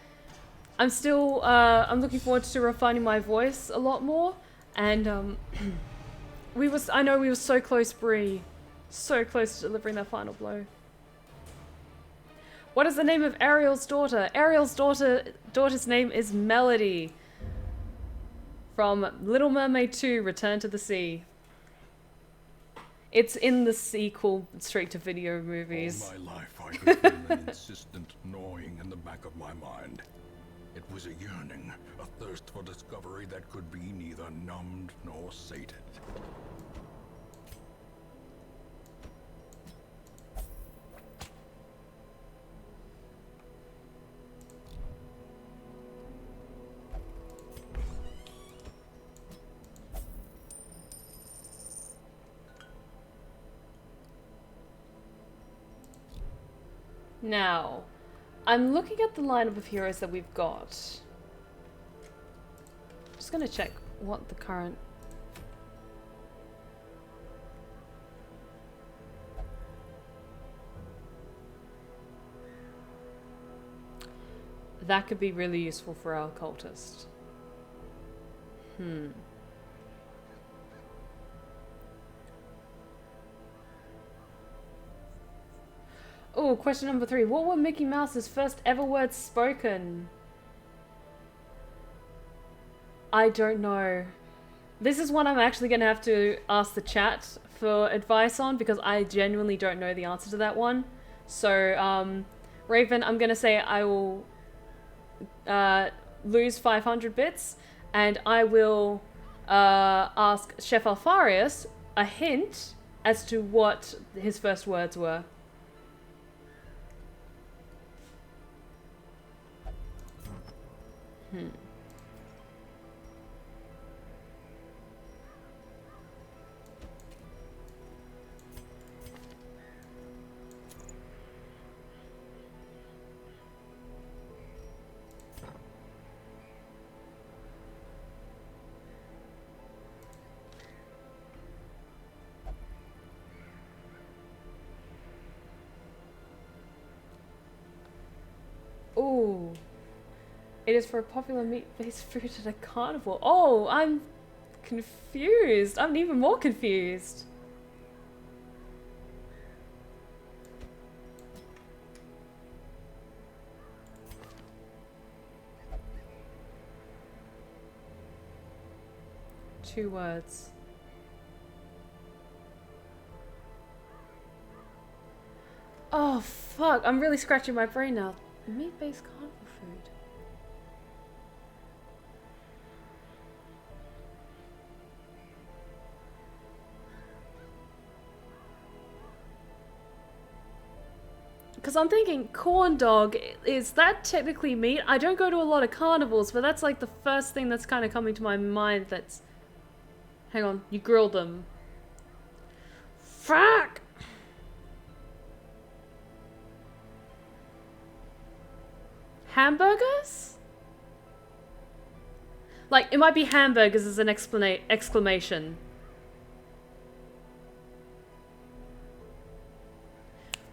I'm still, I'm looking forward to refining my voice a lot more. And, I know we were so close, Bree. So close to delivering that final blow. What is the name of Ariel's daughter? Ariel's daughter's name is Melody. From Little Mermaid 2, Return to the Sea. It's in the sequel straight-to-video movies. All my life I could feel an insistent gnawing in the back of my mind. It was a yearning, a thirst for discovery that could be neither numbed nor sated. Now, I'm looking at the lineup of heroes that we've got. Just gonna check what the current... That could be really useful for our cultist. Oh, question number 3. What were Mickey Mouse's first ever words spoken? I don't know. This is one I'm actually going to have to ask the chat for advice on because I genuinely don't know the answer to that one. So, Raven, I'm going to say I will lose 500 bits and I will ask Chef Alpharius a hint as to what his first words were. Ooh. It is for a popular meat-based food at a carnival. Oh, I'm confused. I'm even more confused. Two words. Oh, fuck. I'm really scratching my brain now. Meat-based carnival food. Because I'm thinking corn dog, is that technically meat? I don't go to a lot of carnivals, but that's like the first thing that's kind of coming to my mind that's... Hang on, you grilled them. Fuck! Hamburgers? Like, it might be hamburgers as an exclamation.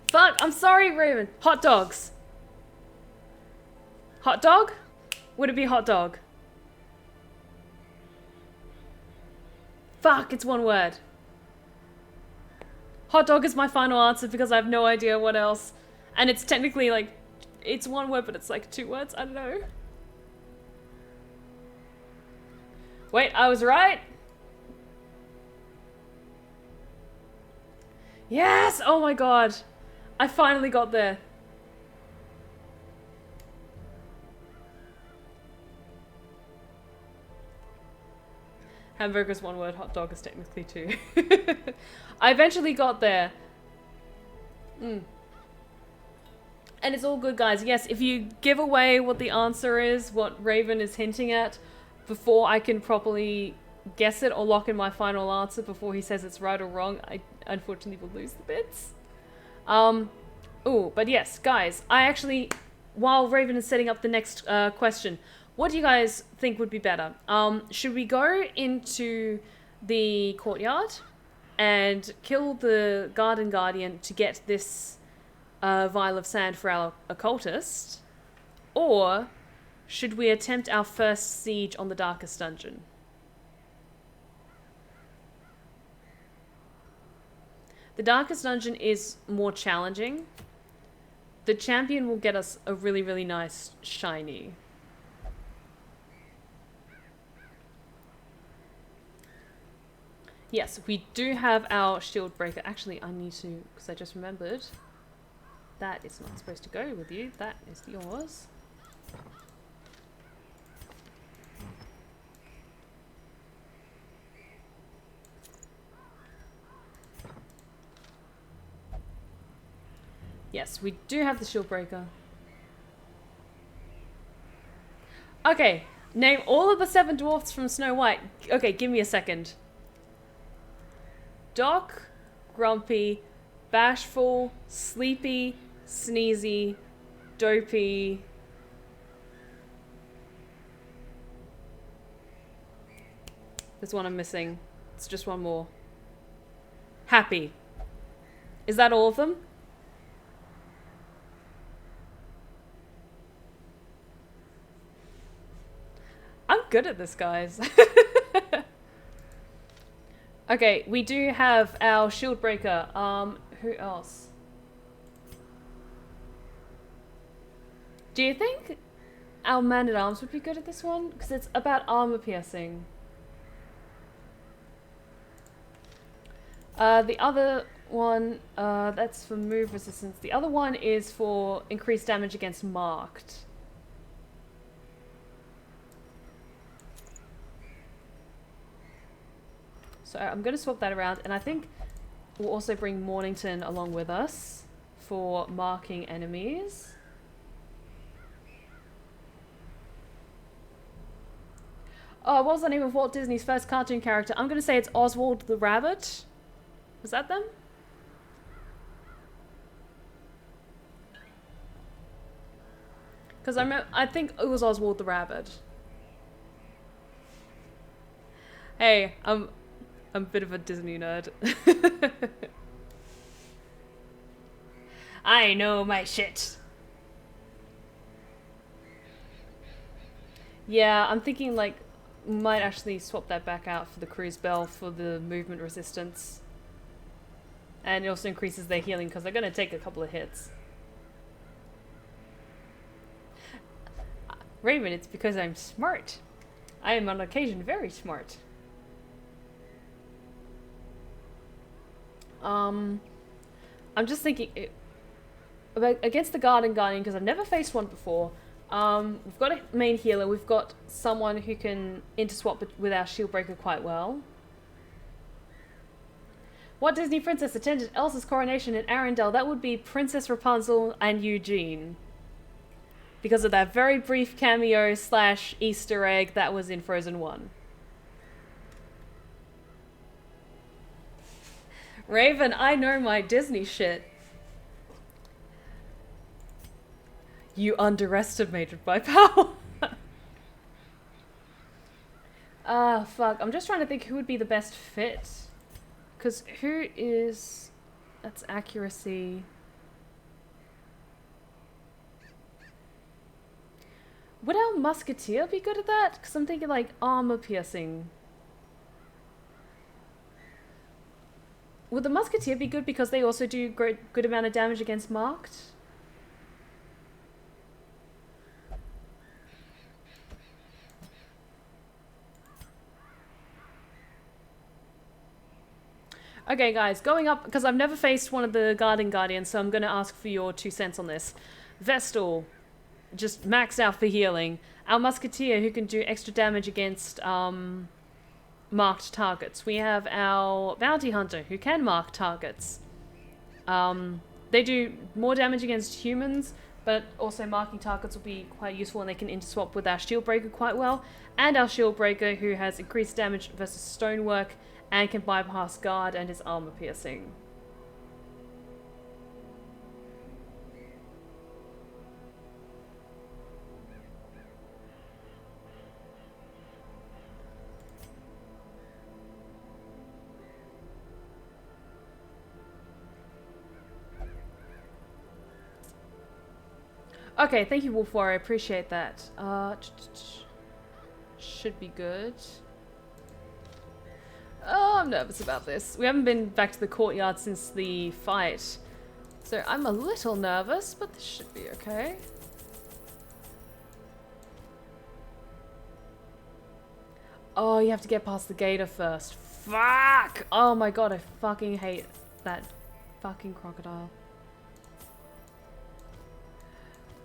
Fuck, I'm sorry, Raven. Hot dogs. Hot dog? Would it be hot dog? Fuck, it's one word. Hot dog is my final answer because I have no idea what else. And it's technically like, it's one word, but it's like two words. I don't know. Wait, I was right. Yes! Oh my god. I finally got there. Hamburger's one word, hot dog is technically two. I eventually got there. And it's all good, guys. Yes, if you give away what the answer is, what Raven is hinting at, before I can properly guess it or lock in my final answer before he says it's right or wrong, I unfortunately will lose the bits. But yes, guys, I actually, while Raven is setting up the next question, what do you guys think would be better? Should we go into the courtyard and kill the garden guardian to get this vial of sand for our occultist? Or should we attempt our first siege on the darkest dungeon? The darkest dungeon is more challenging. The champion will get us a really, really nice shiny. Yes, we do have our shield breaker. Actually, I need to, because I just remembered, that is not supposed to go with you. That is yours. Yes, we do have the shield breaker. Okay, name all of the 7 dwarfs from Snow White. Okay, give me a second. Doc, Grumpy, Bashful, Sleepy, Sneezy, Dopey. There's one I'm missing. It's just one more. Happy. Is that all of them? I'm good at this, guys. Okay, we do have our shield breaker. Who else? Do you think our man-at-arms would be good at this one, because it's about armor piercing. The other one, that's for move resistance. The other one is for increased damage against marked. So I'm going to swap that around, and I think we'll also bring Mornington along with us for marking enemies. Oh, what was the name of Walt Disney's first cartoon character? I'm going to say it's Oswald the Rabbit. Was that them? Because I think it was Oswald the Rabbit. Hey, I'm a bit of a Disney nerd. I know my shit. Yeah, I'm thinking like might actually swap that back out for the cruise bell for the movement resistance. And it also increases their healing because they're going to take a couple of hits. Raven, it's because I'm smart. I am on occasion very smart. I'm just thinking about against the Guardian because I've never faced one before. We've got a main healer. We've got someone who can interswap with our shield breaker quite well. What Disney princess attended Elsa's coronation in Arendelle? That would be Princess Rapunzel and Eugene. Because of that very brief cameo / Easter egg that was in Frozen 1. Raven, I know my Disney shit. You underestimated my power. Fuck. I'm just trying to think who would be the best fit. Because who is... That's accuracy. Would our musketeer be good at that? Because I'm thinking like armor piercing. Would the musketeer be good because they also do good amount of damage against marked? Okay, guys, going up, because I've never faced one of the Guardians, so I'm going to ask for your 2 cents on this. Vestal, just maxed out for healing. Our Musketeer, who can do extra damage against marked targets. We have our Bounty Hunter, who can mark targets. They do more damage against humans, but also marking targets will be quite useful, and they can interswap with our Shield Breaker quite well. And our Shield Breaker, who has increased damage versus Stonework, and can bypass guard and his armor piercing. Okay, thank you, Wolfwar. I appreciate that. Should be good. Oh, I'm nervous about this. We haven't been back to the courtyard since the fight. So I'm a little nervous, but this should be okay. Oh, you have to get past the gator first. Fuck! Oh my god, I fucking hate that fucking crocodile.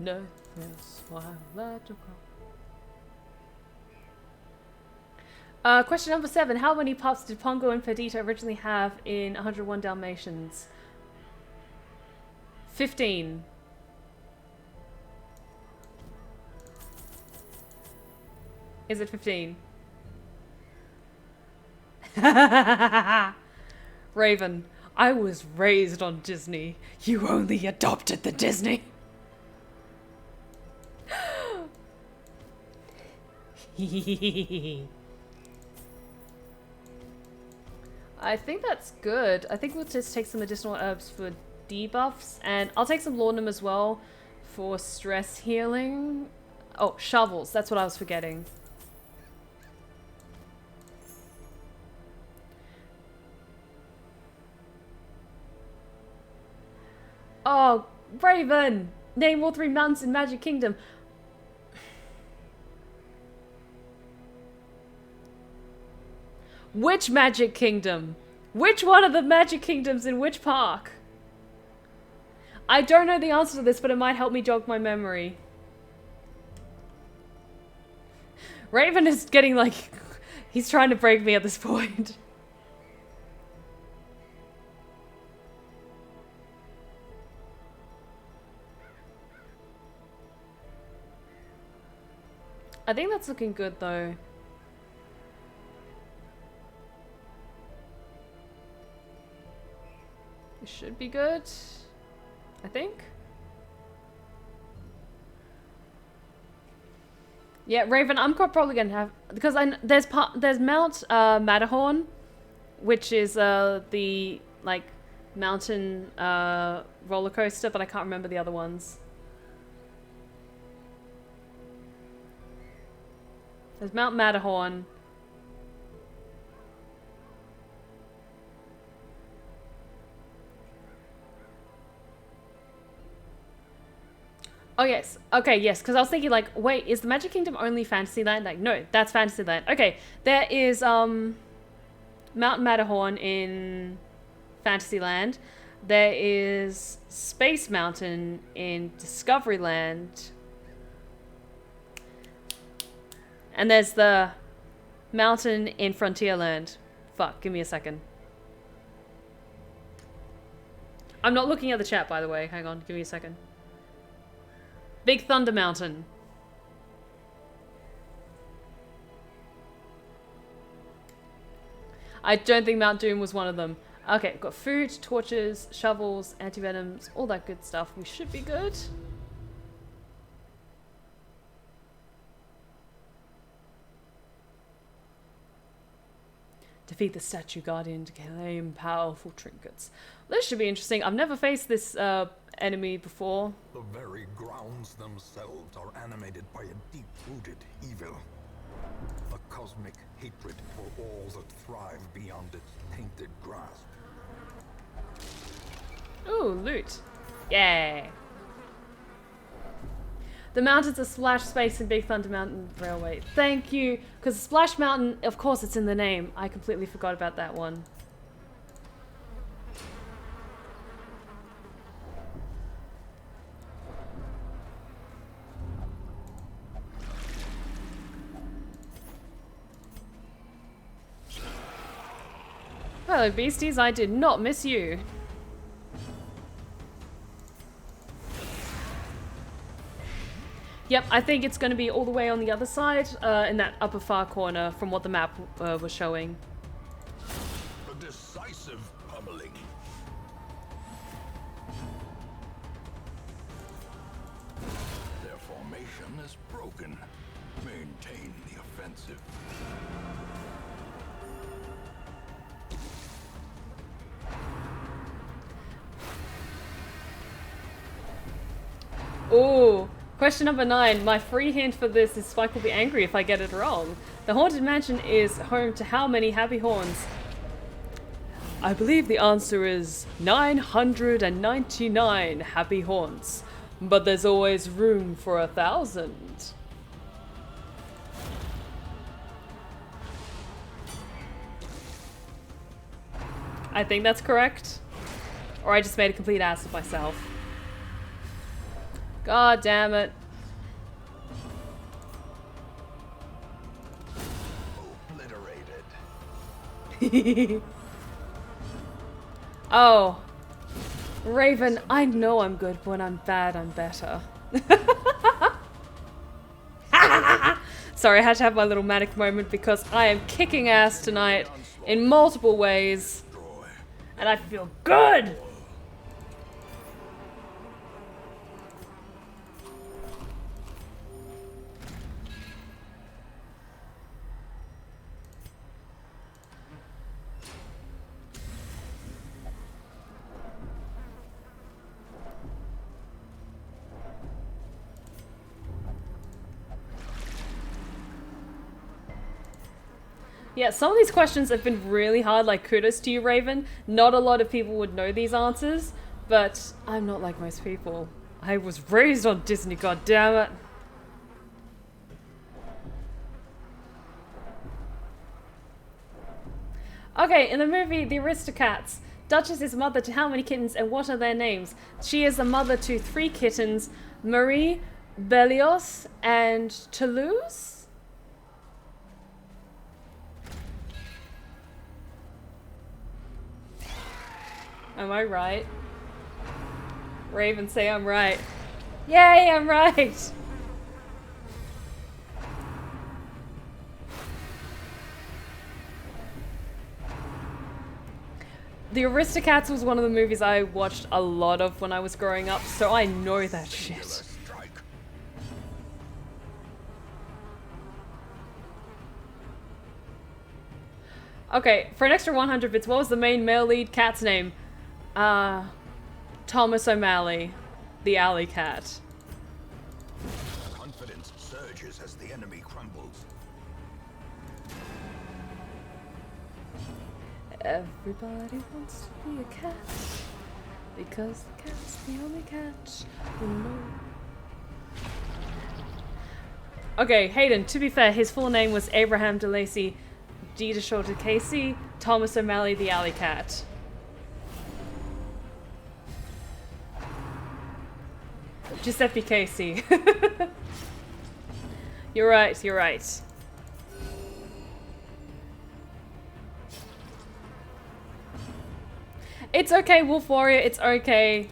No, yes, why let you cry. Question number 7. How many pups did Pongo and Perdita originally have in 101 Dalmatians? 15. Is it 15? Raven, I was raised on Disney. You only adopted the Disney. I think that's good. I think we'll just take some additional herbs for debuffs, and I'll take some laudanum as well for stress healing. Oh, shovels. That's what I was forgetting. Oh, Raven! Name all 3 mountains in Magic Kingdom. Which Magic Kingdom? Which one of the Magic Kingdoms in which park? I don't know the answer to this, but it might help me jog my memory. Raven is getting like... He's trying to break me at this point. I think that's looking good though. It should be good, I think. Yeah, Raven, I'm probably gonna have, because there's Mount Matterhorn, which is the like mountain roller coaster, but I can't remember the other ones. There's Mount Matterhorn. Oh yes, okay, yes, because I was thinking like, wait, is the Magic Kingdom only Fantasyland? Like, no, that's Fantasyland. Okay, there is Mount Matterhorn in Fantasyland. There is Space Mountain in Discoveryland. And there's the mountain in Frontierland. Fuck, give me a second. I'm not looking at the chat, by the way. Hang on, give me a second. Big Thunder Mountain. I don't think Mount Doom was one of them. Okay, got food, torches, shovels, antivenoms, all that good stuff. We should be good. Defeat the Statue Guardian to claim powerful trinkets. This should be interesting. I've never faced this enemy before. The very grounds themselves are animated by a deep-rooted evil. A cosmic hatred for all that thrive beyond its tainted grasp. Ooh, loot. Yay. The mountains are Splash Space and Big Thunder Mountain Railway. Thank you. Because Splash Mountain, of course it's in the name. I completely forgot about that one. Hello, beasties. I did not miss you. Yep, I think it's going to be all the way on the other side, in that upper far corner from what the map was showing. A decisive pummeling. Their formation is broken. Maintain the offensive. Ooh. Question number 9. My free hint for this is Spike will be angry if I get it wrong. The Haunted Mansion is home to how many happy horns? I believe the answer is 999 happy haunts. But there's always room for 1,000. I think that's correct. Or I just made a complete ass of myself. God damn it. Obliterated. Oh. Raven, I know I'm good, but when I'm bad, I'm better. Sorry, I had to have my little manic moment because I am kicking ass tonight in multiple ways. And I feel good! Yeah, some of these questions have been really hard, like kudos to you, Raven. Not a lot of people would know these answers, but I'm not like most people. I was raised on Disney, goddammit. Okay, in the movie The Aristocats, Duchess is mother to how many kittens and what are their names? She is a mother to 3 kittens, Marie, Berlioz, and Toulouse? Am I right? Raven, say I'm right. Yay, I'm right! The Aristocats was one of the movies I watched a lot of when I was growing up, so I know that shit. Okay, for an extra 100 bits, what was the main male lead cat's name? Thomas O'Malley, the alley cat. Confidence surges as the enemy crumbles. Everybody wants to be a cat, because the cat's the only cat who knows. Okay, Hayden, to be fair, his full name was Abraham DeLacy, D. DeShorter Casey, Thomas O'Malley, the alley cat. Giuseppe Casey. You're right, you're right. It's okay, Wolf Warrior, it's okay.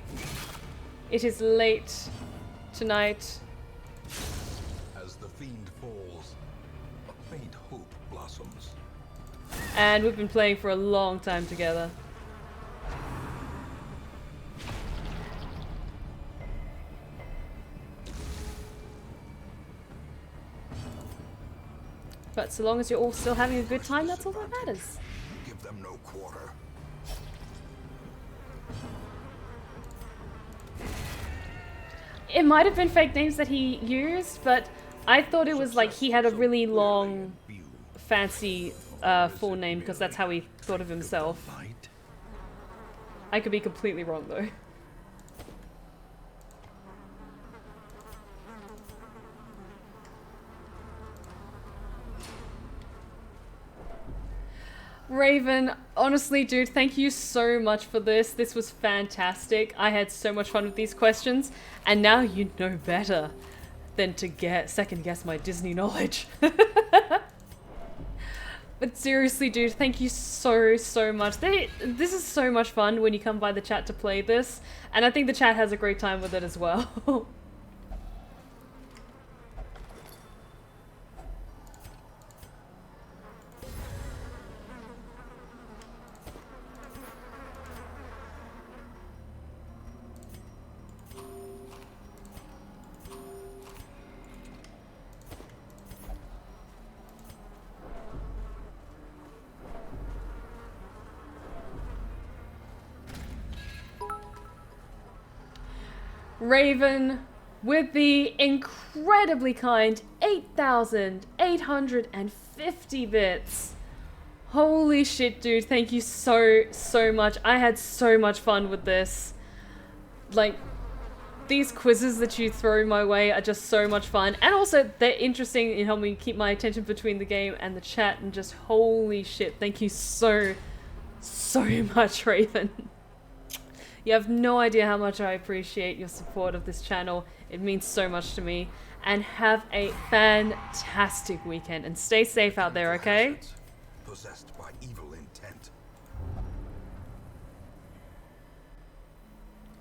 It is late tonight. As the fiend falls, a faint hope blossoms. And we've been playing for a long time together. But so long as you're all still having a good time, that's all that matters. Give them no quarter. It might have been fake names that he used, but I thought it was like he had a really long, fancy full name because that's how he thought of himself. I could be completely wrong though. Raven, honestly, dude, thank you so much for this. This was fantastic. I had so much fun with these questions, and now you know better than to second guess my Disney knowledge. But seriously, dude, thank you so much. This is so much fun when you come by the chat to play this, and I think the chat has a great time with it as well. Raven, with the incredibly kind 8,850 bits. Holy shit, dude. Thank you so much. I had so much fun with this. Like, these quizzes that you throw my way are just so much fun. And also, they're interesting in helping me keep my attention between the game and the chat. And just, holy shit. Thank you so much, Raven. You have no idea how much I appreciate your support of this channel. It means so much to me. And have a fantastic weekend. And stay safe out there, okay? Possessed by evil intent.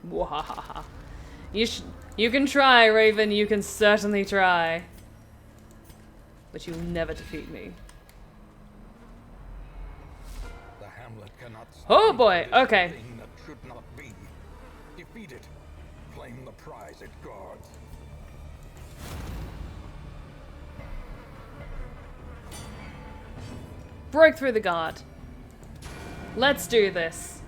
Wahahaha. You can try, Raven. You can certainly try. But you'll never defeat me. The Hamlet cannot Oh boy, okay. Should not be. Defeat it. Claim the prize it guards. Broke through the guard. Let's do this.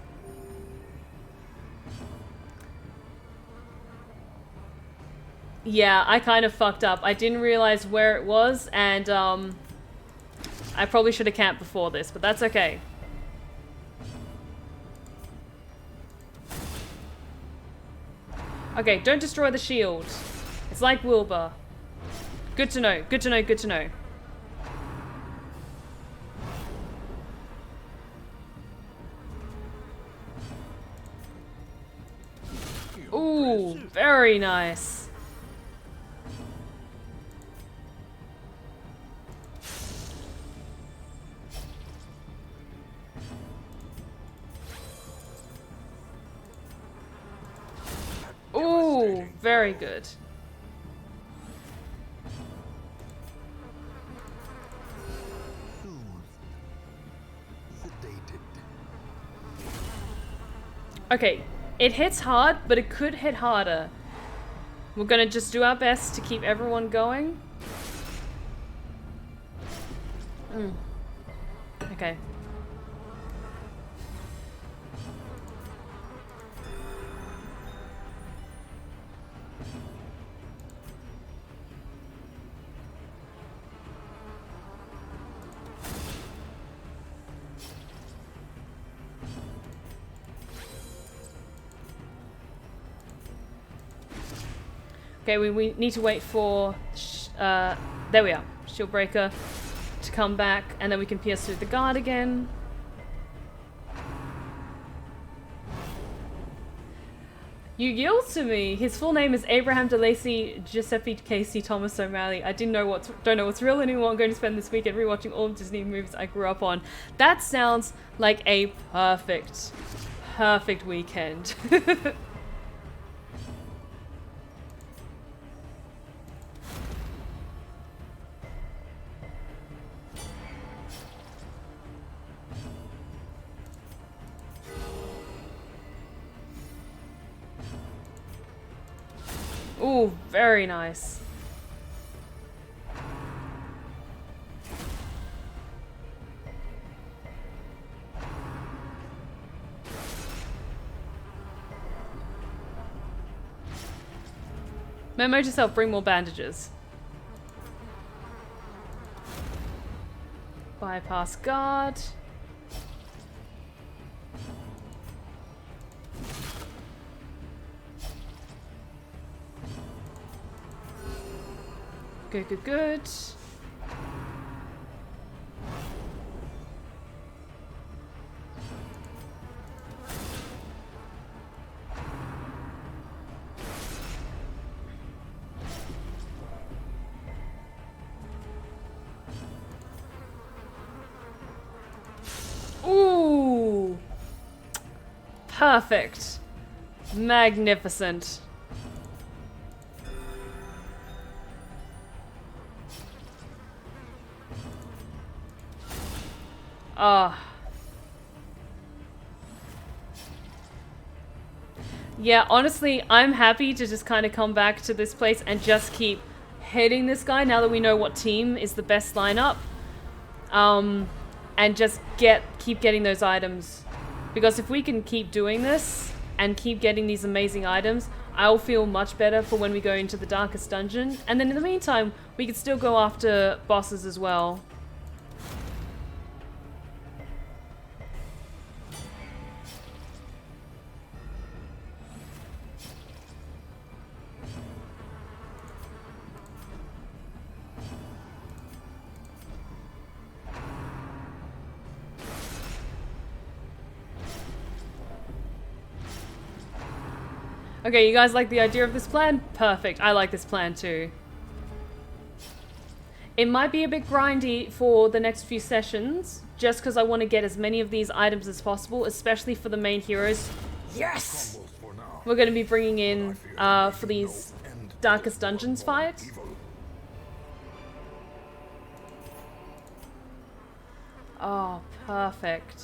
Yeah, I kind of fucked up. I didn't realize where it was, and I probably should have camped before this, but that's okay. Okay, don't destroy the shield. It's like Wilbur. Good to know, good to know, good to know. Ooh, very nice. Ooh, very good. Okay, it hits hard, but it could hit harder. We're gonna just do our best to keep everyone going. Okay. Okay, we need to wait for, there we are, Shield Breaker to come back, and then we can pierce through the guard again. You yield to me. His full name is Abraham DeLacy Giuseppe Casey Thomas O'Malley. I don't know what's real anymore. I'm going to spend this weekend rewatching all of Disney movies I grew up on. That sounds like a perfect weekend. Ooh, very nice. Memo to yourself, bring more bandages. Bypass guard. Good. Ooh! Perfect. Magnificent. Yeah, honestly, I'm happy to just kind of come back to this place and just keep hitting this guy now that we know what team is the best lineup. And just keep getting those items. Because if we can keep doing this and keep getting these amazing items, I'll feel much better for when we go into the darkest dungeon. And then in the meantime, we can still go after bosses as well. Okay, you guys like the idea of this plan? Perfect. I like this plan too. It might be a bit grindy for the next few sessions, just because I want to get as many of these items as possible, especially for the main heroes. Yes! We're going to be bringing in for these Darkest Dungeons fights. Oh, perfect.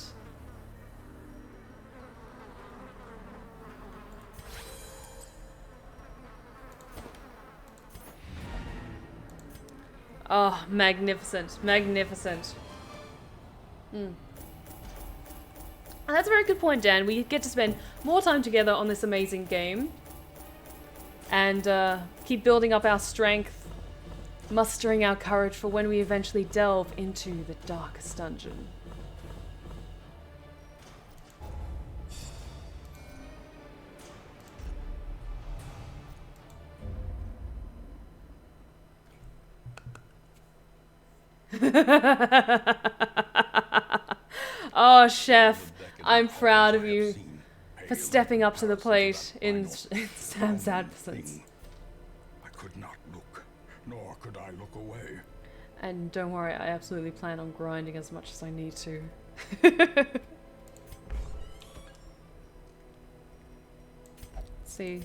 Oh, magnificent. Magnificent. And that's a very good point, Dan. We get to spend more time together on this amazing game. And keep building up our strength, mustering our courage for when we eventually delve into the darkest dungeon. Oh, Chef, I'm proud of you. for stepping up to the plate in Sam's absence. I could not look, nor could I look away. And don't worry, I absolutely plan on grinding as much as I need to. See.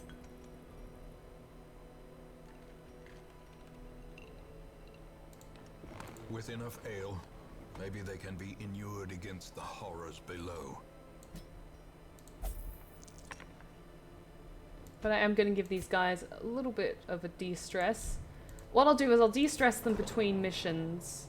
With enough ale, maybe they can be inured against the horrors below. But I am going to give these guys a little bit of a de-stress. What I'll do is I'll de-stress them between missions.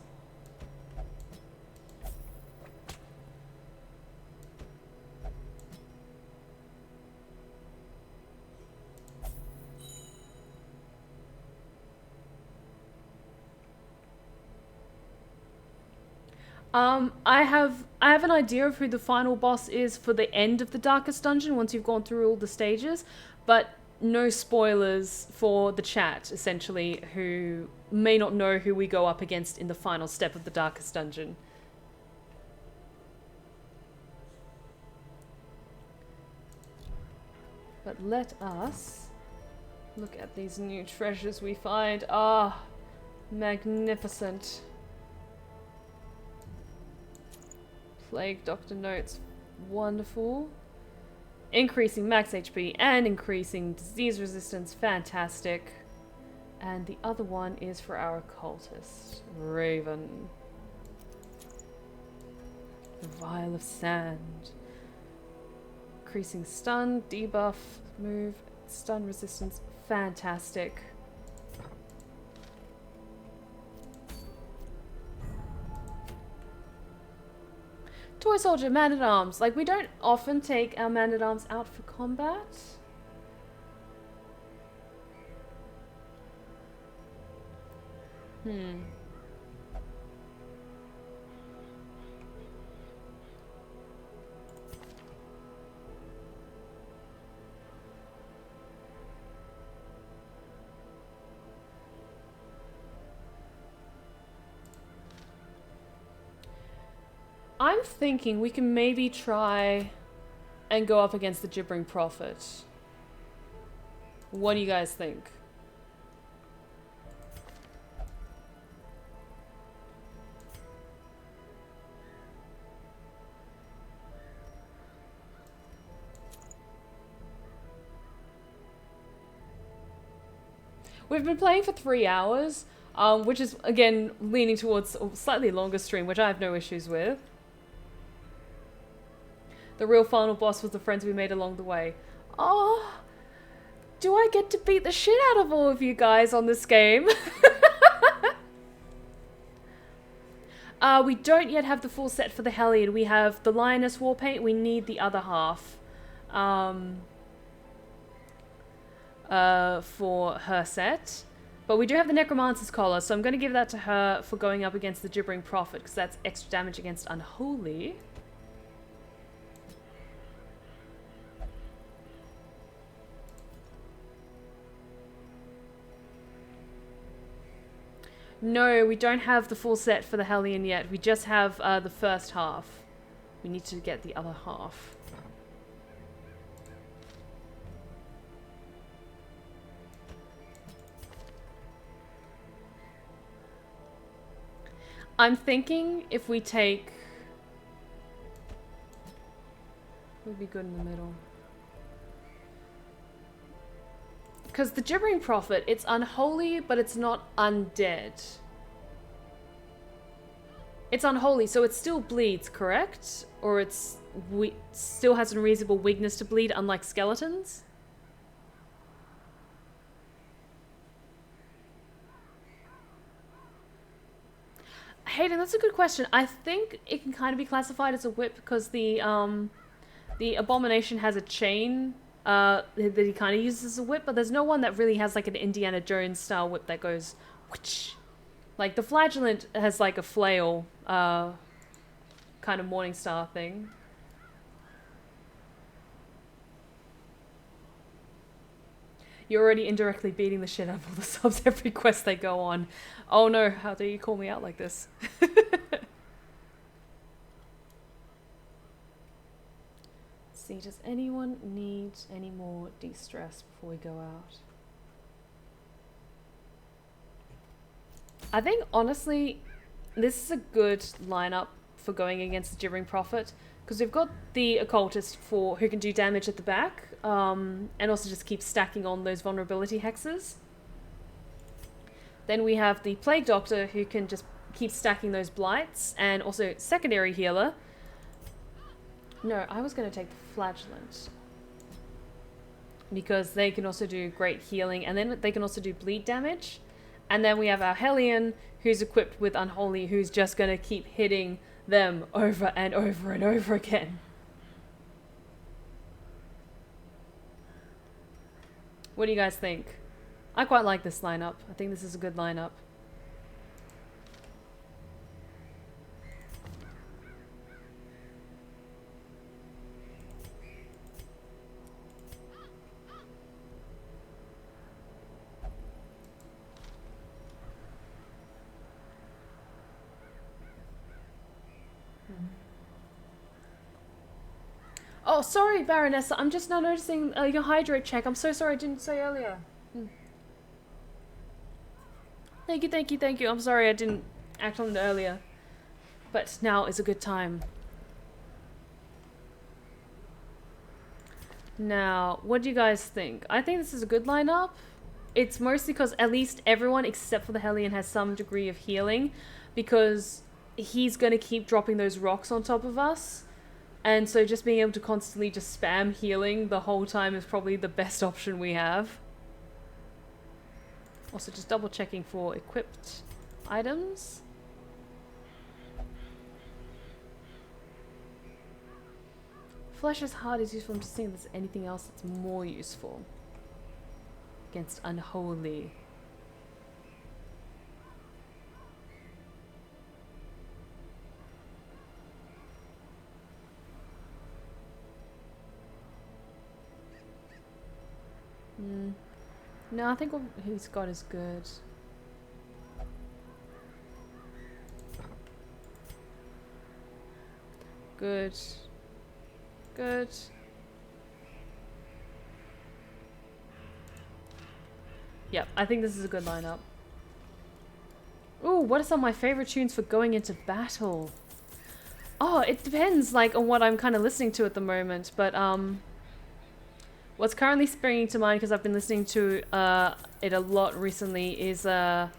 I have an idea of who the final boss is for the end of the Darkest Dungeon once you've gone through all the stages, but no spoilers for the chat, essentially, who may not know who we go up against in the final step of the Darkest Dungeon. But let us look at these new treasures we find. Ah, magnificent. Plague Doctor notes, wonderful. Increasing max HP and increasing disease resistance, fantastic. And the other one is for our occultist, Raven. The Vial of Sand. Increasing stun, debuff, move, stun resistance, fantastic. Toy Soldier, Man-at-Arms. Like, we don't often take our Man-at-Arms out for combat. I'm thinking we can maybe try and go up against the Gibbering Prophet. What do you guys think? We've been playing for 3 hours, which is, again, leaning towards a slightly longer stream, which I have no issues with. The real final boss was the friends we made along the way. Oh, do I get to beat the shit out of all of you guys on this game? We don't yet have the full set for the Hellion. We have the Lioness War Paint. We need the other half for her set. But we do have the Necromancer's Collar, so I'm going to give that to her for going up against the Gibbering Prophet, because that's extra damage against Unholy. No, we don't have the full set for the Hellion yet. We just have the first half. We need to get the other half. I'm thinking if we take... would be good in the middle. Because the Gibbering Prophet, it's unholy, but it's not undead. It's unholy, so it still bleeds, correct? Or it's still has a reasonable weakness to bleed, unlike skeletons? Hayden, that's a good question. I think it can kind of be classified as a whip because the Abomination has a chain that he kind of uses as a whip, but there's no one that really has like an Indiana Jones style whip that goes whoosh. Like the Flagellant has like a flail kind of Morningstar thing. You're already indirectly beating the shit out of all the subs every quest they go on. Oh no, how dare you call me out like this? see, does anyone need any more de-stress before we go out? I think, honestly, this is a good lineup for going against the Gibbering Prophet, because we've got the Occultist who can do damage at the back, and also just keep stacking on those vulnerability hexes. Then we have the Plague Doctor, who can just keep stacking those blights, and also secondary healer. No, I was going to take the Flagellant, because they can also do great healing, and then they can also do bleed damage. And then we have our Hellion, who's equipped with Unholy, who's just going to keep hitting them over and over and over again. What do you guys think? I quite like this lineup. I think this is a good lineup. Oh, sorry, Baronessa. I'm just now noticing your hydrate check. I'm so sorry I didn't say earlier. Thank you, thank you, thank you. I'm sorry I didn't act on it earlier. But now is a good time. Now, what do you guys think? I think this is a good lineup. It's mostly because at least everyone except for the Hellion has some degree of healing, because he's going to keep dropping those rocks on top of us. And so just being able to constantly just spam healing the whole time is probably the best option we have. Also just double checking for equipped items. Flesh's Heart is useful. I'm just seeing if there's anything else that's more useful against Unholy. No, I think what he's got is good. Good. Good. Yep, I think this is a good lineup. Ooh, what are some of my favorite tunes for going into battle? Oh, it depends, like, on what I'm kind of listening to at the moment, but, what's currently springing to mind, because I've been listening to it a lot recently, is The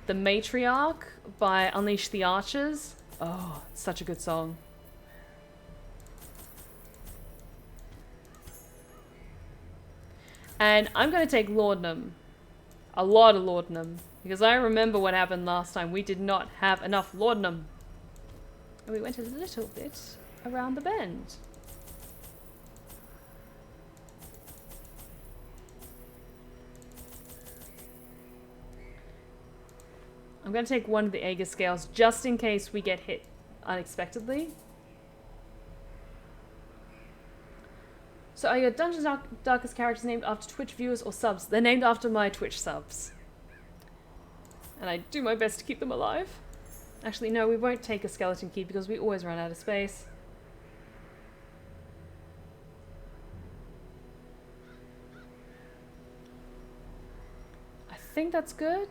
Matriarch by Unleash the Archers. Oh, it's such a good song. And I'm going to take Laudanum. A lot of Laudanum. Because I remember what happened last time. We did not have enough Laudanum. And we went a little bit around the bend. I'm going to take one of the Aegis Scales just in case we get hit unexpectedly. So are your Dungeons Darkest characters named after Twitch viewers or subs? They're named after my Twitch subs. And I do my best to keep them alive. Actually, no, we won't take a skeleton key because we always run out of space. I think that's good.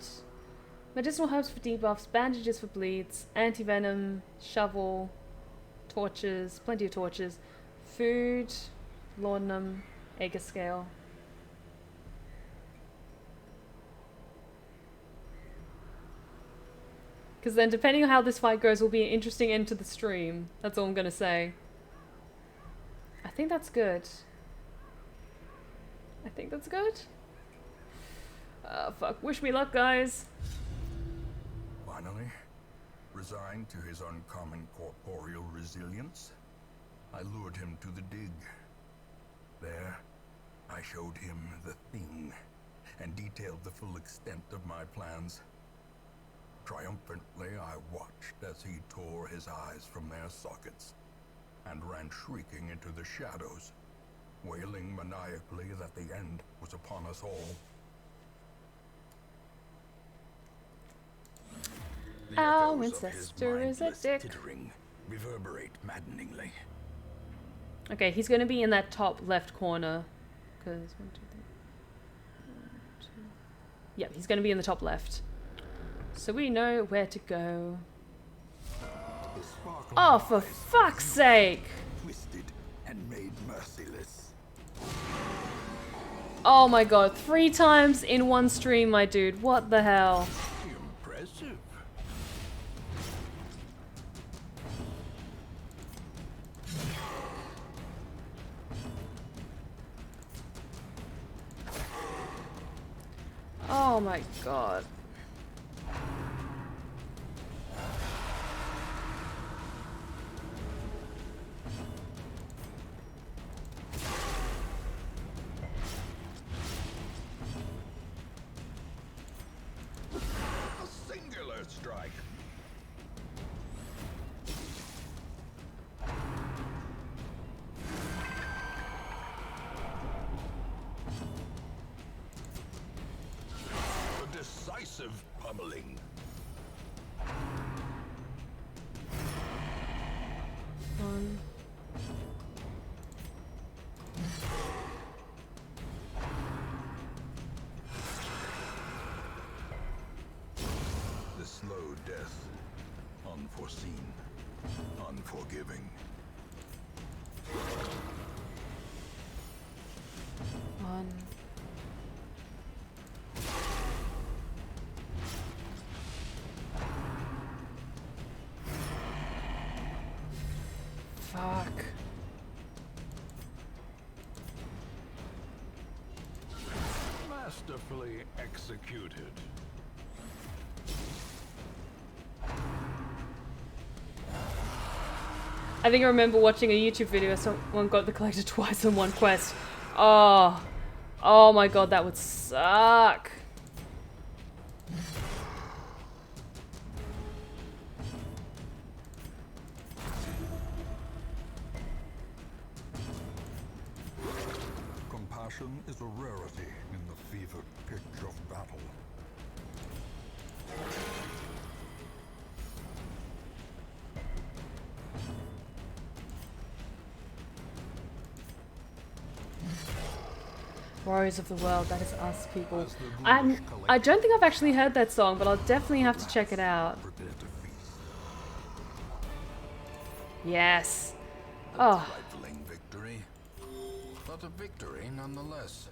Medicinal herbs for debuffs, bandages for bleeds, anti-venom, shovel, torches, plenty of torches, food, laudanum, Aegis Scale. Because then depending on how this fight goes will be an interesting end to the stream. That's all I'm going to say. I think that's good. I think that's good. Fuck. Wish me luck, guys. Finally, resigned to his uncommon corporeal resilience, I lured him to the dig. There, I showed him the thing, and detailed the full extent of my plans. Triumphantly, I watched as he tore his eyes from their sockets, and ran shrieking into the shadows, wailing maniacally that the end was upon us all. Our ancestor is a dick. Tittering reverberate maddeningly. Okay, he's going to be in that top left corner. Because 1, 2, 3. 1, 2. Yep, he's going to be in the top left. So we know where to go. Oh, for fuck's sake! Twisted and made merciless. Oh my god, 3 times in one stream, my dude. What the hell? Impressive. Oh my god. A singular strike. A decisive pummeling. One. The slow death. Unforeseen. Unforgiving. One. Fuck. Masterfully executed. I think I remember watching a YouTube video where someone got the collector twice in one quest. Oh. Oh my god, that would suck. Compassion is a rarity in the fevered pitch of battle. Warriors of the World, that is us, people. I don't think I've actually heard that song, but I'll definitely have to check it out. Prepare to feast. Yes. A Oh. trifling victory, but a victory nonetheless.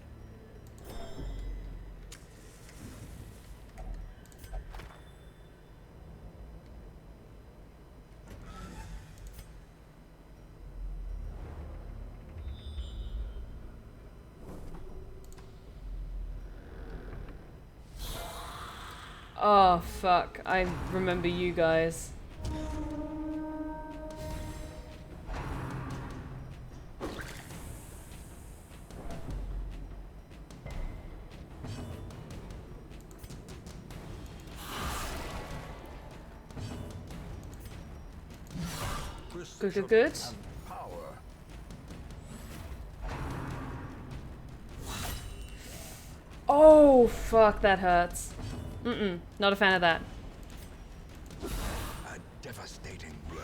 Oh, fuck. I remember you guys. Good, good, good. Power. Oh, fuck, that hurts. Mm-mm, not a fan of that. A devastating blow.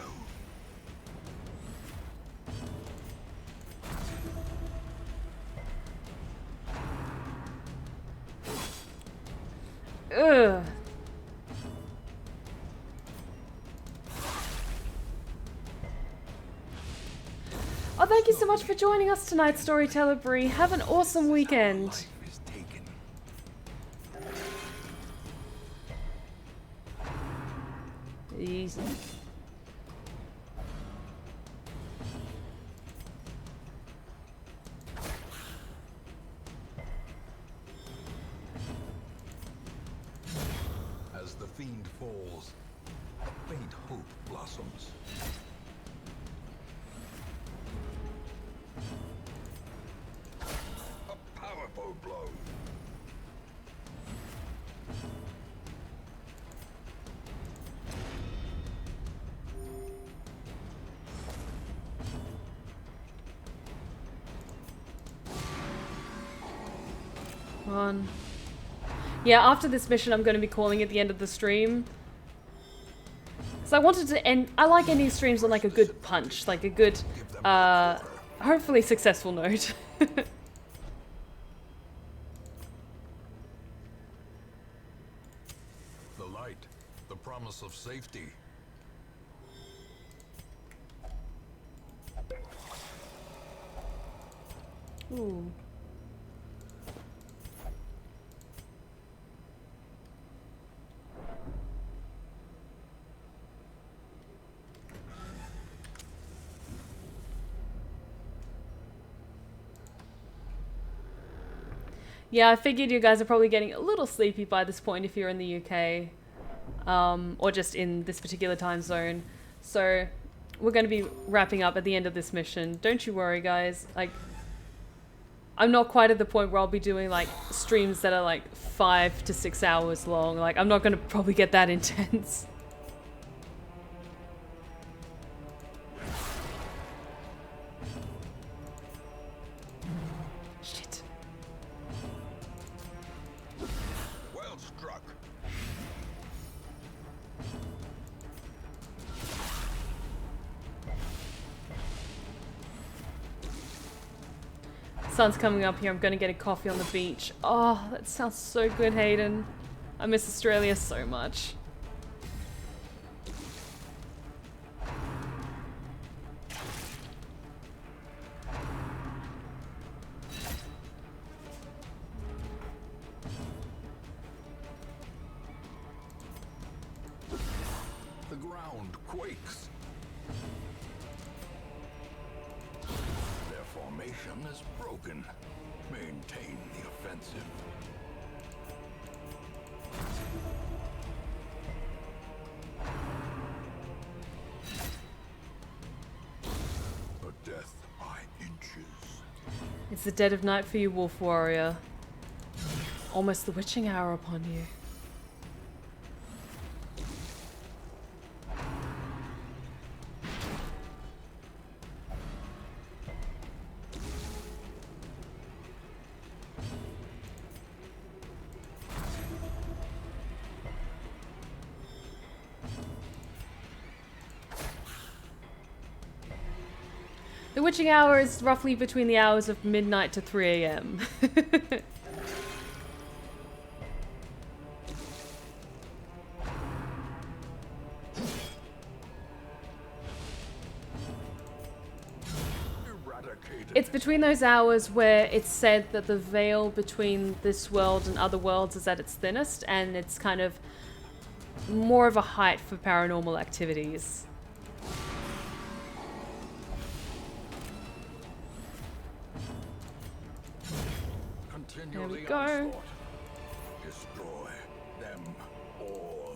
Ugh. Oh, thank you so much for joining us tonight, Storyteller Bree. Have an awesome weekend. Life is taken. Easy. As the fiend falls, a faint hope blossoms. A powerful blow. On. Yeah, after this mission, I'm going to be calling at the end of the stream. So I wanted to end. I like ending streams on like a good punch, like a good, hopefully successful note. The light, the promise of safety. Ooh. Yeah, I figured you guys are probably getting a little sleepy by this point if you're in the UK. Or just in this particular time zone. So, we're going to be wrapping up at the end of this mission. Don't you worry, guys. Like, I'm not quite at the point where I'll be doing, like, streams that are, like, 5 to 6 hours long. Like, I'm not going to probably get that intense. Shit. Well struck. Sun's coming up here. I'm going to get a coffee on the beach. Oh, that sounds so good, Hayden. I miss Australia so much. The ground quakes. Their formation is broken. Maintain the offensive. A death by inches. It's the dead of night for you, Wolf Warrior. Almost the witching hour upon you. The witching hour is roughly between the hours of midnight to 3 AM. It's between those hours where it's said that the veil between this world and other worlds is at its thinnest, and it's kind of more of a height for paranormal activities. There we go. Destroy them all.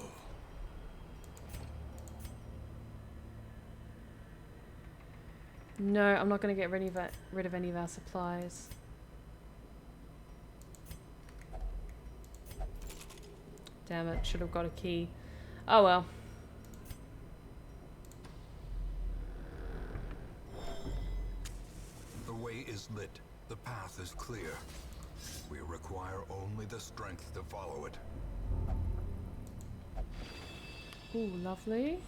No, I'm not going to get rid of any of our supplies. Damn it, should have got a key. Oh well. The way is lit. The path is clear. We require only the strength to follow it. Ooh, lovely.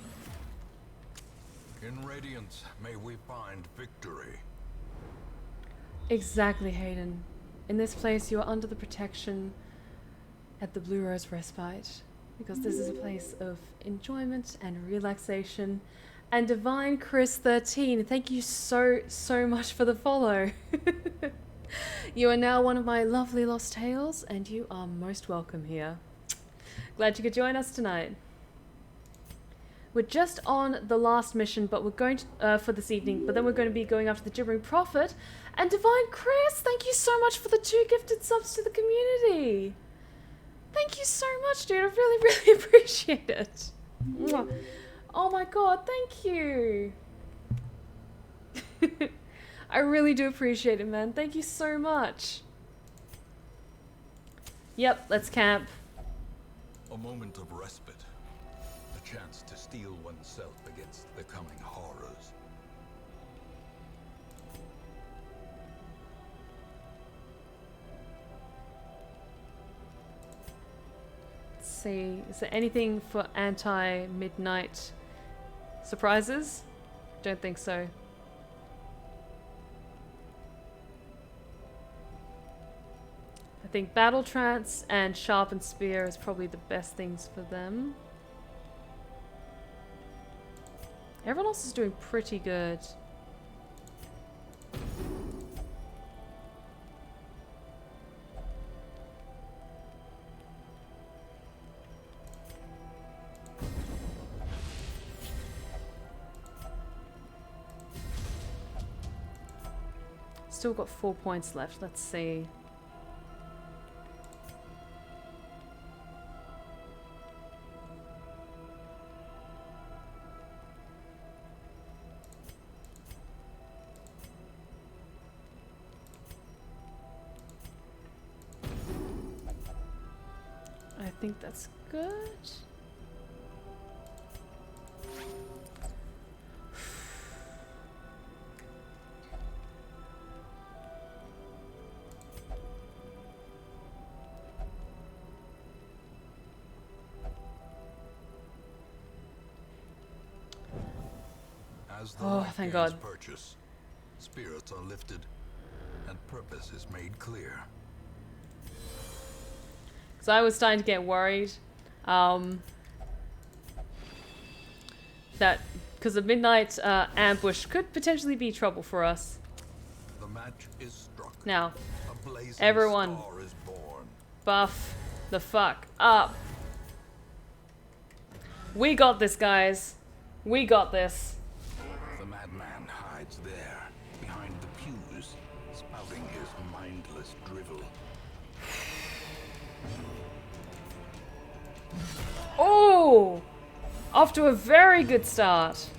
In Radiance, may we find victory. Exactly, Hayden. In this place, you are under the protection at the Blue Rose Respite, because this is a place of enjoyment and relaxation. And Divine Chris 13, thank you so much for the follow. You are now one of my lovely lost tales, and you are most welcome here. Glad you could join us tonight. We're just on the last mission, but we're going to, for this evening, but then we're going to be going after the Gibbering Prophet. And Divine Chris, thank you so much for the 2 gifted subs to the community. Thank you so much, dude. I really appreciate it. Mwah. Oh my god, thank you. I really do appreciate it, man. Thank you so much. Yep, let's camp. A moment of respite. A chance to steel oneself against the coming horrors. Let's see. Is there anything for anti-midnight surprises? Don't think so. I think Battle Trance and Sharpened Spear is probably the best things for them. Everyone else is doing pretty good. Still got 4 points left. Let's see. I think that's good. As the Oh, light thank gains God. purchase, spirits are lifted, and purpose is made clear. So I was starting to get worried that because the midnight ambush could potentially be trouble for us. The match is struck. Now, A blazing everyone, star is born. buff the fuck up. We got this, guys. We got this. The madman hides there, behind the pews, spouting his mindless drivel. Oh! Off to a very good start.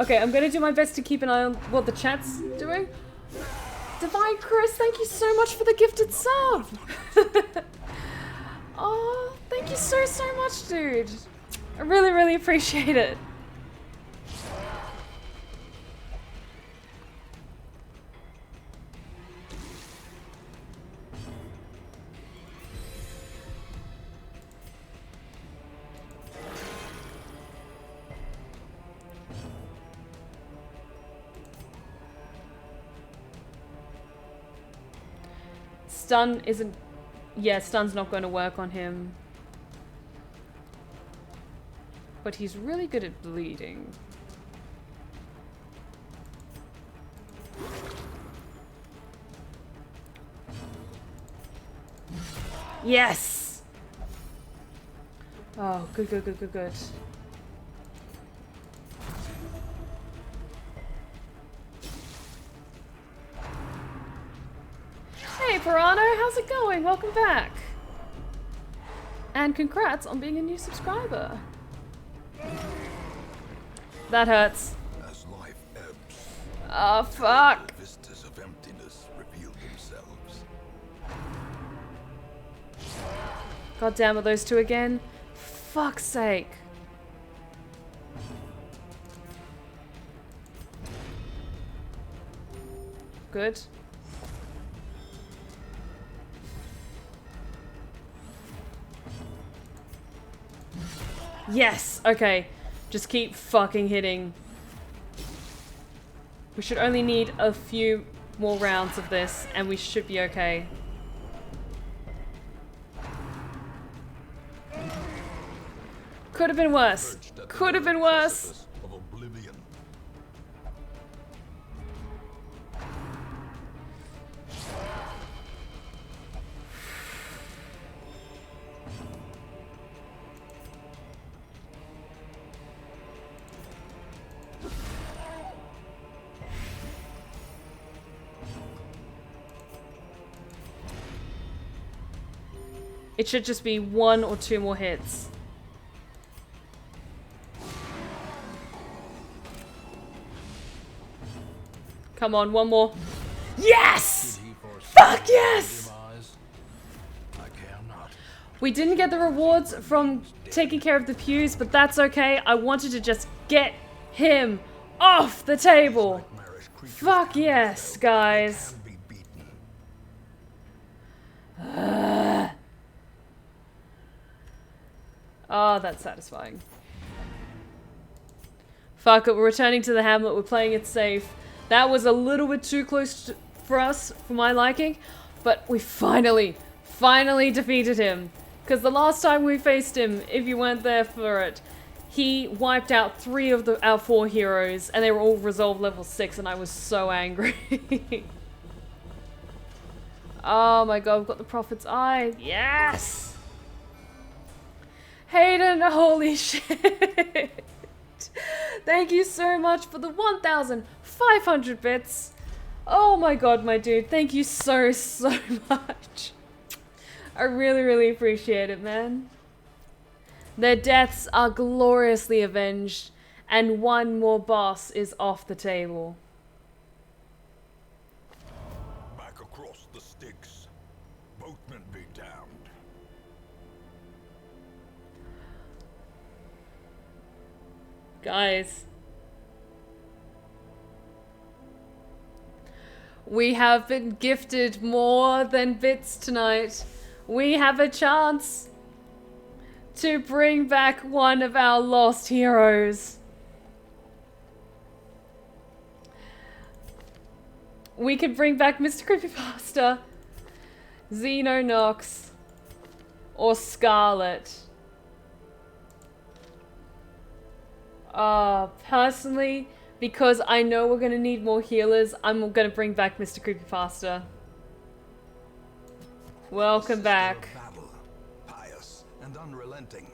Okay, I'm gonna do my best to keep an eye on what the chat's doing. Divine Chris, thank you so much for the gifted sub! Oh, thank you so much, dude. I really, really appreciate it. Stun isn't... Yeah, stun's not going to work on him. But he's really good at bleeding. Yes! Oh, good, good, good, good, good. Hey, Pirano, how's it going? Welcome back. And congrats on being a new subscriber. That hurts. As life ebbs, Oh, fuck. vistas of emptiness reveal themselves. God damn it, those two again. Fuck's sake. Good. Yes! Okay. Just keep fucking hitting. We should only need a few more rounds of this and we should be okay. Could have been worse. Could have been worse. Of oblivion. It should just be 1 or 2 more hits. Come on, 1 more. Yes! Fuck yes! I care not. We didn't get the rewards from taking care of the pews, but that's okay. I wanted to just get him off the table. Nightmarish creatures Fuck can be yes, felled, guys. can be beaten. Oh, that's satisfying. Fuck it, we're returning to the hamlet. We're playing it safe. That was a little bit too close for us, for my liking. But we finally defeated him. Because the last time we faced him, if you weren't there for it, he wiped out 3 of our 4 heroes, and they were all resolve level 6, and I was so angry. Oh my god, we've got the Prophet's Eye. Yes! Hayden, holy shit! Thank you so much for the 1,500 bits. Oh my god, my dude. Thank you so much. I really appreciate it, man. Their deaths are gloriously avenged, and one more boss is off the table. Back across the Styx. Both men be damned. Guys. We have been gifted more than bits tonight. We have a chance to bring back one of our lost heroes. We can bring back Mr. Creepypasta, Zeetheranok, or Scarlett. Personally, because I know we're gonna need more healers, I'm gonna bring back Mr. Creepypasta. Welcome back. Battle, pious and unrelenting.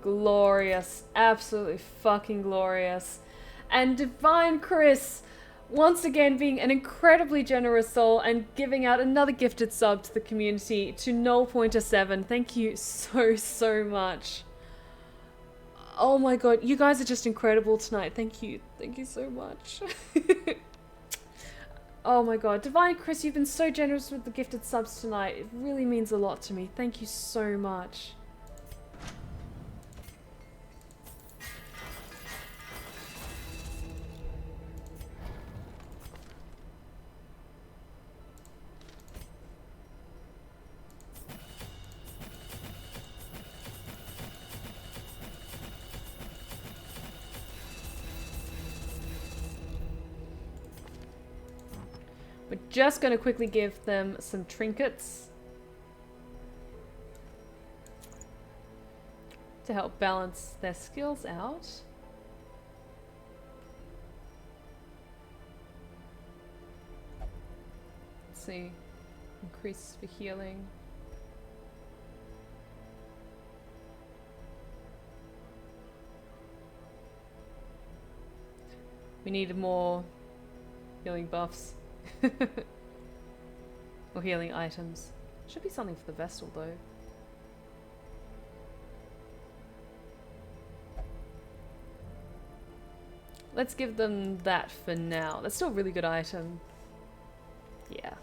Glorious. Absolutely fucking glorious. And Divine Chris, once again being an incredibly generous soul and giving out another gifted sub to the community, to Nullpointer7. Thank you so much. Oh my god, you guys are just incredible tonight. Thank you. Thank you so much. Oh my god. Divine Chris, you've been so generous with the gifted subs tonight. It really means a lot to me. Thank you so much. We're just going to quickly give them some trinkets to help balance their skills out. Let's see. Increase for healing. We need more healing buffs. Or healing items. Should be something for the Vestal though. Let's give them that for now. That's still a really good item. Yeah.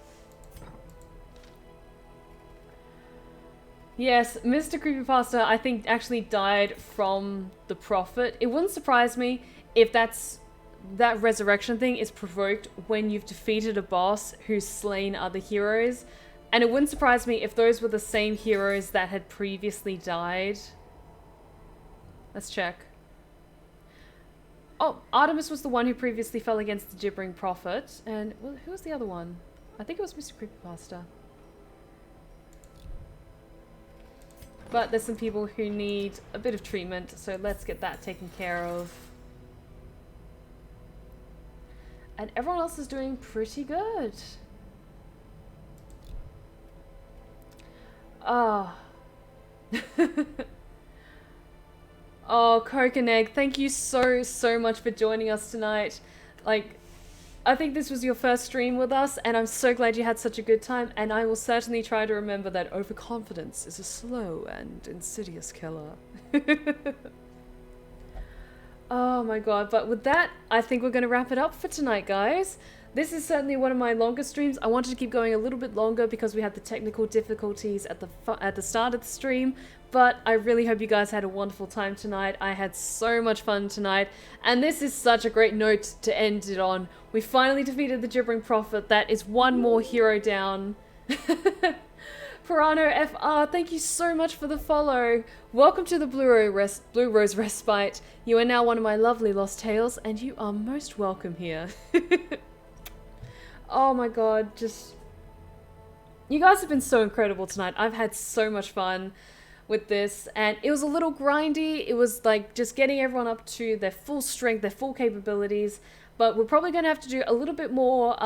Yes, Mr. Creepypasta I think actually died from the Prophet. It wouldn't surprise me if that resurrection thing is provoked when you've defeated a boss who's slain other heroes. And it wouldn't surprise me if those were the same heroes that had previously died. Let's check. Oh, Artemis was the one who previously fell against the Gibbering Prophet. And who was the other one? I think it was Mr. Creepypasta. But there's some people who need a bit of treatment, so let's get that taken care of. And everyone else is doing pretty good. Ah. Oh, Coke and Egg, thank you so much for joining us tonight. Like, I think this was your first stream with us, and I'm so glad you had such a good time, and I will certainly try to remember that overconfidence is a slow and insidious killer. Oh my god, but with that, I think we're going to wrap it up for tonight, guys. This is certainly one of my longer streams. I wanted to keep going a little bit longer because we had the technical difficulties at the start of the stream, but I really hope you guys had a wonderful time tonight. I had so much fun tonight, and this is such a great note to end it on. We finally defeated the Gibbering Prophet. That is one more hero down. Pirano FR, thank you so much for the follow. Welcome to the Blue Rose Respite. You are now one of my lovely Lost Tales, and you are most welcome here. Oh my god, just... You guys have been so incredible tonight. I've had so much fun with this, and it was a little grindy. It was like just getting everyone up to their full strength, their full capabilities, but we're probably going to have to do a little bit more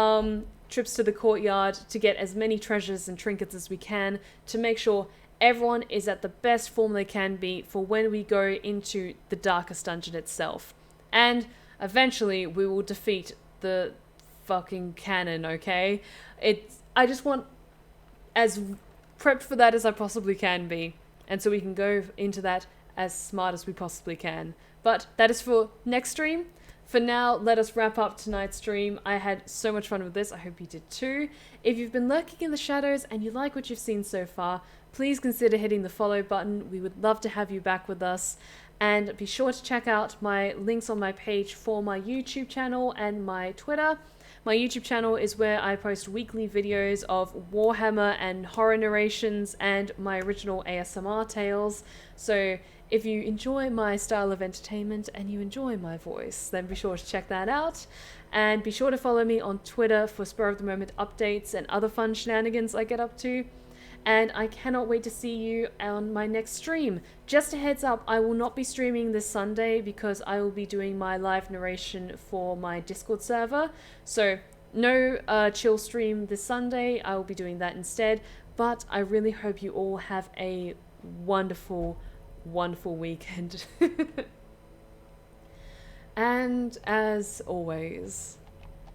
trips to the courtyard to get as many treasures and trinkets as we can to make sure everyone is at the best form they can be for when we go into the darkest dungeon itself. And eventually we will defeat the fucking cannon, okay? I just want as prepped for that as I possibly can be, and so we can go into that as smart as we possibly can. But that is for next stream. For now, let us wrap up tonight's stream. I had so much fun with this. I hope you did too. If you've been lurking in the shadows and you like what you've seen so far, please consider hitting the follow button. We would love to have you back with us. And be sure to check out my links on my page for my YouTube channel and my Twitter. My YouTube channel is where I post weekly videos of Warhammer and horror narrations and my original ASMR tales. So if you enjoy my style of entertainment and you enjoy my voice, then be sure to check that out. And be sure to follow me on Twitter for spur-of-the-moment updates and other fun shenanigans I get up to. And I cannot wait to see you on my next stream. Just a heads up, I will not be streaming this Sunday because I will be doing my live narration for my Discord server. So no chill stream this Sunday, I will be doing that instead. But I really hope you all have a wonderful, wonderful weekend. And as always,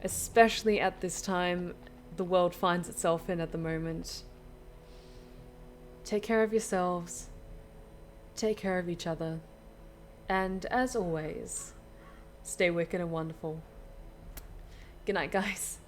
especially at this time the world finds itself in at the moment, take care of yourselves, take care of each other, and as always, stay wicked and wonderful. Good night, guys.